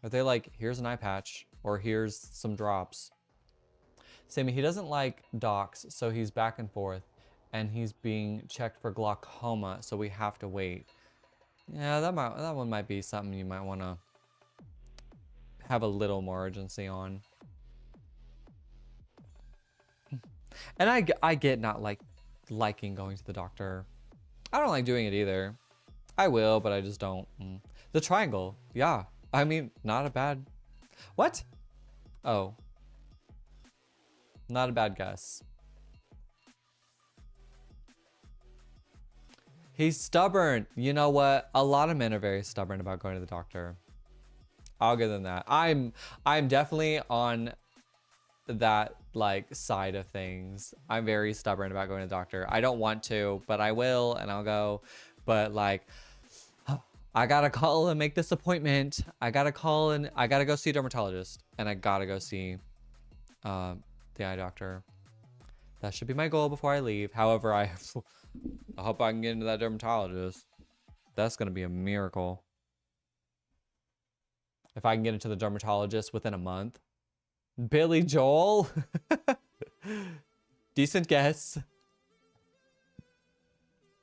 Are they like, here's an eye patch or here's some drops? Sammy, he doesn't like docs, so he's back and forth and he's being checked for glaucoma, so we have to wait. Yeah, that one might be something you might want to have a little more urgency on. And I get not liking going to the doctor. I don't like doing it either. I will, but I just don't. The triangle, yeah. I mean, not a bad... What? Oh. Not a bad guess. He's stubborn. You know what? A lot of men are very stubborn about going to the doctor. I'll give them that. I'm definitely on that like side of things. I'm very stubborn about going to the doctor. I don't want to, but I will and I'll go. But like, I gotta call and make this appointment. I gotta call and I gotta go see a dermatologist and I gotta go see the eye doctor. That should be my goal before I leave. However, I hope I can get into that dermatologist. That's gonna be a miracle. If I can get into the dermatologist within a month. Billy Joel? Decent guess.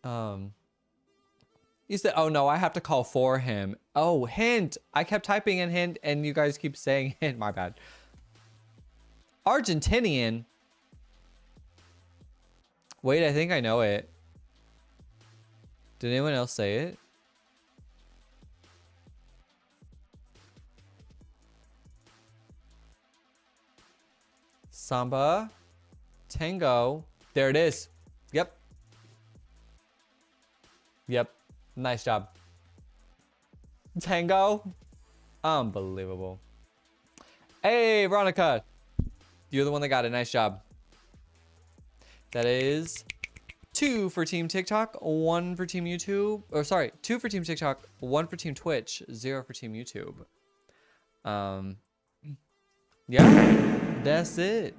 You said, oh no, I have to call for him. Oh, hint. I kept typing in hint and you guys keep saying hint. My bad. Argentinian. Wait, I think I know it. Did anyone else say it? Samba. Tango. There it is. Yep. Yep. Nice job. Tango. Unbelievable. Hey, Veronica. You're the one that got it. Nice job. That is 2 for Team TikTok, 1 for Team YouTube. Or sorry, 2 for Team TikTok, 1 for Team Twitch, 0 for Team YouTube. Yeah, that's it.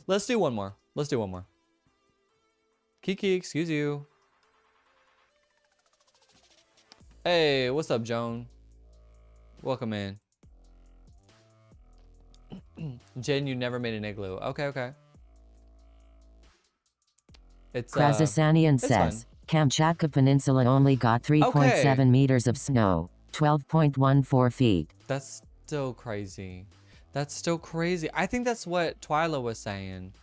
Let's do one more. Let's do one more. Kiki, excuse you. Hey, what's up, Joan? Welcome in. Jen, you never made an igloo. Okay, okay. It's Krasasanian it's says, fun. Kamchatka Peninsula only got 3.7 meters of snow, 12.14 feet. That's still crazy. That's still crazy. I think that's what Twyla was saying.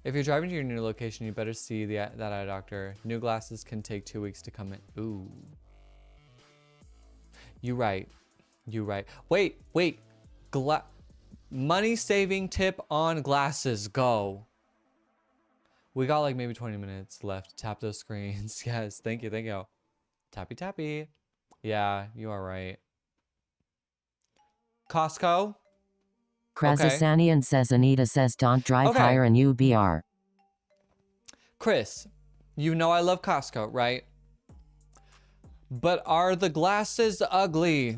If you're driving to your new location, you better see that eye doctor. New glasses can take 2 weeks to come in. Ooh. You right. You right. Wait. Money saving tip on glasses. Go. We got like maybe 20 minutes left. Tap those screens. Yes. Thank you. Thank you. Tappy tappy. Yeah, you are right. Costco. Krasasanian says Anita says don't drive higher in UBR. Chris, you know I love Costco, right? But are the glasses ugly?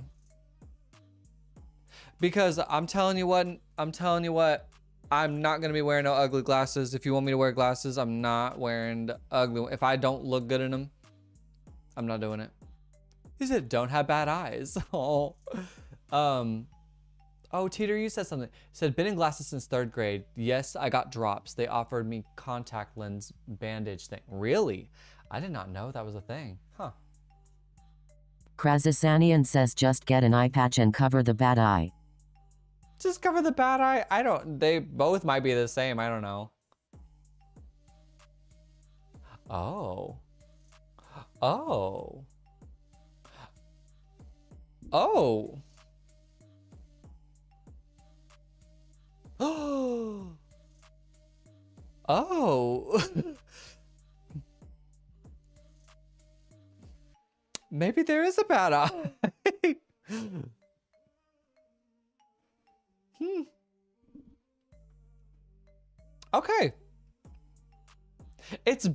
Because I'm telling you what, I'm not gonna be wearing no ugly glasses. If you want me to wear glasses, I'm not wearing the ugly. If I don't look good in them, I'm not doing it. He said, don't have bad eyes. Oh, oh, Teeter, you said something. He said, been in glasses since 3rd grade. Yes, I got drops. They offered me contact lens bandage thing. Really? I did not know that was a thing. Huh. Krasasanian says just get an eye patch and cover the bad eye. Just cover the bad eye? I don't, they both might be the same. I don't know. Oh. Oh. Oh. Oh. Oh. Maybe there is a bad eye. Okay. It's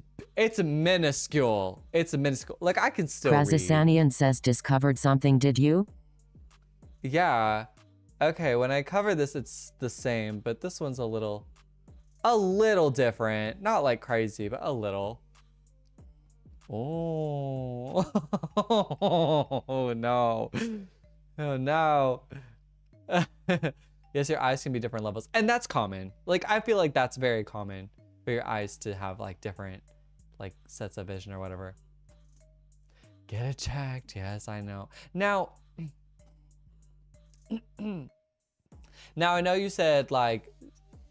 minuscule. It's minuscule. Like I can still read. Krasasanian says discovered something, did you? Yeah. Okay, when I cover this, it's the same, but this one's a little different. Not like crazy, but a little. Oh. Oh no. Oh no. Yes, your eyes can be different levels. And that's common. Like, I feel like that's very common for your eyes to have like different like sets of vision or whatever. Get it checked. Yes, I know. Now, now I know you said like,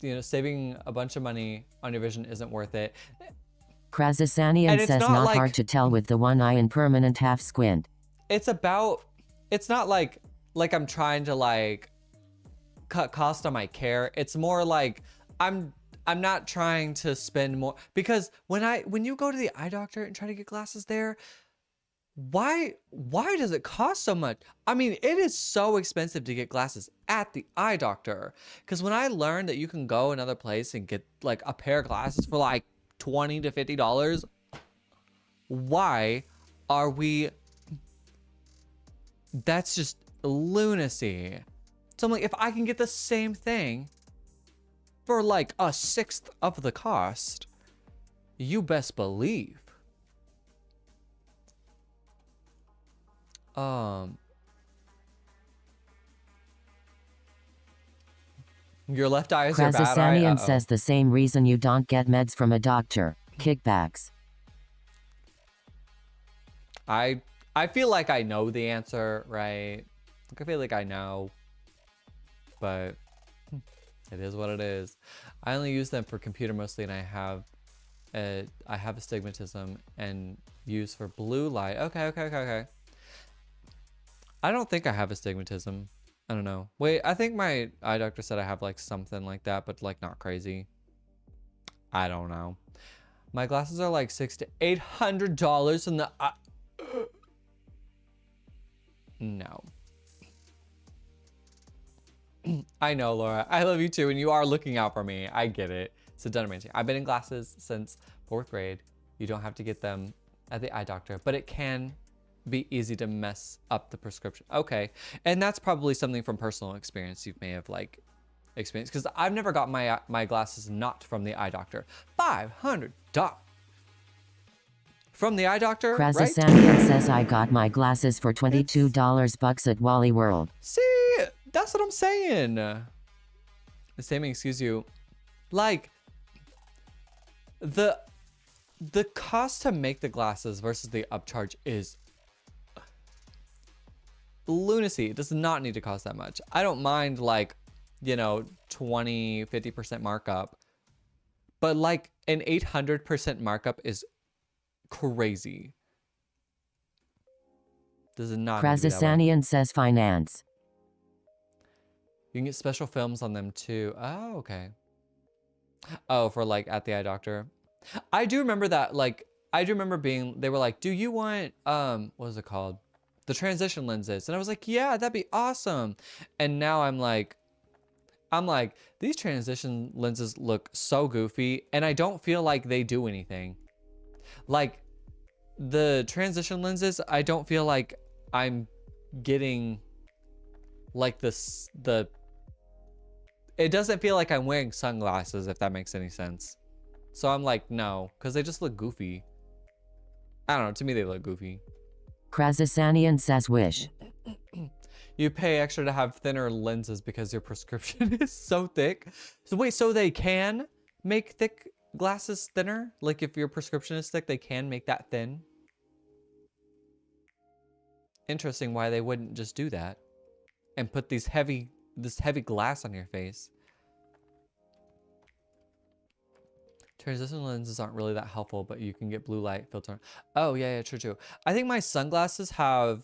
you know, saving a bunch of money on your vision isn't worth it. Krasasanian says not hard to tell with the one eye and permanent half squint. It's not like I'm trying to like cut cost on my care. It's more like I'm not trying to spend more, because when you go to the eye doctor and try to get glasses there, why does it cost so much? I mean, it is so expensive to get glasses at the eye doctor. Because when I learned that you can go another place and get like a pair of glasses for like $20 to $50, why are we? That's just lunacy. So I'm like, if I can get the same thing for like 1/6 of the cost, you best believe. Your left eye is your bad eye. Krasasanian says the same reason you don't get meds from a doctor. Kickbacks. I feel like I know the answer, right? Like, I feel like I know, but it is what it is. I only use them for computer mostly, and I have astigmatism and use for blue light. Okay. I don't think I have astigmatism. I don't know. Wait, I think my eye doctor said I have like something like that, but like not crazy. I don't know. My glasses are like $600 to $800 in the no. I know, Laura. I love you too, and you are looking out for me. I get it. So Dunamante, I've been in glasses since 4th grade. You don't have to get them at the eye doctor, but it can be easy to mess up the prescription. Okay, and that's probably something from personal experience. You may have like experience because I've never got my glasses not from the eye doctor. $500 from the eye doctor, right? Krazasanian says I got my glasses for $22 bucks at Wally World. See, that's what I'm saying. Sammy, excuse you. Like, the cost to make the glasses versus the upcharge is lunacy. It does not need to cost that much. I don't mind, like, you know, 20, 50% markup. But like an 800% markup is crazy. Does not need to be that way. Krazasanian says finance. You can get special films on them too. Oh, okay. Oh, for like at the eye doctor. I do remember that, like, I do remember being, they were like, do you want, what was it called? The transition lenses. And I was like, yeah, that'd be awesome. And now I'm like, these transition lenses look so goofy and I don't feel like they do anything. Like the transition lenses, I don't feel like I'm getting like it doesn't feel like I'm wearing sunglasses, if that makes any sense. So I'm like, no, because they just look goofy. I don't know, to me they look goofy. Krazasanian says wish. You pay extra to have thinner lenses because your prescription is so thick. So wait, so they can make thick glasses thinner? Like if your prescription is thick, they can make that thin? Interesting why they wouldn't just do that and put this heavy glass on your face. Transition lenses aren't really that helpful, but you can get blue light filter. Oh yeah, true. I think my sunglasses have,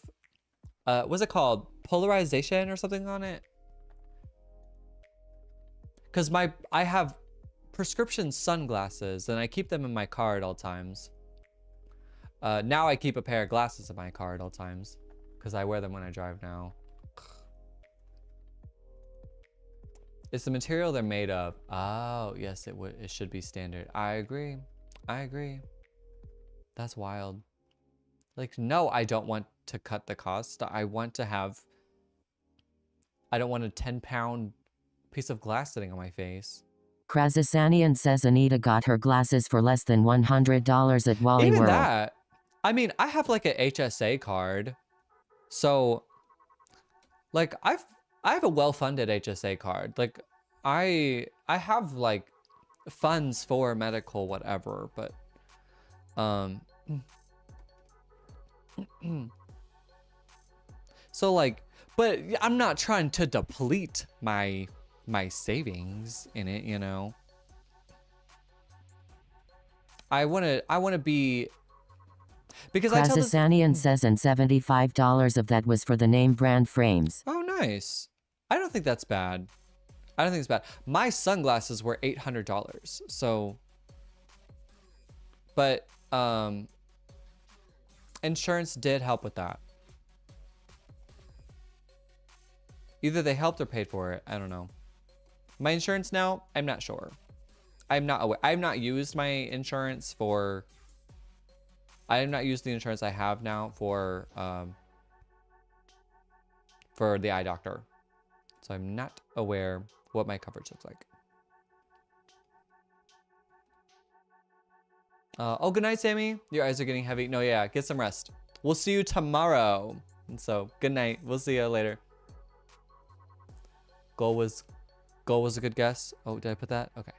what's it called? Polarization or something on it? Because I have prescription sunglasses and I keep them in my car at all times. Now I keep a pair of glasses in my car at all times because I wear them when I drive now. It's the material they're made of. Oh, yes, it should be standard. I agree. That's wild. Like, no, I don't want to cut the cost. I don't want a 10-pound piece of glass sitting on my face. Krazasanian says Anita got her glasses for less than $100 at Wally Even World. that. I mean, I have like a HSA card. So, like, I have a well-funded HSA card. Like, I have like funds for medical whatever, but so like, but I'm not trying to deplete my savings in it, you know. I want to be, because I tell this. Krazasanian says and $75 of that was for the name brand frames. Oh, nice. I don't think that's bad. I don't think it's bad. My sunglasses were $800. So, but insurance did help with that. Either they helped or paid for it. I don't know. My insurance now, I'm not sure. I'm not aware. I've not used my insurance for. I have not used the insurance I have now for the eye doctor. So I'm not aware what my coverage looks like. Oh, good night, Sammy. Your eyes are getting heavy. No, yeah, get some rest. We'll see you tomorrow. And so, good night. We'll see you later. Goal was a good guess. Oh, did I put that? Okay.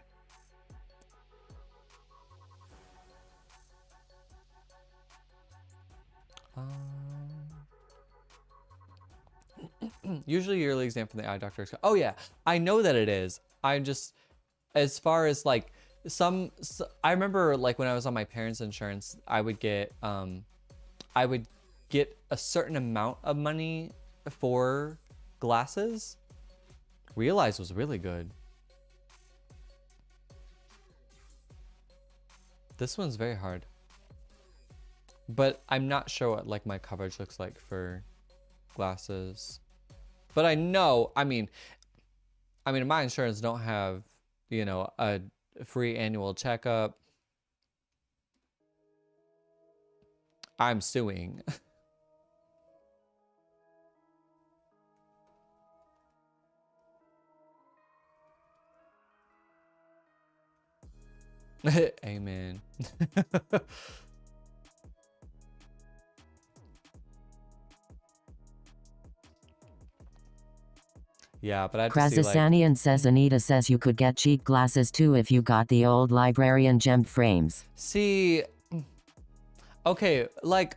Usually yearly exam from the eye doctor. Oh yeah, I know that it is. I'm just, as far as like I remember like when I was on my parents' insurance, I would get a certain amount of money for glasses. Realize was really good. This one's very hard. But I'm not sure what like my coverage looks like for glasses. But I know, I mean my insurance don't have, you know, a free annual checkup. I'm suing. Amen. Yeah, but I have to see like... Krazasanian says Anita says you could get cheap glasses too if you got the old librarian gemmed frames. See, okay, like,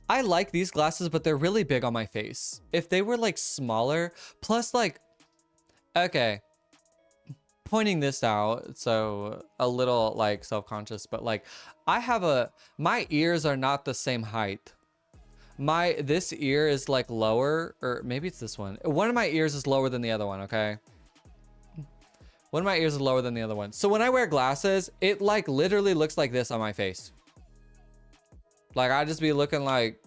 I like these glasses, but they're really big on my face. If they were like smaller, plus like, okay, pointing this out, so a little like self-conscious, but like, my ears are not the same height. This ear is like lower, or maybe it's this one. One of my ears is lower than the other one, okay? One of my ears is lower than the other one. So when I wear glasses, it like literally looks like this on my face. Like I just be looking like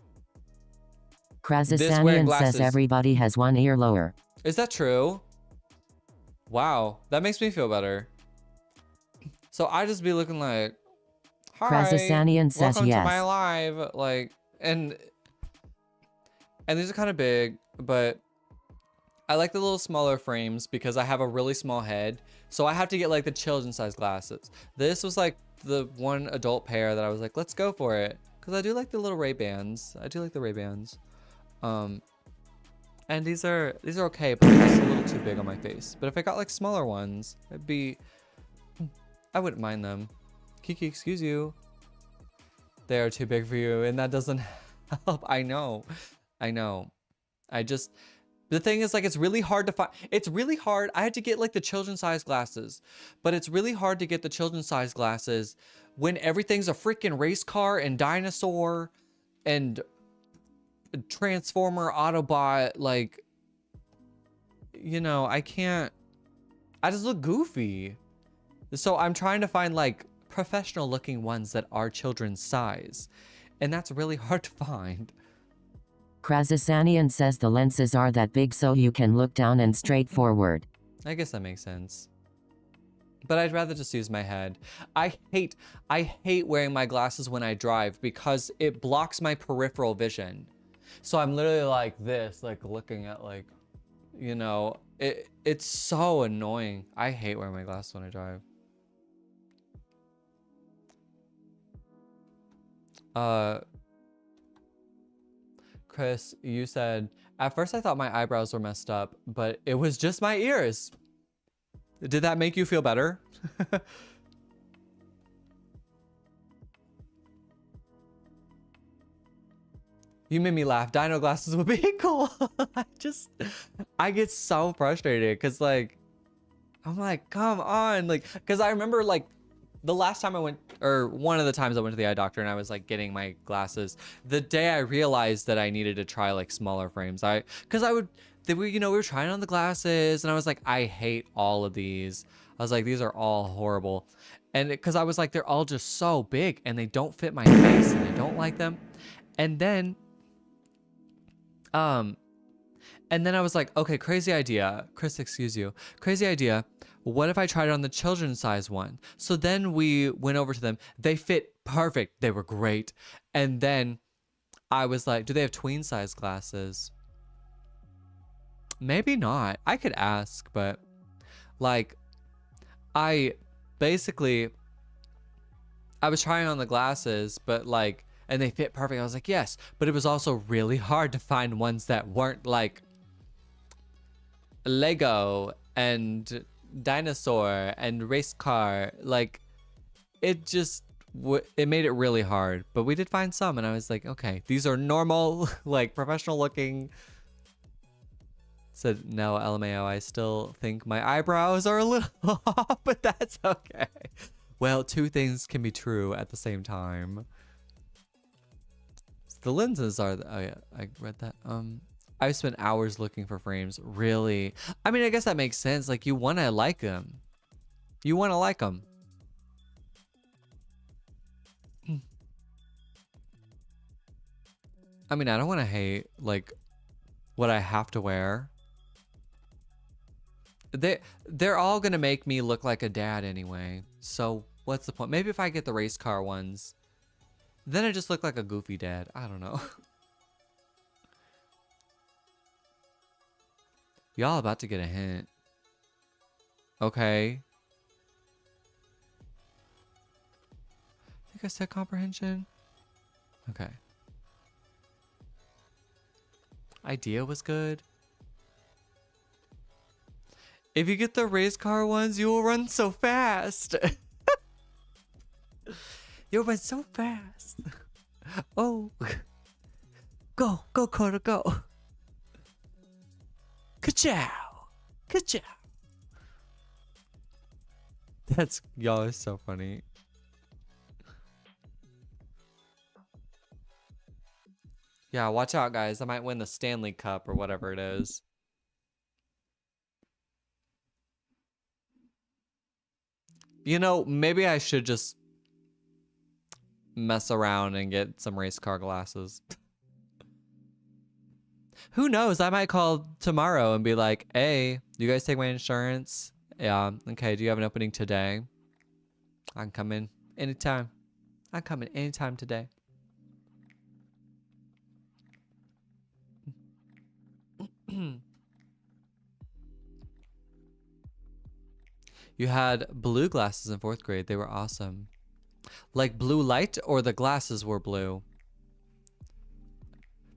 this wearing Krazasanian glasses. says everybody has one ear lower. Is that true? Wow, that makes me feel better. So I just be looking like, hi, Krazasanian says welcome yes. to my live. Like, and these are kind of big, but I like the little smaller frames because I have a really small head. So I have to get like the children's size glasses. This was like the one adult pair that I was like, let's go for it. Cause I do like the little Ray-Bans. I do like the Ray-Bans. And these are okay, but they're just a little too big on my face. But if I got like smaller ones, I wouldn't mind them. Kiki, excuse you. They are too big for you, and that doesn't help. I know. The thing is, like, it's really hard to find. It's really hard. I had to get like the children's size glasses, but it's really hard to get the children's size glasses when everything's a freaking race car and dinosaur and Transformer, Autobot. Like, you know, I just look goofy. So I'm trying to find like professional looking ones that are children's size, and that's really hard to find. Krazasanian says the lenses are that big so you can look down and straight forward. I guess that makes sense. But I'd rather just use my head. I hate wearing my glasses when I drive because it blocks my peripheral vision. So I'm literally like this, like looking at like, you know, it's so annoying. I hate wearing my glasses when I drive. Chris, you said, at first I thought my eyebrows were messed up, but it was just my ears. Did that make you feel better? You made me laugh. Dino glasses would be cool. I get so frustrated because like, I'm like, come on. Like, because I remember like the last time I went, or one of the times I went to the eye doctor and I was like getting my glasses, the day I realized that I needed to try like smaller frames. We were trying on the glasses and I was like, I hate all of these. I was like, these are all horrible. And because I was like, they're all just so big and they don't fit my face and I don't like them. And then I was like, okay, crazy idea. Chris, excuse you. Crazy idea. What if I tried it on the children's size one? So then we went over to them. They fit perfect. They were great. And then I was like, do they have tween size glasses? Maybe not. I could ask, but like, I was trying on the glasses, but like, and they fit perfect. I was like, yes, but it was also really hard to find ones that weren't like Lego and dinosaur and race car. Like, it just it made it really hard, but we did find some and I was like, okay, these are normal, like professional looking. Said, no, LMAO, I still think my eyebrows are a little off, but that's okay. Well, two things can be true at the same time. The lenses are, oh yeah, I read that. I spent hours looking for frames. Really? I mean, I guess that makes sense. Like, you want to like them. You want to like them. I mean, I don't want to hate, like, what I have to wear. They're all going to make me look like a dad anyway. So, what's the point? Maybe if I get the race car ones, then I just look like a goofy dad. I don't know. Y'all about to get a hint. Okay. think I said comprehension. Okay. Idea was good. If you get the race car ones, you will run so fast. You'll run so fast. Oh. Go, go, Carter, go. Ka-chow. Ka-chow. That's, y'all is so funny. Yeah, watch out, guys. I might win the Stanley Cup or whatever it is. You know, maybe I should just mess around and get some race car glasses. Who knows? I might call tomorrow and be like, hey, you guys take my insurance? Yeah. Okay, do you have an opening today? I can come in anytime. I can come in anytime today. You had blue glasses in 4th grade. They were awesome. Like blue light, or the glasses were blue?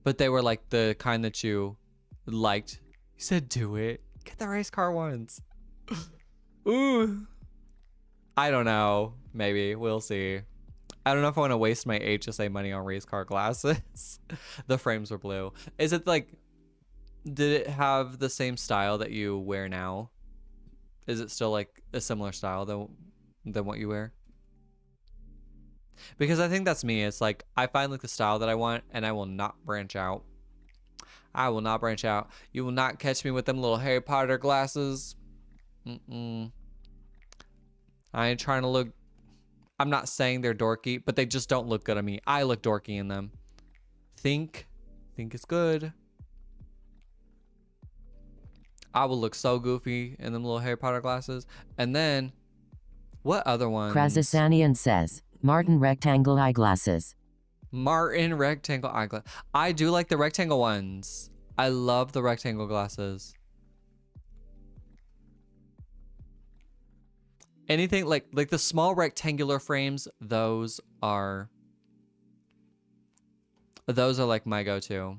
But they were like the kind that you liked. You said do it. Get the race car ones. Ooh. I don't know. Maybe. We'll see. I don't know if I want to waste my HSA money on race car glasses. The frames were blue. Is it like... Did it have the same style that you wear now? Is it still like a similar style than what you wear? Because I think that's me. It's like I find like the style that I want and I will not branch out. I will not branch out. You will not catch me with them little Harry Potter glasses. I ain't trying to look... I'm not saying they're dorky, but they just don't look good on me. I look dorky in them. Think it's good. I will look so goofy in them little Harry Potter glasses. And then, what other ones? Krasasanian says, Martin rectangle eyeglasses. Martin rectangle eyeglass. I do like the rectangle ones. I love the rectangle glasses. Anything like the small rectangular frames, those are like my go-to.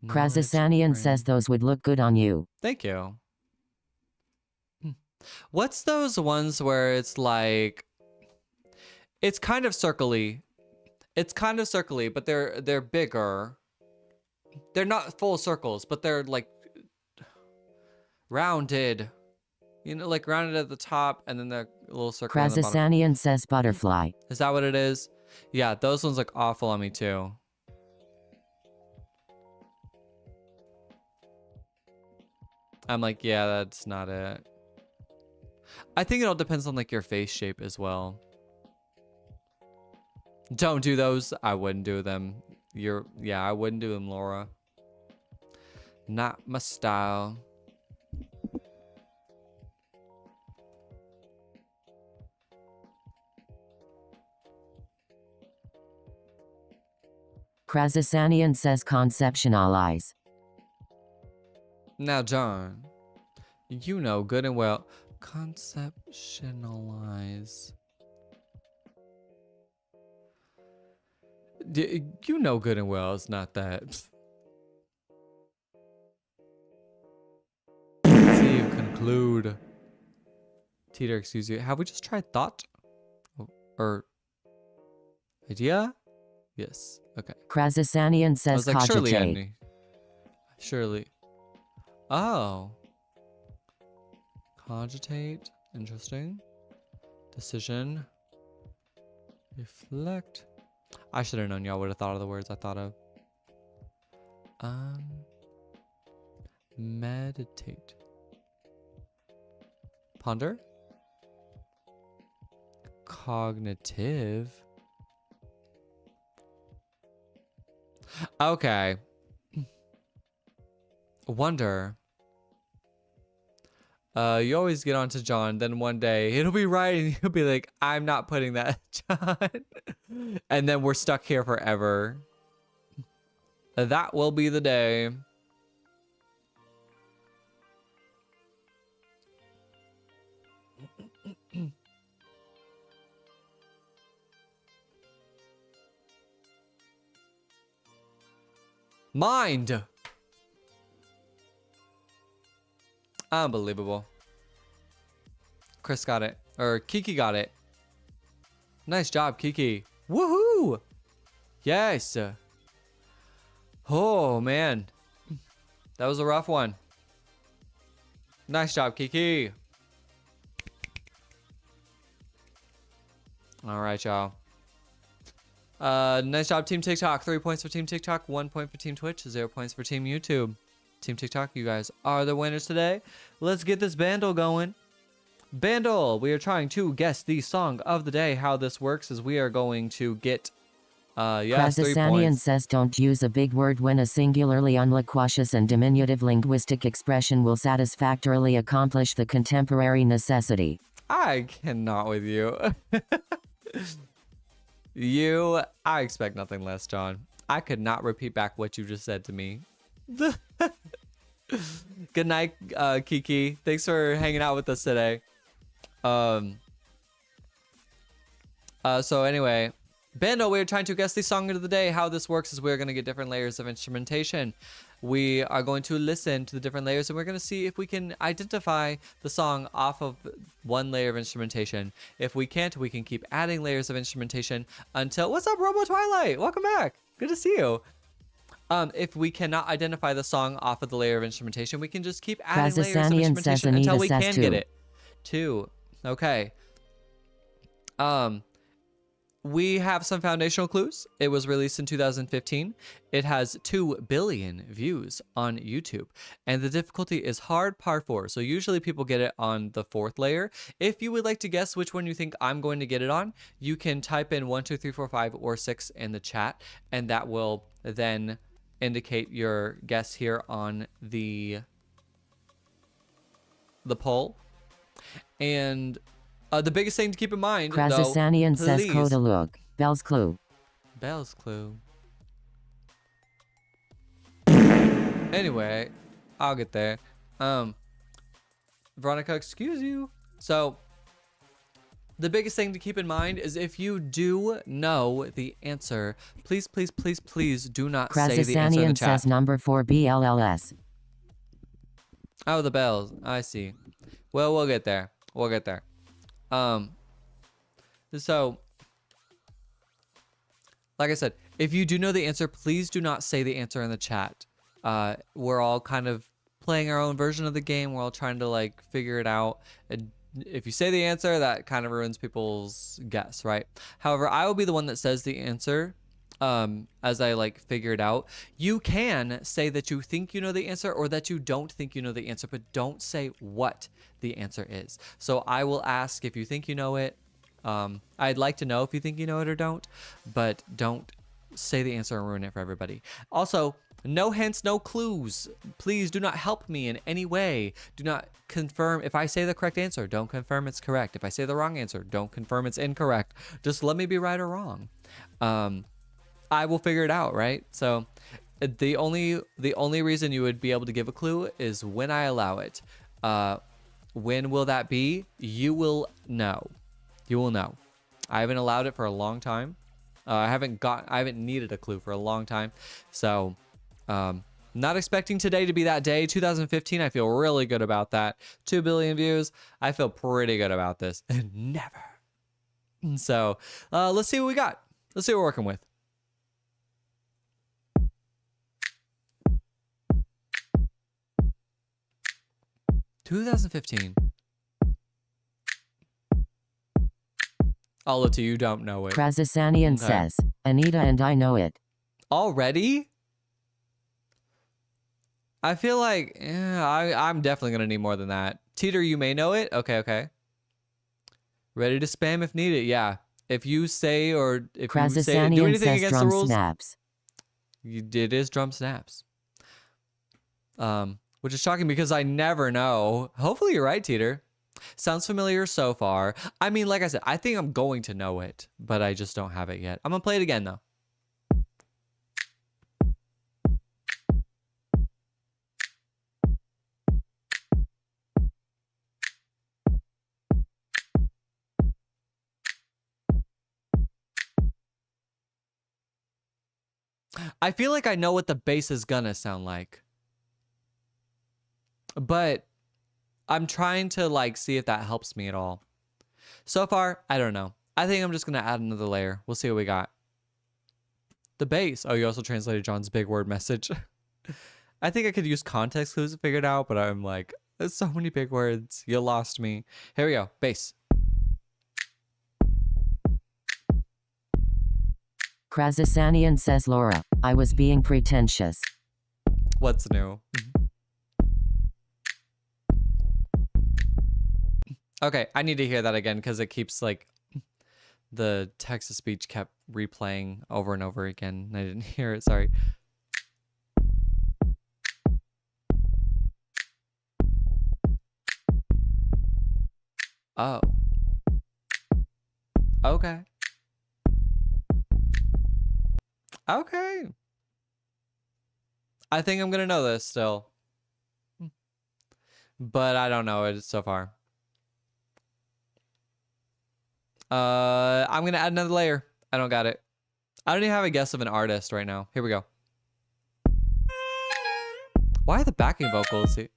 Krasasanian says those would look good on you. Thank you. What's those ones where it's like, it's kind of circly. It's kind of circly, but they're bigger. They're not full circles, but they're like rounded. You know, like rounded at the top and then the little circle on the bottom. Krasasanian says butterfly. Is that what it is? Yeah, those ones look awful on me too. I'm like, yeah, that's not it. I think it all depends on like your face shape as well. Don't do those. I wouldn't do them. Yeah, I wouldn't do them, Laura. Not my style. Krasasanian says conceptualize. Now, John, you know good and well. Conceptualize. You know good and well it's not that. See you conclude. Teeter, excuse you. Have we just tried thought? Or idea? Yes. Okay. Krasasanian I says was like, surely, cogitate. Andy. Surely. Oh. Cogitate. Interesting. Decision. Reflect. I should have known y'all would have thought of the words I thought of. Meditate. Ponder. Cognitive. Okay. Wonder. You always get on to John, then one day it'll be right and he'll be like, I'm not putting that, John. And then we're stuck here forever. That will be the day. Mind. Unbelievable. Chris got it. Or Kiki got it. Nice job, Kiki. Woohoo! Yes. Oh, man. That was a rough one. Nice job, Kiki. All right, y'all. Nice job, Team TikTok. 3 points for Team TikTok, 1 point for Team Twitch, 0 points for Team YouTube. Team TikTok, you guys are the winners today. Let's get this bandle going. Bandle, we are trying to guess the song of the day. How this works is we are going to get, 3 points. says don't use a big word when a singularly unloquacious and diminutive linguistic expression will satisfactorily accomplish the contemporary necessity. I cannot with you. I expect nothing less, John. I could not repeat back what you just said to me. Good night, Kiki. Thanks for hanging out with us today. So anyway, Bando, we're trying to guess the song of the day. How this works is we're going to get different layers of instrumentation. We are going to listen to the different layers and we're going to see if we can identify the song off of one layer of instrumentation. If we can't, we can keep adding layers of instrumentation until... What's up, Robo Twilight? Welcome back. Good to see you. If we cannot identify the song off of the layer of instrumentation, we can just keep adding layers of instrumentation until we can get it. 2. Okay. We have some foundational clues. It was released in 2015. It has 2 billion views on YouTube. And the difficulty is hard par 4. So usually people get it on the 4th layer. If you would like to guess which one you think I'm going to get it on, you can type in 1, 2, 3, 4, 5, or 6 in the chat. And that will then indicate your guess here on the poll. And the biggest thing to keep in mind, Krasasanian says Kodalug. Bell's Clue. Bell's Clue. Anyway, I'll get there. Veronica, excuse you. So, the biggest thing to keep in mind is if you do know the answer, please, please, please, please do not say the answer in the chat. Says number 4 BLLS. Oh, the bells. I see. Well, we'll get there. We'll get there. So, like I said, if you do know the answer, please do not say the answer in the chat. We're all kind of playing our own version of the game. We're all trying to like figure it out. And if you say the answer, that kind of ruins people's guess, right? However, I will be the one that says the answer. As I like figure it out. You can say that you think you know the answer or that you don't think you know the answer, but don't say what the answer is. So I will ask if you think you know it. I'd like to know if you think you know it or don't, but don't say the answer and ruin it for everybody. Also, no hints, no clues. Please do not help me in any way. Do not confirm. If I say the correct answer, don't confirm it's correct. If I say the wrong answer, don't confirm it's incorrect. Just let me be right or wrong. I will figure it out, right? So the only reason you would be able to give a clue is when I allow it. When will that be? You will know. You will know. I haven't allowed it for a long time. I haven't needed a clue for a long time. So not expecting today to be that day. 2015, I feel really good about that. 2 billion views. I feel pretty good about this. Never. So let's see what we got. Let's see what we're working with. 2015. I'll let you don't know it. Krasasanian says, Anita and I know it. Already? I feel like I'm definitely going to need more than that. Teeter, you may know it. Okay. Ready to spam if needed. Yeah. If you say or if you say do anything against the rules. Snaps. It is drum snaps. Which is shocking because I never know. Hopefully you're right, Teeter. Sounds familiar so far. I mean, like I said, I think I'm going to know it, but I just don't have it yet. I'm going to play it again, though. I feel like I know what the bass is gonna sound like. But I'm trying to like see if that helps me at all. So far, I don't know. I think I'm just gonna add another layer. We'll see what we got. The bass. Oh, you also translated John's big word message. I think I could use context clues to figure it out, but I'm like, there's so many big words. You lost me. Here we go. Bass. Krasasanian says Laura, I was being pretentious. What's new? Okay, I need to hear that again because it keeps like the text to speech kept replaying over and over again. I didn't hear it. Sorry. Oh. Okay. Okay. I think I'm gonna know this still. But I don't know it so far. I'm gonna add another layer. I don't got it. I don't even have a guess of an artist right now. Here we go. Why are the backing vocals here?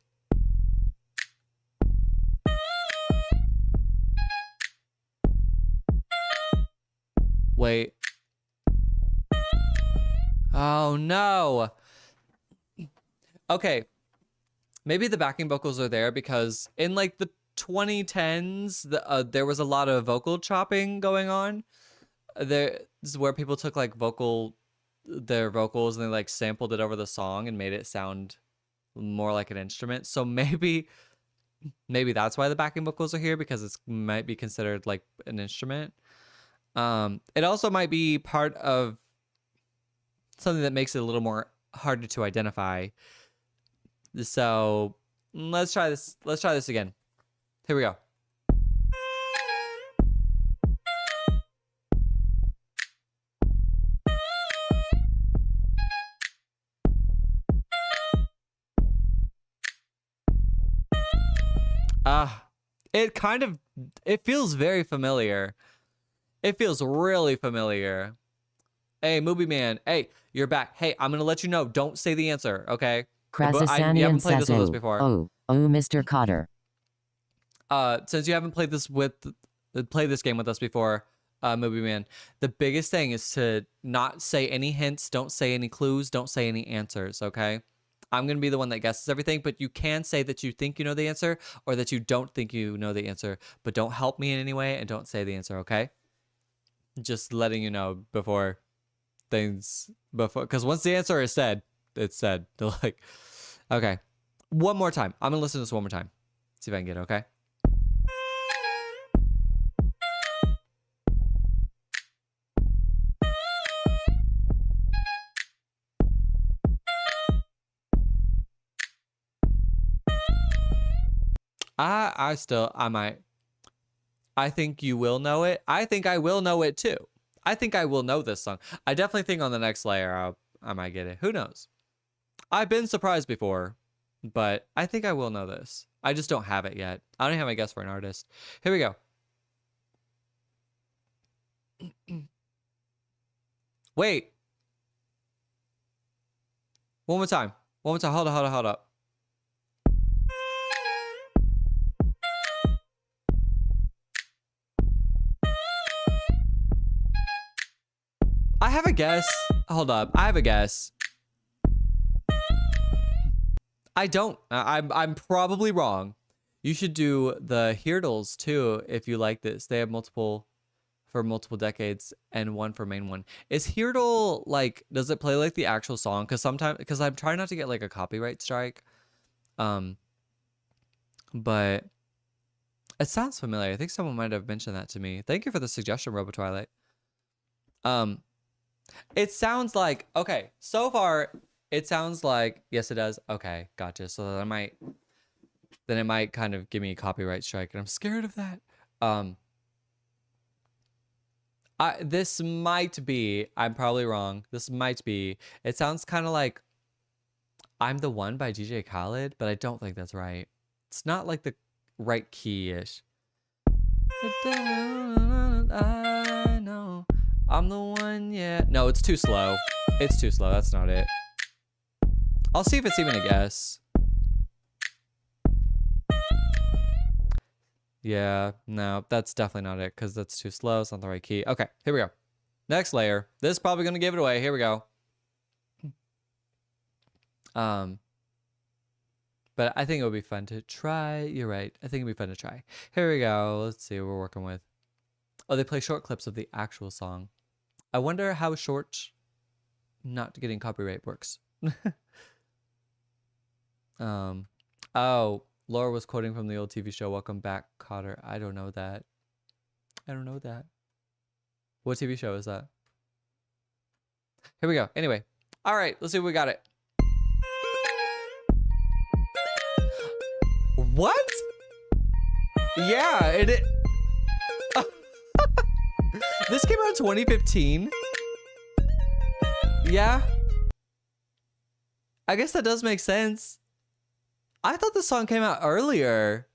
Wait. Oh no. Okay. Maybe the backing vocals are there because in like the 2010s, there was a lot of vocal chopping going on. This is where people took like their vocals and they like sampled it over the song and made it sound more like an instrument. So maybe that's why the backing vocals are here, because it might be considered like an instrument. It also might be part of something that makes it a little more harder to identify. So let's try this. Let's try this again. Here we go. It feels very familiar. It feels really familiar. Hey, Movie Man. Hey, you're back. Hey, I'm going to let you know. Don't say the answer, okay? Krasasanian says, Mr. Cotter. Since you haven't played this game with us before, Movie Man, the biggest thing is to not say any hints, don't say any clues, don't say any answers, okay? I'm going to be the one that guesses everything, but you can say that you think you know the answer or that you don't think you know the answer, but don't help me in any way and don't say the answer, okay? Just letting you know before, because once the answer is said, it's said. Like, okay. One more time. I'm going to listen to this one more time. See if I can get it, okay? I might. I think you will know it. I think I will know it too. I think I will know this song. I definitely think on the next layer I might get it. Who knows? I've been surprised before, but I think I will know this. I just don't have it yet. I don't have a guess for an artist. Here we go. Wait. One more time. One more time. Hold up. I have a guess. Hold up. I have a guess. I don't. I'm probably wrong. You should do the Heardles too if you like this. They have multiple for multiple decades and one for main one. Is Heardle like, does it play like the actual song? Because I'm trying not to get like a copyright strike. But it sounds familiar. I think someone might have mentioned that to me. Thank you for the suggestion, Robo Twilight. It sounds like, okay, so far it sounds like, yes it does. Okay, gotcha. So then it might kind of give me a copyright strike and I'm scared of that. This might be, I'm probably wrong. This might be, it sounds kind of like I'm the One by DJ Khaled, but I don't think that's right. It's not like the right key-ish. I know I'm the one, yeah. No, it's too slow. It's too slow. That's not it. I'll see if it's even a guess. Yeah, no, that's definitely not it because that's too slow. It's not the right key. Okay, here we go. Next layer. This is probably going to give it away. Here we go. But I think it would be fun to try. You're right. I think it'd be fun to try. Here we go. Let's see what we're working with. Oh, they play short clips of the actual song. I wonder how short not getting copyright works. Oh, Laura was quoting from the old TV show Welcome Back, Kotter. I don't know that. I don't know that. What TV show is that? Here we go. Anyway. All right, let's see if we got it. What? Yeah, it. This came out in 2015. Yeah. I guess that does make sense. I thought the song came out earlier.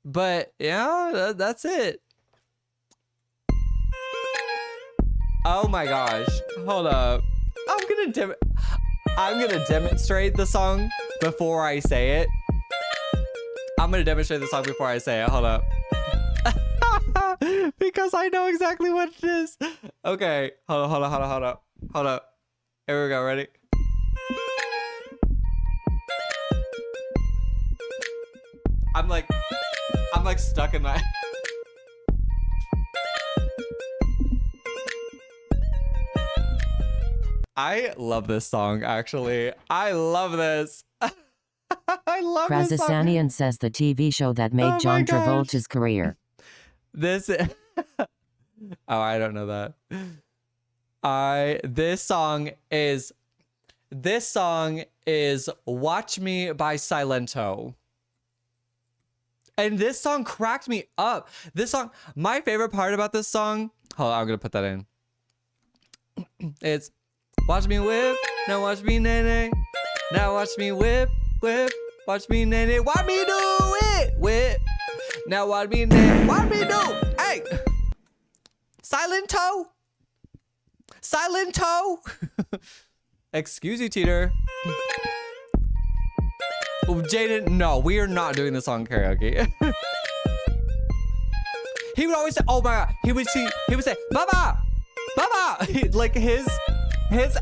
But yeah, that's it. Oh my gosh. Hold up. I'm gonna demonstrate the song before I say it. I'm gonna demonstrate the song before I say it. Hold up. Because I know exactly what it is. Okay. Hold up. Here we go. Ready? I'm like stuck in my... I love this song, actually. I love this. I love this song. Krazasanian says the TV show that made John Travolta's career. This... Oh, I don't know that. This song is Watch Me by Silento. And this song cracked me up. This song, my favorite part about this song, hold on, I'm gonna put that in. It's watch me whip, now watch me nay. Now watch me whip, watch me nay. Watch me do it, whip. Now watch me nay, watch me do. Hey, Silento. Excuse you, Teeter. Oh, Jaden, no, we are not doing this on karaoke. He would always say, oh my God, he would say, Baba, like his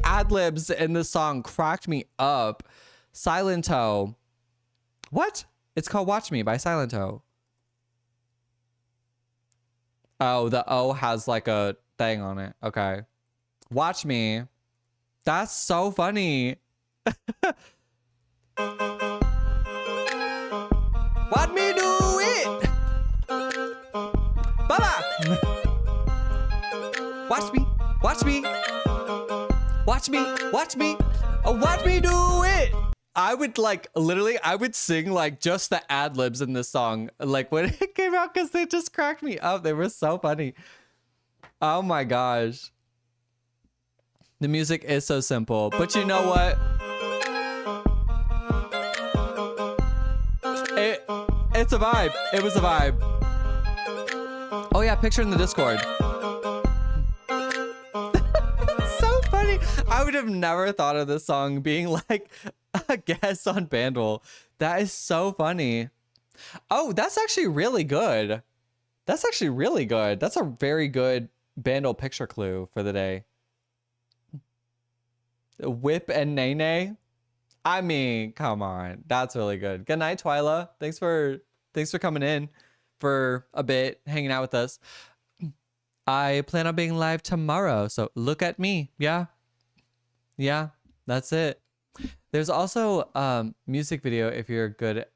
ad-libs in the song cracked me up. Silento. What? It's called Watch Me by Silento. Oh, the O has like a thing on it. Okay. Watch Me. That's so funny. Watch me do it. Baba. Watch me. Watch me. Watch me. Watch me. Watch me do it. I would I would sing like just the ad libs in this song, like when it came out, because they just cracked me up. They were so funny. Oh my gosh. The music is so simple, but you know what? It's a vibe. It was a vibe. Oh yeah, picture in the Discord. So funny. I would have never thought of this song being like a guest on Bandle. That is so funny. Oh, that's actually really good. That's actually really good. That's a very good Bandle picture clue for the day. Whip and Nene. I mean, come on. That's really good. Good night, Twyla. Thanks for coming in for a bit, hanging out with us. I plan on being live tomorrow, so look at me. Yeah. Yeah, that's it. There's also music video if you're good at,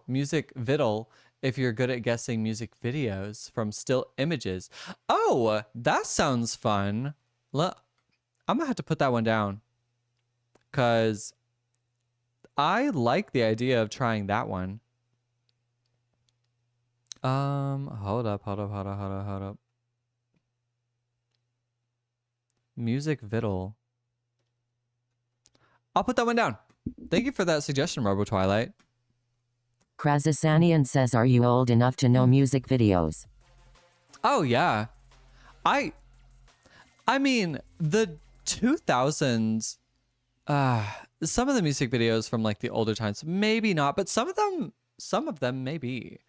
music viddle if you're good at guessing music videos from still images. Oh, that sounds fun. I'm gonna have to put that one down, because I like the idea of trying that one. Hold up. Music Viddle. I'll put that one down. Thank you for that suggestion, Robo Twilight. Krazasanian says, are you old enough to know music videos? Oh, yeah. I mean, the 2000s, some of the music videos from like the older times, maybe not, but some of them maybe.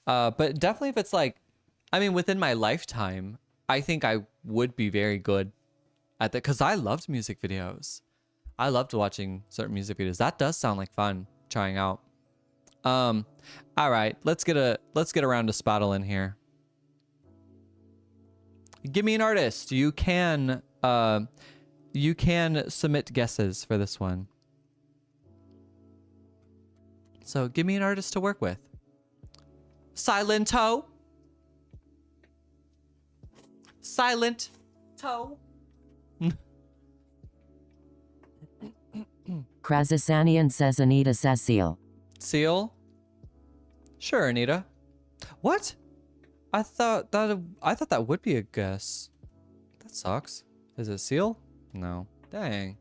But definitely if it's like, I mean, within my lifetime, I think I would be very good at that because I loved music videos. I loved watching certain music videos. That does sound like fun trying out. All right, let's get around to Spottle in here. Give me an artist. You can submit guesses for this one. So give me an artist to work with. Silent Toe. Silent Toe. Krasasanian says Anita says Seal. Seal? Sure, Anita. What? I thought that would be a guess. That sucks. Is it Seal? No. Dang.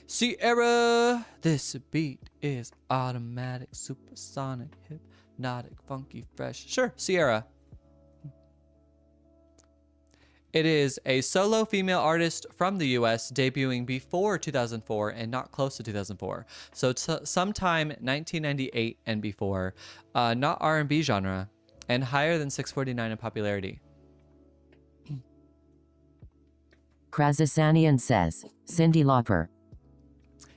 Sierra. This beat is automatic, supersonic, hypnotic, funky, fresh. Sure, Sierra. It is a solo female artist from the US debuting before 2004 and not close to 2004. So sometime 1998 and before. Not R&B genre and higher than 649 in popularity. Krasasanian says Cyndi Lauper.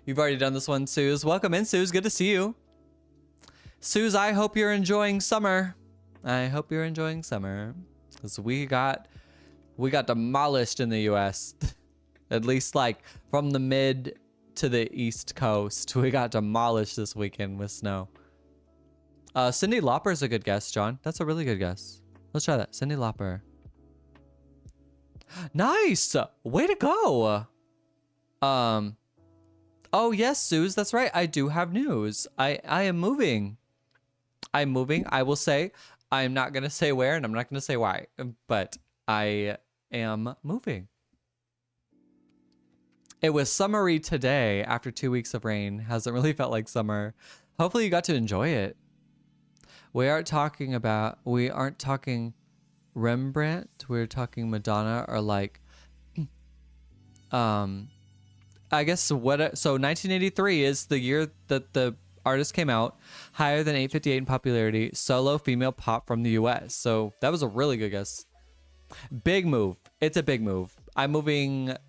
You've already done this one, Suze. Welcome in, Suze. Good to see you. Suze, I hope you're enjoying summer. I hope you're enjoying summer. Because we got demolished in the US. At least like from the mid to the east coast. We got demolished this weekend with snow. Cyndi Lauper is a good guess, John. That's a really good guess. Let's try that. Cyndi Lauper. Nice. Way to go. Oh yes, Suze, that's right. I do have news. I am moving. I'm moving. I will say, I'm not going to say where and I'm not going to say why, but I am moving. It was summery today after 2 weeks of rain. Hasn't really felt like summer. Hopefully you got to enjoy it. We aren't talking Rembrandt. We're talking Madonna or like, I guess so 1983 is the year that the artist came out, higher than 858 in popularity, solo female pop from the US. So that was a really good guess. Big move. It's a big move. I'm moving to a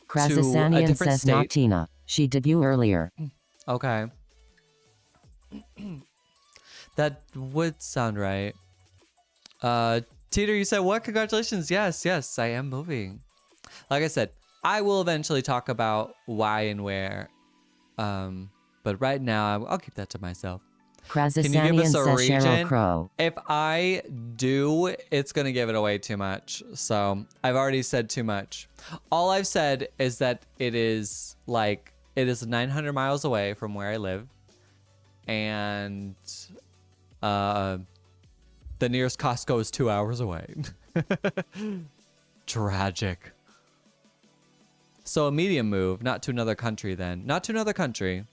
Krasasanian different says state. not Tina. She debuted earlier. Okay. That would sound right. Teeter, you said what? Congratulations. Yes, I am moving. Like I said, I will eventually talk about why and where. But right now, I'll keep that to myself. Can you give Krasasanian us a says Sheryl region? Crow. If I do, it's going to give it away too much. So I've already said too much. All I've said is that it is 900 miles away from where I live. And the nearest Costco is 2 hours away. Tragic. So a medium move, not to another country then. Not to another country.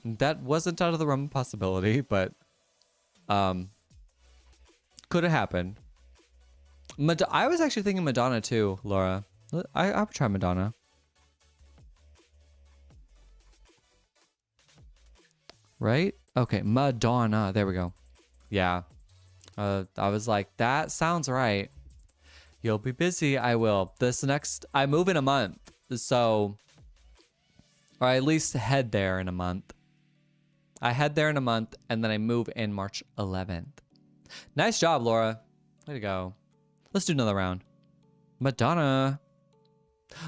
That wasn't out of the realm of possibility, but could have happened. I was actually thinking Madonna too, Laura. I would try Madonna. Right? Okay, Madonna. There we go. Yeah. I was like, that sounds right. You'll be busy. I will. I move in a month. So, or I at least head there in a month. I head there in a month and then I move in March 11th. Nice job, Laura. Way to go. Let's do another round. Madonna.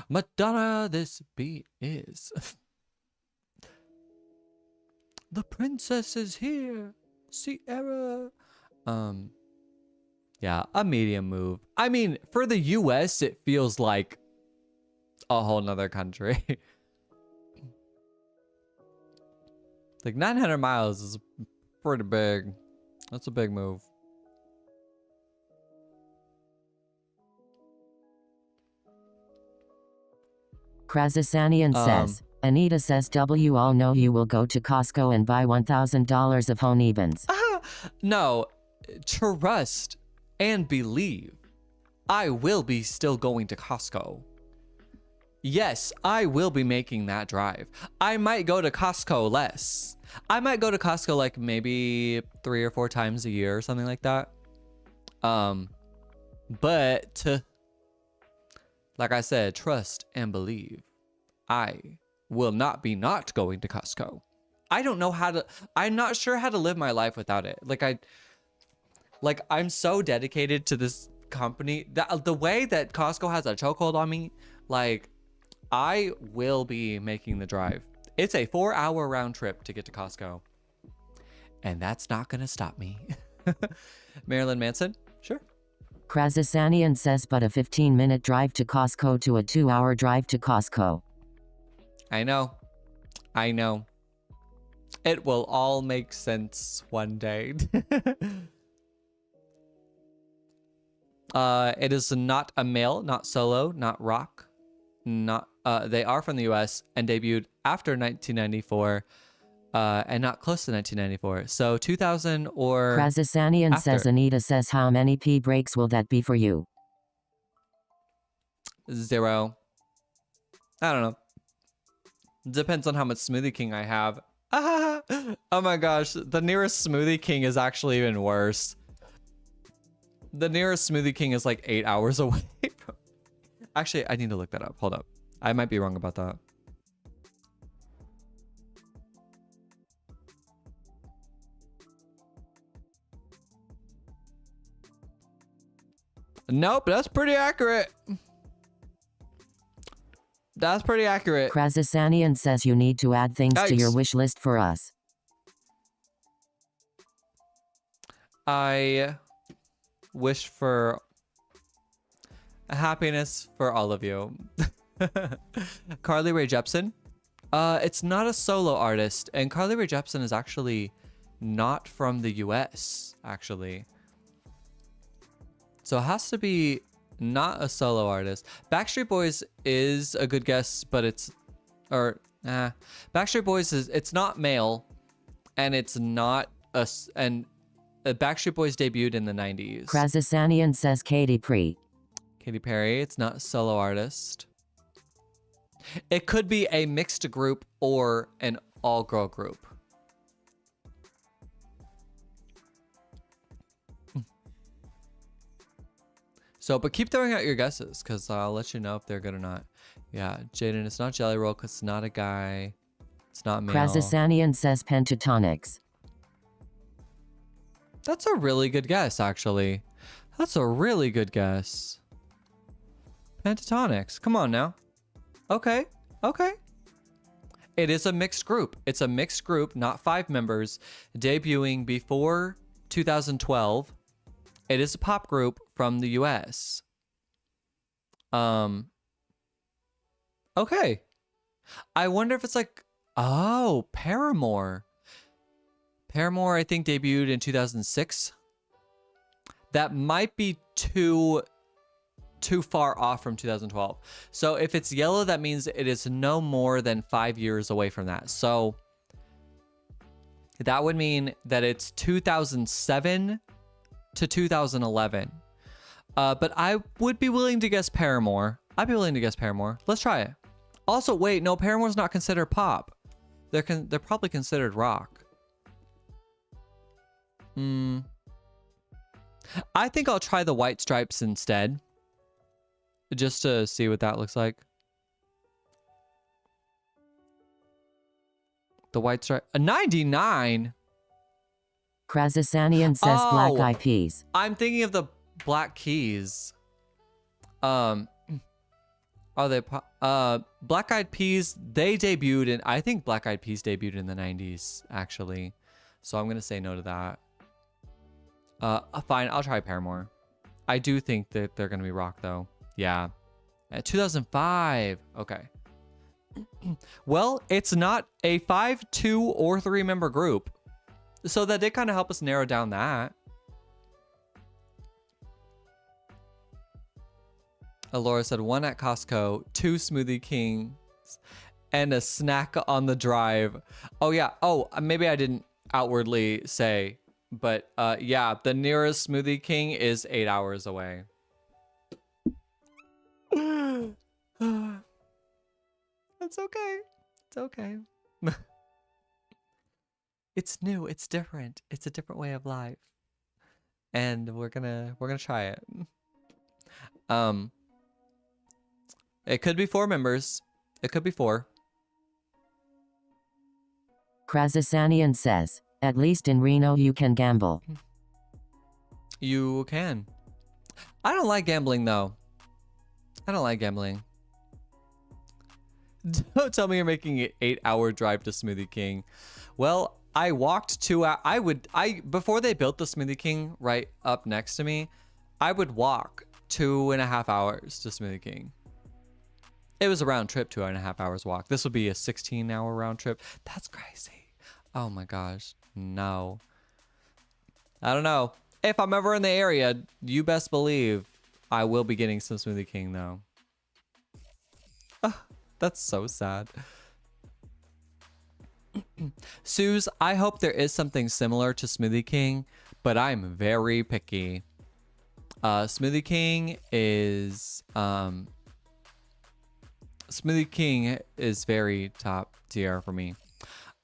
Madonna, this beat is. The princess is here. Sierra. Yeah, a medium move. I mean, for the US, it feels like a whole nother country. Like 900 miles is pretty big. That's a big move. Krasasanian says, Anita says W all know you will go to Costco and buy $1,000 of Honeybuns. No, trust and believe. I will be still going to Costco. Yes, I will be making that drive. I might go to Costco less. I might go to Costco like maybe 3 or 4 times a year or something like that. But like I said, trust and believe. I will not be not going to Costco. I don't know how to, I'm not sure how to live my life without it. I'm so dedicated to this company that the way that Costco has a chokehold on me, like I will be making the drive. It's a 4-hour round trip to get to Costco. And that's not going to stop me. Marilyn Manson? Sure. Krasasanian says but a 15-minute drive to Costco to a 2-hour drive to Costco. I know. I know. It will all make sense one day. It is not a male, not solo, not rock. Not they are from the US and debuted after 1994 and not close to 1994. So 2000 or Krasasanian says Anita says how many pee breaks will that be for you? 0. I don't know. Depends on how much Smoothie King I have. Oh my gosh, the nearest Smoothie King is actually even worse. The nearest Smoothie King is like 8 hours away. Actually, I need to look that up. Hold up. I might be wrong about that. Nope, that's pretty accurate. That's pretty accurate. Krasasanian says you need to add things to your wish list for us. I wish for happiness for all of you. Carly Rae Jepsen. It's not a solo artist, and Carly Rae Jepsen is actually not from the US, actually. So it has to be not a solo artist. Backstreet Boys is a good guess, but Backstreet Boys it's not male, and it's not Backstreet Boys debuted in the 90s. Krasasanian says Katy Perry. Katy Perry, it's not a solo artist. It could be a mixed group or an all-girl group. So, but keep throwing out your guesses, because I'll let you know if they're good or not. Yeah, Jaden, it's not Jelly Roll, because it's not a guy. It's not male. Krasasanian says Pentatonics. That's a really good guess, actually. That's a really good guess. Pentatonics. Come on now. Okay. Okay. It is a mixed group. It's a mixed group, not 5 members, debuting before 2012. It is a pop group from the US. Okay. I wonder if it's like, oh, Paramore. Paramore, I think, debuted in 2006. That might be too far off from 2012. So if it's yellow, that means it is no more than 5 years away from that. So that would mean that it's 2007 to 2011. But I would be willing to guess Paramore. I'd be willing to guess Paramore. Let's try it. Also, wait, no, Paramore's not considered pop. They're probably considered rock. I think I'll try the White Stripes instead, just to see what that looks like. The White Stripe, a 99. Krasasanian says Black Eyed Peas. I'm thinking of the Black Keys. Are they Black Eyed Peas? They debuted in, I think Black Eyed Peas debuted in the 90s, actually. So I'm gonna say no to that. Fine, I'll try Paramore. I do think that they're gonna be rock though. Yeah. 2005. Okay. Well, it's not a 5, 2, or 3 member group. So that did kind of help us narrow down that. Laura said 1 at Costco, 2 Smoothie Kings, and a snack on the drive. Oh yeah. Oh, maybe I didn't outwardly say, but yeah, the nearest Smoothie King is 8 hours away. It's okay. It's okay. It's new. It's different. It's a different way of life. And we're gonna try it. Um, it could be 4 members. It could be 4. Krasasanian says, at least in Reno you can gamble. You can. I don't like gambling though. I don't like gambling. Don't tell me you're making an 8-hour drive to Smoothie King. Well, I walked 2 hours. Before they built the Smoothie King right up next to me, I would walk 2.5 hours to Smoothie King. It was a round trip, 2.5 hours walk. This would be a 16-hour round trip. That's crazy. Oh my gosh. No. I don't know. If I'm ever in the area, you best believe I will be getting some Smoothie King though. That's so sad. Suze, I hope there is something similar to Smoothie King, but I'm very picky. Smoothie King is very top tier for me.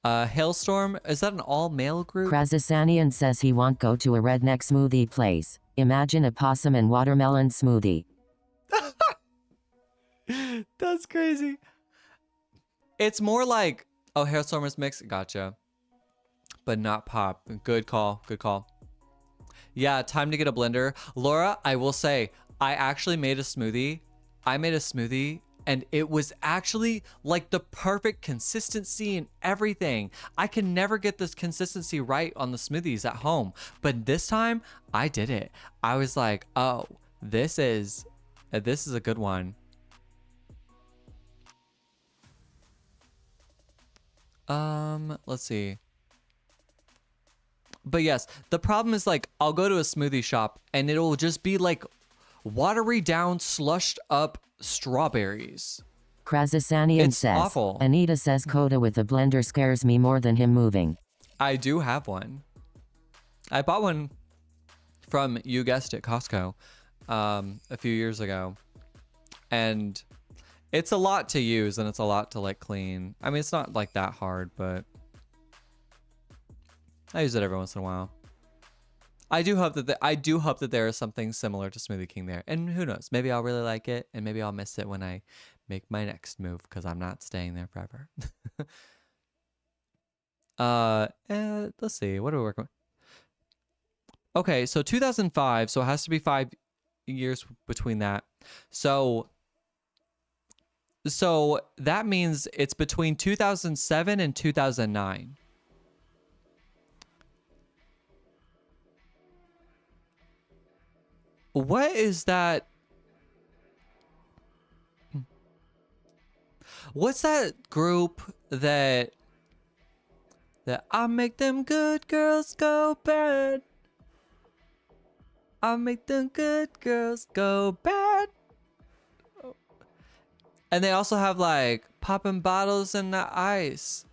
Hailstorm, is that an all-male group? Krasasanian says he won't go to a redneck smoothie place. Imagine a possum and watermelon smoothie. That's crazy. It's more like, oh, Hailstorm is mixed. Gotcha. But not pop. Good call. Good call. Yeah, time to get a blender. Laura, I will say, I actually made a smoothie. And it was actually like the perfect consistency and everything. I can never get this consistency right on the smoothies at home. But this time, I did it. I was like, oh, this is a good one. Let's see. But yes, the problem is like, I'll go to a smoothie shop and it'll just be like watery down, slushed up strawberries. Krasasanian says, awful. Anita says Coda with a blender scares me more than him moving. I do have one. I bought one from, you guessed it, Costco, a few years ago. And it's a lot to use and it's a lot to like clean. I mean, it's not like that hard, but I use it every once in a while. I do hope that there is something similar to Smoothie King there. And who knows, maybe I'll really like it and maybe I'll miss it when I make my next move because I'm not staying there forever. Let's see, what are we working with? Okay, so 2005, so it has to be 5 years between that. So that means it's between 2007 and 2009. What is that? What's that group that I make them good girls go bad? I make them good girls go bad. And they also have like popping bottles in the ice.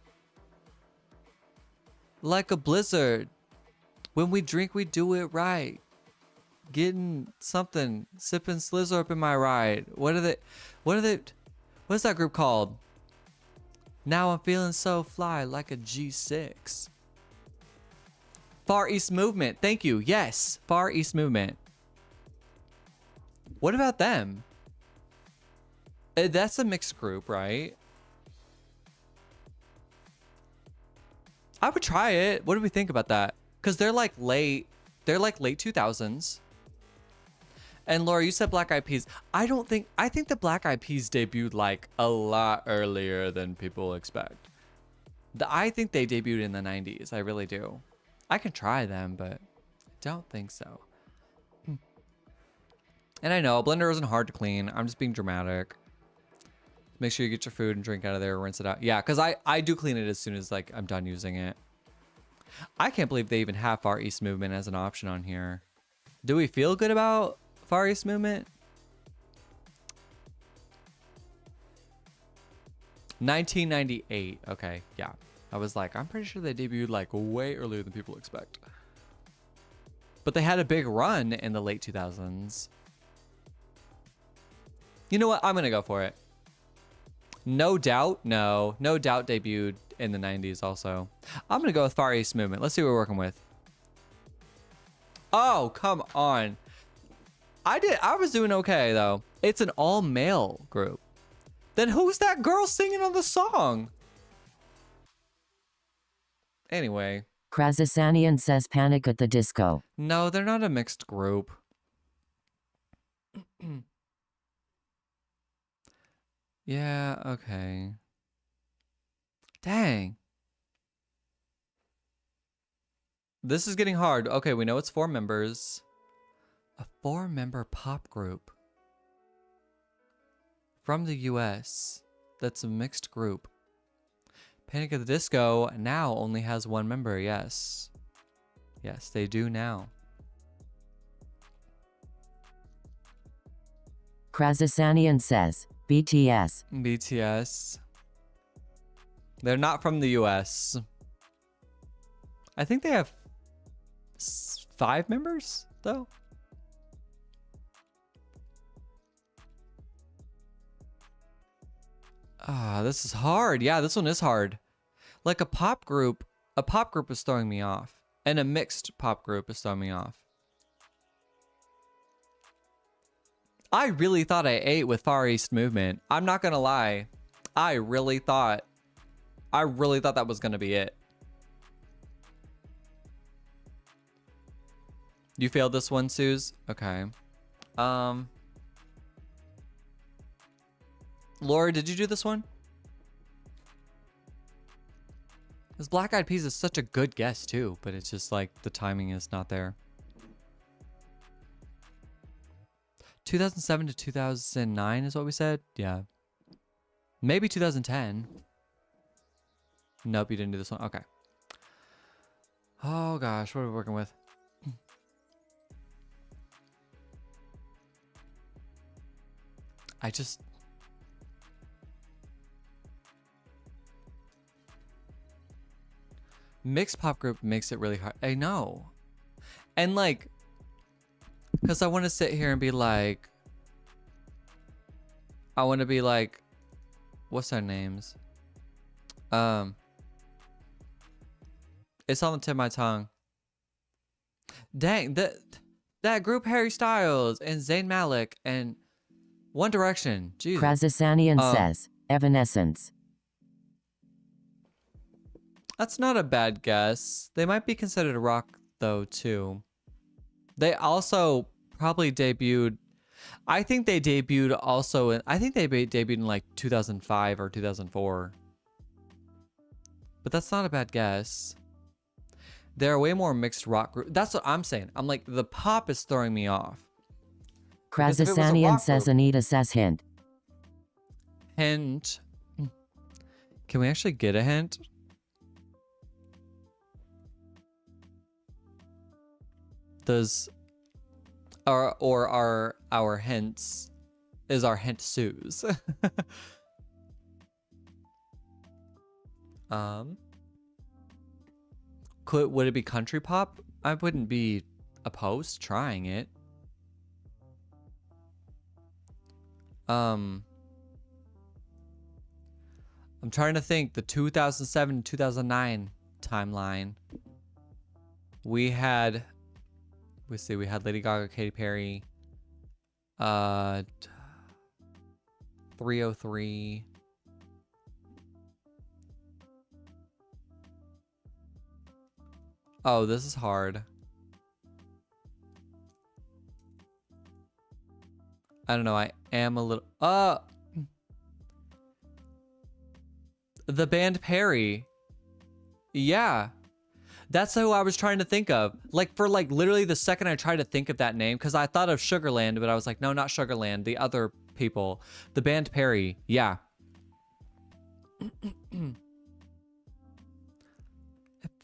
Like a blizzard. When we drink, we do it right. Getting something, sipping Slizzle up in my ride. What is that group called? Now I'm feeling so fly like a G6. Far East Movement. Thank you. Yes, Far East Movement. What about them? That's a mixed group, right? I would try it. What do we think about that? Because they're like late 2000s. And Laura, you said Black Eyed Peas. I think the Black Eyed Peas debuted like a lot earlier than people expect. I think they debuted in the 90s. I really do. I can try them, but I don't think so. And I know a blender isn't hard to clean. I'm just being dramatic. Make sure you get your food and drink out of there, rinse it out. Yeah, because I do clean it as soon as like I'm done using it. I can't believe they even have Far East Movement as an option on here. Do we feel good about Far East Movement? 1998. Okay, yeah. I was like, I'm pretty sure they debuted like way earlier than people expect. But they had a big run in the late 2000s. You know what? I'm going to go for it. No Doubt? No. No Doubt debuted in the 90s also. I'm going to go with Far East Movement. Let's see what we're working with. Oh, come on. I was doing okay, though. It's an all-male group. Then who's that girl singing on the song? Anyway. Krasasanian says Panic at the Disco. No, they're not a mixed group. Yeah, okay. Dang. This is getting hard. Okay, we know it's 4 members. A 4-member pop group. From the US. That's a mixed group. Panic at the Disco now only has 1 member, yes. Yes, they do now. Krasasanian says BTS. BTS. They're not from the US. I think they have 5 members, though. Ah, this is hard. Yeah, this one is hard. Like a pop group is throwing me off. And a mixed pop group is throwing me off. I really thought I ate with Far East Movement. I'm not gonna lie. I really thought that was gonna be it. You failed this one, Suze? Okay. Laura, did you do this one? This Black Eyed Peas is such a good guess too, but it's just like the timing is not there. 2007 to 2009 is what we said? Yeah. Maybe 2010. Nope, you didn't do this one. Okay. Oh gosh, what are we working with? I just... Mixed pop group makes it really hard. I know. And like... Because I want to sit here and be like... I want to be like... What's their names? It's on the tip of my tongue. Dang, that group Harry Styles and Zayn Malik and One Direction. Jesus. Krasasanian says Evanescence. That's not a bad guess. They might be considered rock though too. They also probably debuted. I think they debuted also in. I think they debuted in like 2005 or 2004. But that's not a bad guess. There are way more mixed rock groups. That's what I'm saying. I'm like, the pop is throwing me off. Krasasanian says Anita says hint. Hint. Can we actually get a hint? Does or are our hints is our hint Suze? Would it be country pop? I wouldn't be opposed to trying it. I'm trying to think the 2007 2009 timeline. We had Lady Gaga, Katy Perry, 303. Oh, this is hard. I don't know. I am a little. The band Perry. Yeah. That's who I was trying to think of. Like, for like literally the second I tried to think of that name, because I thought of Sugarland, but I was like, no, not Sugarland. The other people. The band Perry. Yeah. If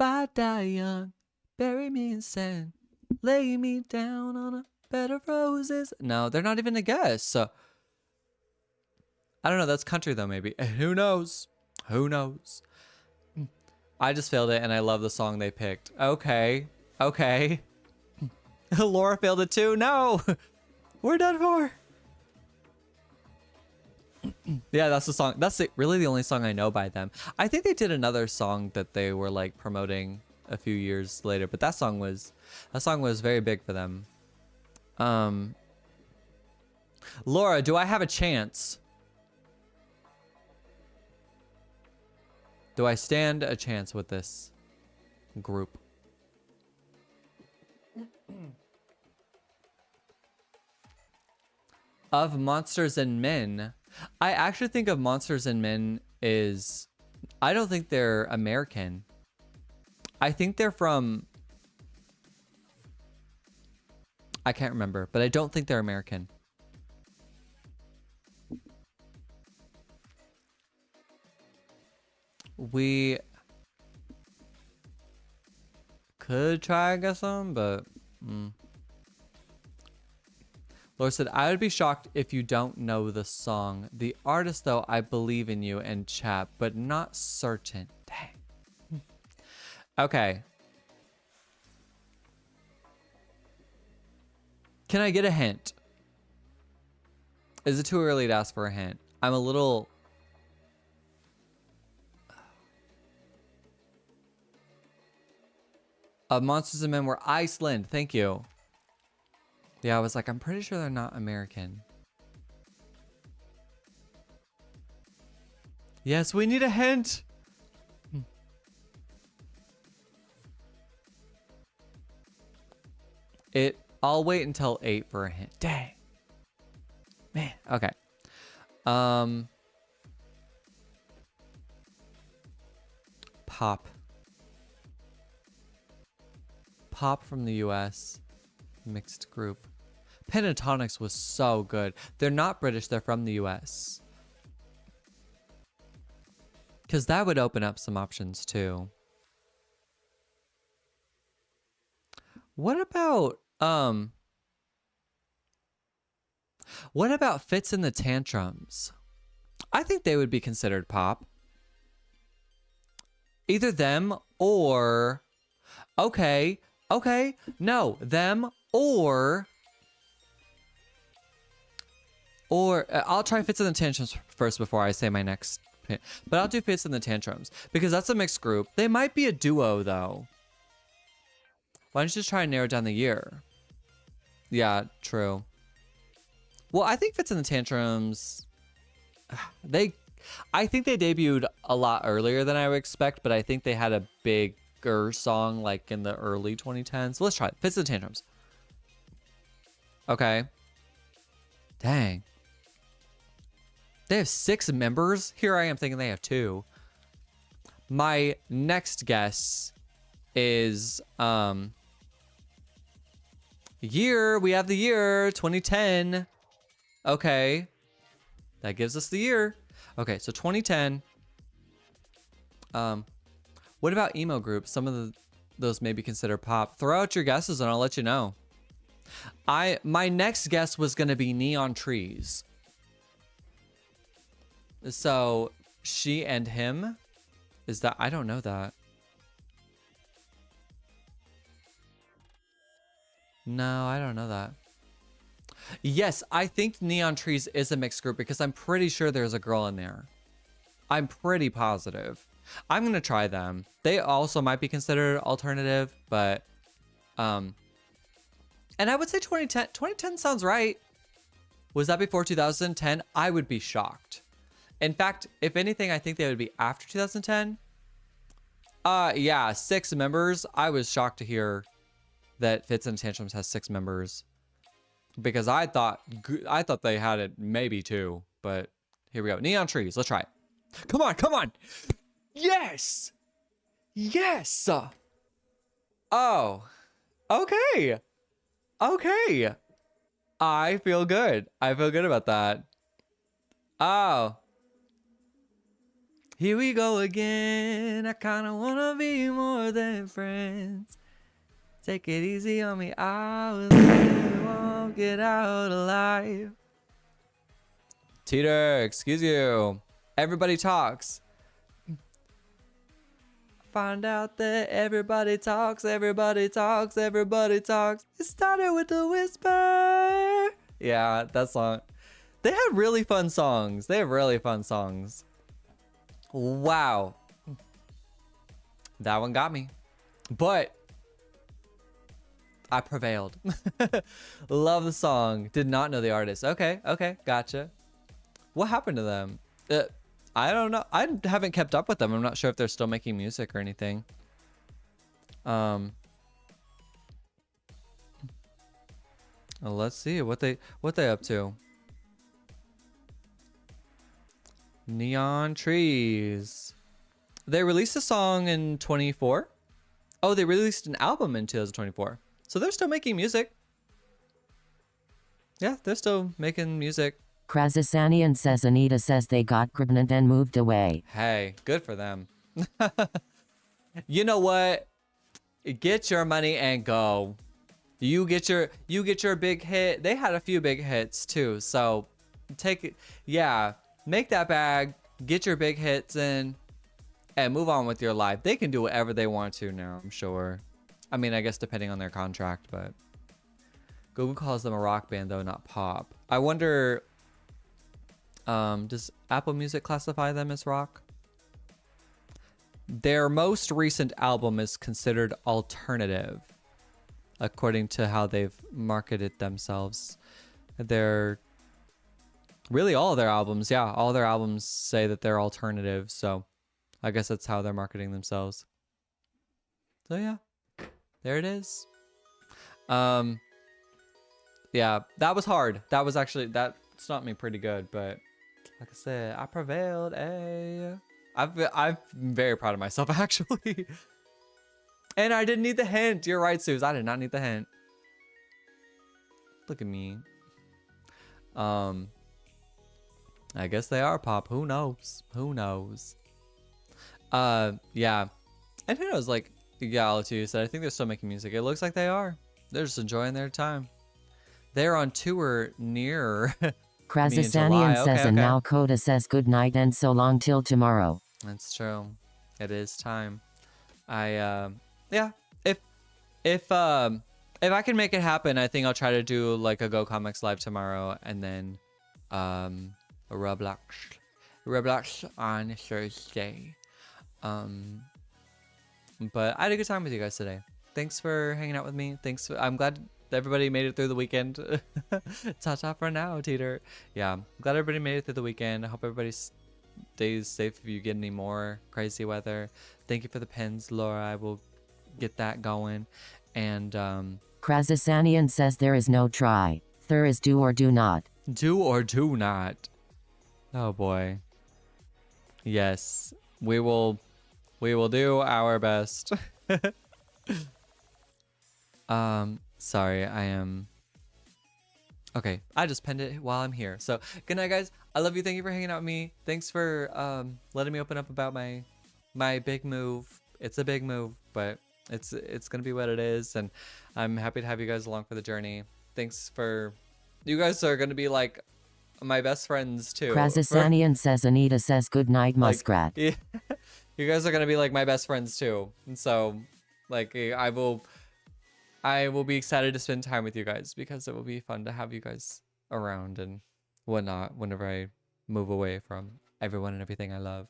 I die young, bury me in sand, lay me down on a bed of roses. No, they're not even a guess. So I don't know. That's country though, maybe. Who knows? Who knows? I just failed it, and I love the song they picked. Okay. Okay. Laura failed it too. No. We're done for. Yeah, that's the song. That's really the only song I know by them. I think they did another song that they were like promoting a few years later, but that song was very big for them. Laura, do I have a chance? Do I stand a chance with this group? Of Monsters and Men, I actually think of Monsters and Men is, I don't think they're American. I think they're from, I can't remember, but I don't think they're American. We could try and get some, but Laura said, I would be shocked if you don't know the song. The artist, though, I believe in you and chat, but not certain. Dang. Okay. Can I get a hint? Is it too early to ask for a hint? I'm a little... Monsters and Men were Iceland. Thank you. Yeah, I was like, I'm pretty sure they're not American. Yes, we need a hint. I'll wait until 8 for a hint. Dang. Man, okay. Pop. Pop from the US. Mixed group. Pentatonics was so good. They're not British, they're from the US. Because that would open up some options too. What about Fits in the Tantrums? I think they would be considered pop. Either them or okay, no, them or I'll try Fits in the Tantrums first before I say my next pick. But I'll do Fits in the Tantrums because that's a mixed group. They might be a duo though. Why don't you just try and narrow down the year? Yeah, true. Well, I think Fits in the Tantrums, I think they debuted a lot earlier than I would expect, but I think they had a bigger song like in the early 2010s. So let's try it. Fits in the Tantrums. Okay. Dang. They have 6 members? Here I am thinking they have 2. My next guess is year. We have the year 2010. Okay. That gives us the year. Okay, so 2010. What about emo groups? Some of those may be considered pop. Throw out your guesses and I'll let you know. My next guess was gonna be Neon Trees. So She and Him? Is that, I don't know that. No, I don't know that. Yes, I think Neon Trees is a mixed group because I'm pretty sure there's a girl in there. I'm pretty positive. I'm gonna try them. They also might be considered alternative, but and I would say 2010. 2010 sounds right. Was that before 2010? I would be shocked. In fact, if anything, I think they would be after 2010. Yeah, 6 members. I was shocked to hear that Fits and Tantrums has 6 members. Because I thought they had it maybe 2, but here we go. Neon Trees, let's try it. Come on, come on. Yes. Yes. Oh, okay. Okay. I feel good. I feel good about that. Oh. Here we go again. I kind of want to be more than friends. Take it easy on me. I won't get out alive. Teeter, excuse you. Everybody talks. Find out that everybody talks, everybody talks, everybody talks. It started with a whisper. Yeah, that song. They had really fun songs. They have really fun songs. Wow. That one got me. But I prevailed. Love the song. Did not know the artist. Okay, okay, gotcha. What happened to them? I don't know. I haven't kept up with them. I'm not sure if they're still making music or anything. Let's see what they up to. Neon Trees. They released a song in 24. Oh, they released an album in 2024. So they're still making music. Yeah, they're still making music. Krasasanian says Anita says they got pregnant and moved away. Hey, good for them. You know what? Get your money and go. You get your big hit. They had a few big hits too. So take it. Yeah, make that bag, get your big hits in, and move on with your life. They can do whatever they want to now, I'm sure. I mean, I guess depending on their contract, but Google calls them a rock band though, not pop. I wonder, does Apple Music classify them as rock? Their most recent album is considered alternative, according to how they've marketed themselves. They're really all of their albums, yeah, all their albums say that they're alternative, so I guess that's how they're marketing themselves. So yeah, there it is. Yeah, that was hard. That was actually, that stumped me pretty good, but like I said, I prevailed. Hey, I'm very proud of myself actually. And I didn't need the hint. You're right, Suze. I did not need the hint. Look at me. I guess they are pop. Who knows? Who knows? Yeah. And who knows, like Galaxy said, I think they're still making music. It looks like they are. They're just enjoying their time. They're on tour near Krasasanian says, and now Coda says good night and so long till tomorrow. That's true. It is time. Yeah, if I can make it happen, I think I'll try to do like a Go Comics live tomorrow, and then Roblox on Thursday. But I had a good time with you guys today. Thanks for hanging out with me. I'm glad everybody made it through the weekend. Ta-ta for now, Teeter. Yeah, I'm glad everybody made it through the weekend. I hope everybody stays safe if you get any more crazy weather. Thank you for the pins, Laura. I will get that going. And Krasasanian says there is no try. There is do or do not. Do or do not. Oh boy. Yes, we will do our best. Sorry, I am okay. I just penned it while I'm here. So good night, guys. I love you. Thank you for hanging out with me. Thanks for letting me open up about my big move. It's a big move, but it's gonna be what it is, and I'm happy to have you guys along for the journey. Thanks for, you guys are gonna be like my best friends too. Krasasanian says Anita says good night, Muskrat. Yeah, you guys are gonna be like my best friends too, and so like I will be excited to spend time with you guys, because it will be fun to have you guys around and whatnot whenever I move away from everyone and everything I love.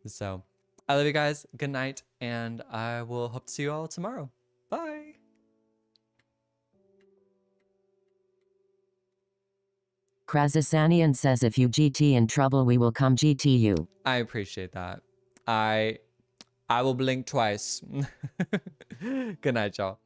So I love you guys. Good night, and I will hope to see you all tomorrow. Bye. Krasasanian says if you GT in trouble, we will come GT you. I appreciate that. I will blink twice. Good night, y'all.